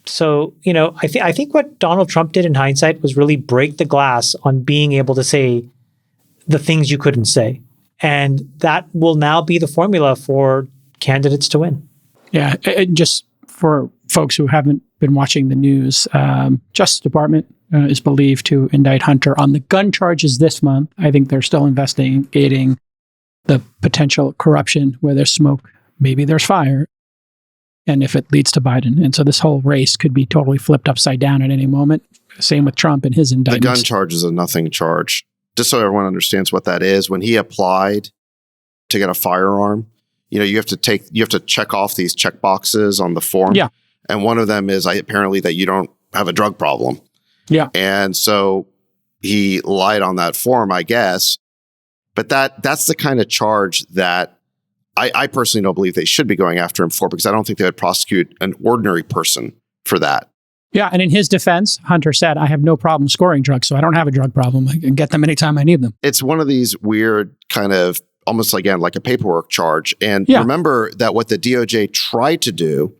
So, I think what Donald Trump did in hindsight was really break the glass on being able to say the things you couldn't say. And that will now be the formula for candidates to win. Yeah, just for folks who haven't been watching the news, Justice Department is believed to indict Hunter on the gun charges this month. I think they're still investigating the potential corruption. Where there's smoke, maybe there's fire. And if it leads to Biden. And so this whole race could be totally flipped upside down at any moment. Same with Trump and his indictments. The gun charge is a nothing charge. Just so everyone understands what that is, when he applied to get a firearm, you have to check off these check boxes on the form. Yeah. And one of them is apparently that you don't have a drug problem. Yeah. And so he lied on that form, I guess. But that's the kind of charge that I personally don't believe they should be going after him for, because I don't think they would prosecute an ordinary person for that. Yeah. And in his defense, Hunter said, I have no problem scoring drugs, so I don't have a drug problem. I can get them anytime I need them. It's one of these weird kind of almost again like a paperwork charge. And remember that what the DOJ tried to do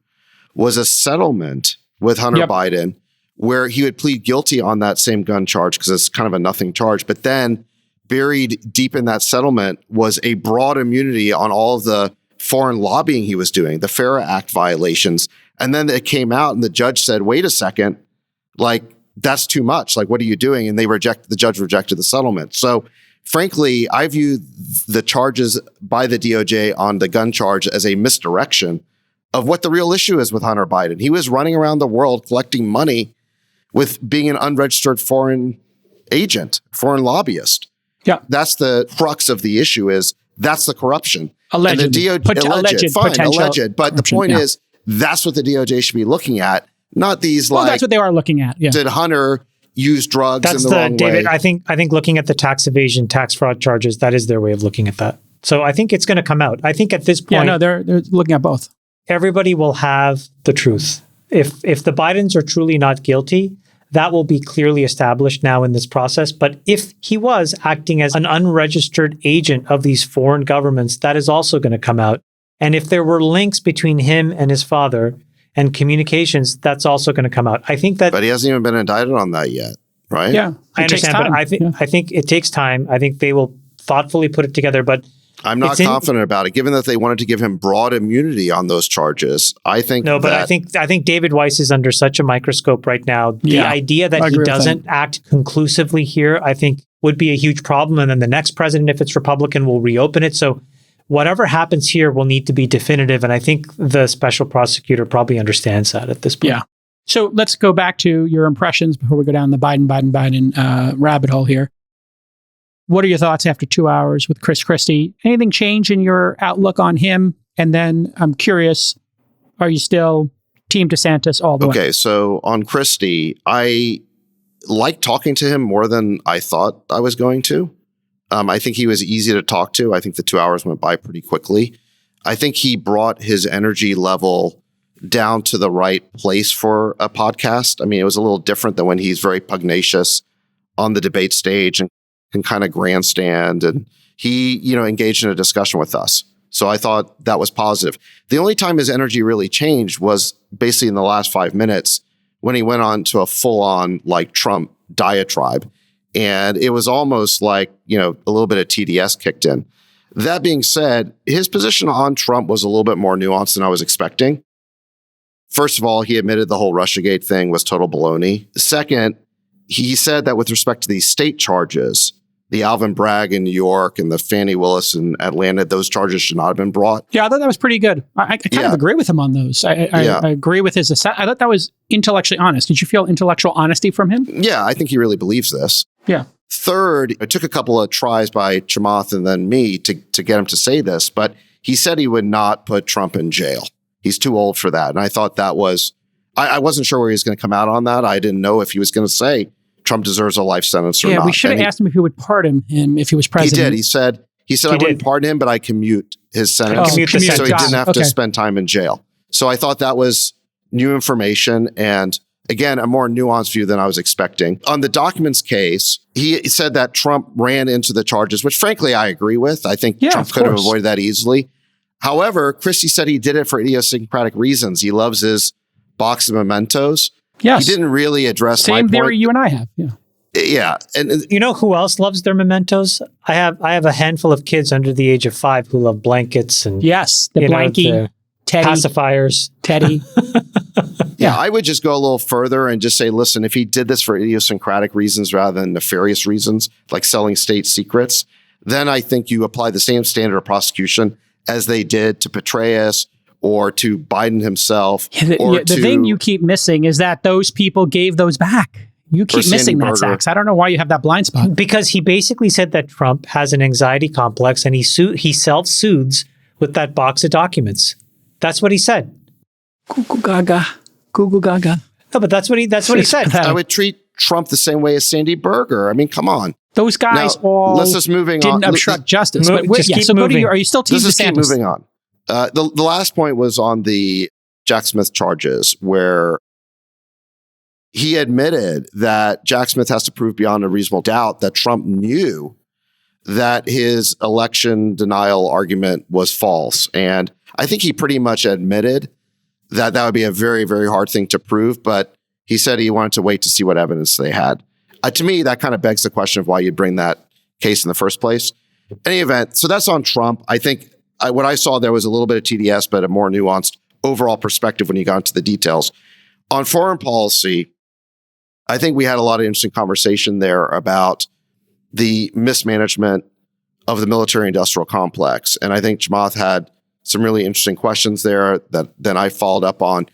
was a settlement with Hunter Biden where he would plead guilty on that same gun charge because it's kind of a nothing charge. But then buried deep in that settlement was a broad immunity on all of the foreign lobbying he was doing, the FARA Act violations. And then it came out and the judge said, wait a second, that's too much. What are you doing? And the judge rejected the settlement. So frankly, I view the charges by the DOJ on the gun charge as a misdirection of what the real issue is with Hunter Biden. He was running around the world collecting money with being an unregistered foreign agent, foreign lobbyist. Yeah. That's the crux of the issue that's the corruption. Alleged. And the DOJ, alleged. But the point is, that's what the DOJ should be looking at, not these that's what they are looking at. Yeah. Did Hunter use drugs in the wrong David, way? I think looking at the tax evasion, tax fraud charges, that is their way of looking at that. So I think it's going to come out. I think at this point, they're looking at both. Everybody will have the truth. If the Bidens are truly not guilty, that will be clearly established now in this process. But if he was acting as an unregistered agent of these foreign governments, that is also going to come out. And if there were links between him and his father and communications, that's also going to come out. I think that... But he hasn't even been indicted on that yet, right? Yeah. I understand, but I think it takes time. I think they will thoughtfully put it together, but I'm not confident about it, given that they wanted to give him broad immunity on those charges. I think I think David Weiss is under such a microscope right now. The idea that he doesn't act conclusively here, I think, would be a huge problem. And then the next president, if it's Republican, will reopen it. So whatever happens here will need to be definitive. And I think the special prosecutor probably understands that at this point. Yeah. So let's go back to your impressions before we go down the Biden rabbit hole here. What are your thoughts after 2 hours with Chris Christie? Anything change in your outlook on him? And then I'm curious, are you still Team DeSantis all the way? Okay, so on Christie, I like talking to him more than I thought I was going to. I think he was easy to talk to. I think the 2 hours went by pretty quickly. I think he brought his energy level down to the right place for a podcast. I mean, it was a little different than when he's very pugnacious on the debate stage and can kind of grandstand, and he, engaged in a discussion with us. So I thought that was positive. The only time his energy really changed was basically in the last 5 minutes when he went on to a full-on Trump diatribe. And it was almost like, a little bit of TDS kicked in. That being said, his position on Trump was a little bit more nuanced than I was expecting. First of all, he admitted the whole Russiagate thing was total baloney. Second, he said that with respect to these state charges, the Alvin Bragg in New York and the Fannie Willis in Atlanta, those charges should not have been brought. Yeah, I thought that was pretty good. I kind of agree with him on those. I agree with his assessment. I thought that was intellectually honest. Did you feel intellectual honesty from him? Yeah, I think he really believes this. Yeah. Third, it took a couple of tries by Chamath and then me to get him to say this, but he said he would not put Trump in jail. He's too old for that. And I thought that was, I wasn't sure where he was going to come out on that. I didn't know if he was going to say Trump deserves a life sentence or not. Yeah, we should have asked him if he would pardon him if he was president. He did. He said I wouldn't pardon him, but I commute his sentence. So he didn't have to spend time in jail. So I thought that was new information and, again, a more nuanced view than I was expecting. On the documents case, he said that Trump ran into the charges, which frankly I agree with. I think Trump could have avoided that easily. However, Christie said he did it for idiosyncratic reasons. He loves his box of mementos. Yes. He didn't really address Same my theory point. you and I have. Yeah. Yeah. And You know who else loves their mementos? I have a handful of kids under the age of 5 who love blankets and Yes. The you know, blankie, the Teddy, pacifiers. Teddy. yeah, I would just go a little further and just say, listen, if he did this for idiosyncratic reasons rather than nefarious reasons, like selling state secrets, then I think you apply the same standard of prosecution as they did to Petraeus or to Biden himself. Or The thing you keep missing is that those people gave those back. You keep Sandy missing that, Berger. Sachs. I don't know why you have that blind spot. Because he basically said that Trump has an anxiety complex and he self-soothes with that box of documents. That's what he said. Google Gaga. Google Gaga. No, but that's what he said. I would treat Trump the same way as Sandy Berger. I mean, come on. Those guys Now, all let's just moving on. didn't obstruct justice. Move- But just keep so go to moving. your, are you still Team Let's just keep DeSantis? moving on. The last point was on the Jack Smith charges, where he admitted that Jack Smith has to prove beyond a reasonable doubt that Trump knew that his election denial argument was false. And I think he pretty much admitted that that would be a very, very hard thing to prove, but he said he wanted to wait to see what evidence they had. To me, that kind of begs the question of why you'd bring that case in the first place. In any event, so that's on Trump. I think what I saw there was a little bit of TDS, but a more nuanced overall perspective when you got into the details. On foreign policy, I think we had a lot of interesting conversation there about the mismanagement of the military-industrial complex. And I think Chamath had some really interesting questions there that then I followed up on.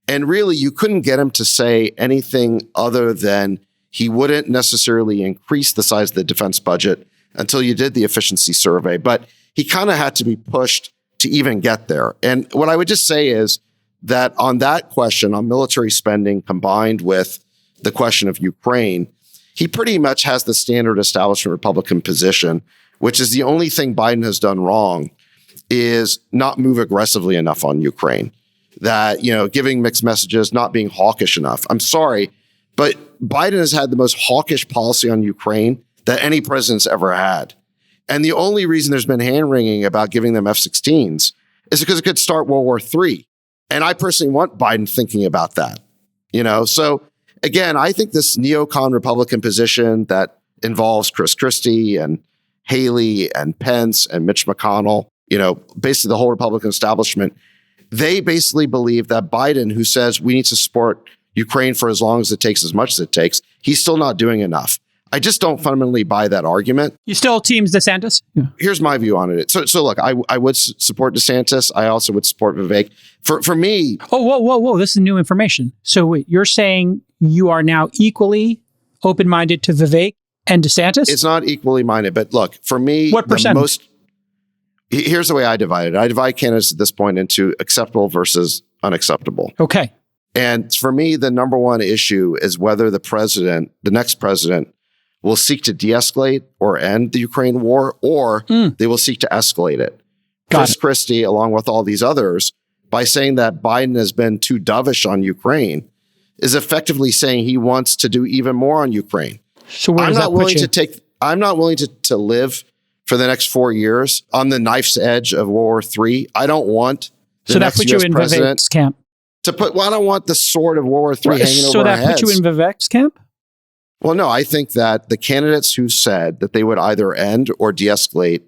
And really, you couldn't get him to say anything other than he wouldn't necessarily increase the size of the defense budget until you did the efficiency survey. But he kind of had to be pushed to even get there. And what I would just say is that on that question, on military spending combined with the question of Ukraine, he pretty much has the standard establishment Republican position, which is the only thing Biden has done wrong is not move aggressively enough on Ukraine. That, giving mixed messages, not being hawkish enough. I'm sorry, but Biden has had the most hawkish policy on Ukraine that any president's ever had. And the only reason there's been hand-wringing about giving them F-16s is because it could start World War III. And I personally want Biden thinking about that. So again, I think this neocon Republican position that involves Chris Christie and Haley and Pence and Mitch McConnell, basically the whole Republican establishment, they basically believe that Biden, who says we need to support Ukraine for as long as it takes, as much as it takes, he's still not doing enough. I just don't fundamentally buy that argument. You still Team DeSantis? Yeah. Here's my view on it. So look, I would support DeSantis. I also would support Vivek. For me... Oh, whoa. This is new information. So wait, you're saying you are now equally open-minded to Vivek and DeSantis? It's not equally minded, but look, for me... What percent? Here's the way I divide it. I divide candidates at this point into acceptable versus unacceptable. Okay. And for me, the number one issue is whether the next president, will seek to de-escalate or end the Ukraine war, or they will seek to escalate it. Chris Christie, along with all these others, by saying that Biden has been too dovish on Ukraine, is effectively saying he wants to do even more on Ukraine. So where does that put you? I'm not willing to live for the next 4 years on the knife's edge of World War III. I don't want the next puts you US in president Vivek's camp. I don't want the sword of World War III hanging over our heads. So that puts you in Vivek's camp? Well, no, I think that the candidates who said that they would either end or de-escalate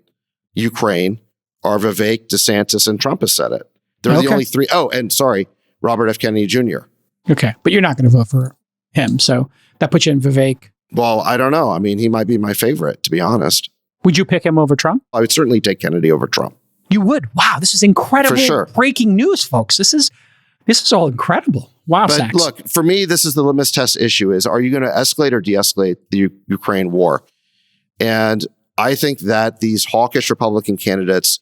Ukraine are Vivek, DeSantis, and Trump has said it. They're the only three. Oh, and sorry, Robert F. Kennedy Jr. Okay, but you're not going to vote for him. So that puts you in Vivek. Well, I don't know. I mean, he might be my favorite, to be honest. Would you pick him over Trump? I would certainly take Kennedy over Trump. You would? Wow, this is incredible. For sure. Breaking news, folks. This is all incredible. Wow, But Sachs. look, for me, this is the litmus test issue is, are you going to escalate or de-escalate the Ukraine war? And I think that these hawkish Republican candidates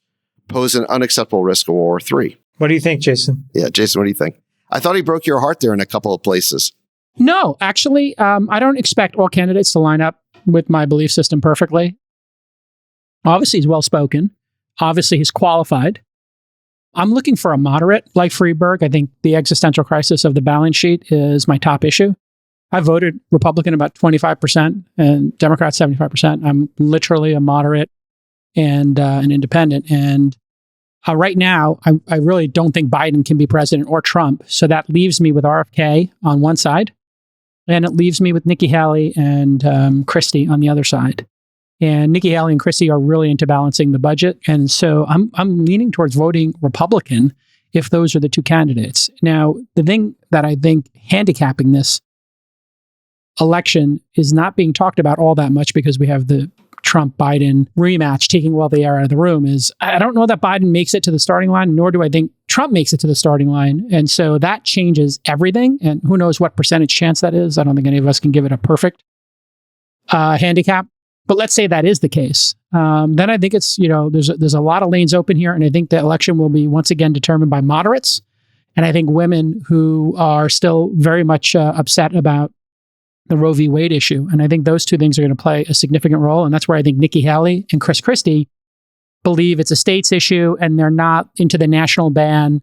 pose an unacceptable risk of World War III. What do you think, Jason? Yeah, Jason, what do you think? I thought he broke your heart there in a couple of places. No, actually, I don't expect all candidates to line up with my belief system perfectly. Obviously, he's well-spoken. Obviously, he's qualified. I'm looking for a moderate like Freeberg. I think the existential crisis of the balance sheet is my top issue. I voted Republican about 25% and Democrat 75%. I'm literally a moderate and an independent. And Right now, I really don't think Biden can be president or Trump. So that leaves me with RFK on one side, and it leaves me with Nikki Haley and Christie on the other side. And Nikki Haley and Christie are really into balancing the budget. And so I'm leaning towards voting Republican if those are the two candidates. Now, the thing that I think handicapping this election is not being talked about all that much because we have the Trump-Biden rematch taking all the air out of the room is I don't know that Biden makes it to the starting line, nor do I think Trump makes it to the starting line. And so that changes everything. And who knows what percentage chance that is. I don't think any of us can give it a perfect handicap. But let's say that is the case. Then I think it's, there's a lot of lanes open here. And I think the election will be once again determined by moderates. And I think women who are still very much upset about the Roe v. Wade issue. And I think those two things are going to play a significant role. And that's where I think Nikki Haley and Chris Christie believe it's a states issue and they're not into the national ban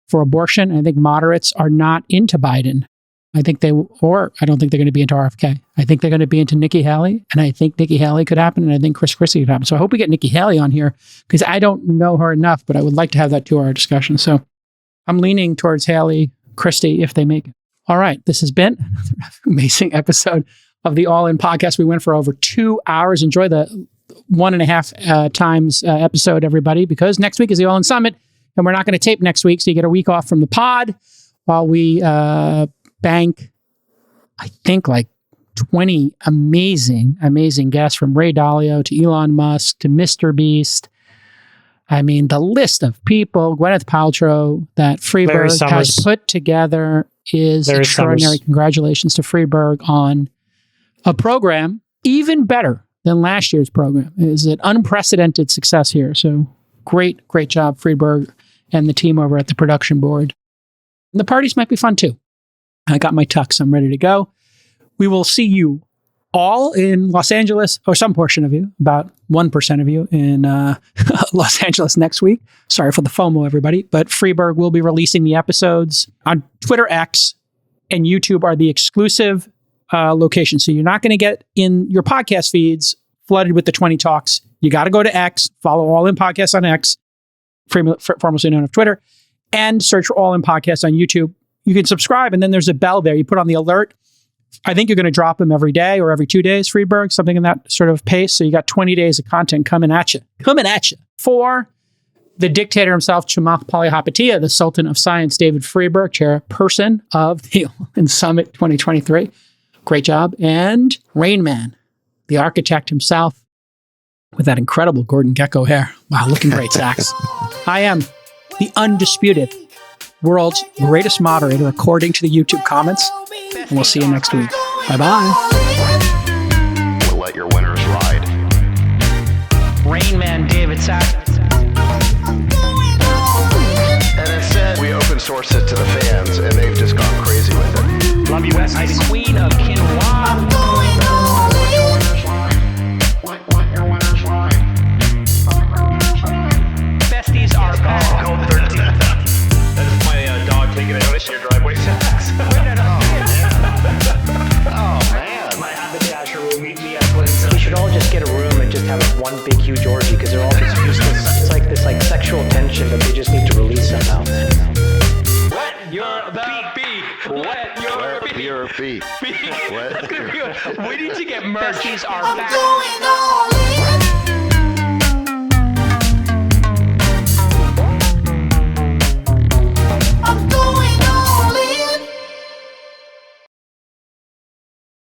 for abortion. And I think moderates are not into Biden. I don't think they're going to be into RFK. I think they're going to be into Nikki Haley. And I think Nikki Haley could happen. And I think Chris Christie could happen. So I hope we get Nikki Haley on here because I don't know her enough, but I would like to have that 2-hour discussion. So I'm leaning towards Haley, Christie, if they make it. All right, this has been another amazing episode of the All In Podcast. We went for over 2 hours. Enjoy the 1.5 times episode, everybody, because next week is the All In Summit, and we're not going to tape next week, so you get a week off from the pod while we bank, I think, like 20 amazing guests from Ray Dalio to Elon Musk to Mr. Beast. I mean, the list of people, Gwyneth Paltrow, that Freeberg has put together is extraordinary. Congratulations to Freeberg on a program even better than last year's program. It is an unprecedented success here. So great job, Freeberg and the team over at the production board. And the parties might be fun too. I got my tux. I'm ready to go. We will see you all in Los Angeles, or some portion of you, about 1% of you in Los Angeles next week. Sorry for the FOMO, everybody. But Freeberg will be releasing the episodes on Twitter X and YouTube are the exclusive locations. So you're not going to get in your podcast feeds flooded with the 20 talks. You got to go to X, follow All In Podcasts on X, formerly known as Twitter, and search for All In Podcasts on YouTube. You can subscribe, and then there's a bell there. You put on the alert. I think you're going to drop them every day or every 2 days, Freeberg, something in that sort of pace. So you got 20 days of content coming at you. For the dictator himself, Chamath Palihapitiya, the Sultan of Science, David Freeberg, chairperson of the All-In Summit 2023. Great job. And Rain Man, the architect himself, with that incredible Gordon Gekko hair. Wow, looking great, Sax. I am the undisputed world's greatest moderator, according to the YouTube comments. And we'll see you next week. Bye-bye. We'll let your winners ride. Rain Man David Sack. And instead, we open source it to the fans, and they've just gone crazy with it. Love you, Besties. Queen of Quinoa. Besties are back. Code 13. That is my dog taking a notice in your driveway. We should all just get a room and just have one big huge orgy because they're all just useless. It's like this sexual tension that they just need to release somehow. Wet your beak. Wet your beak. Your beak. We need to get merch. Besties are back.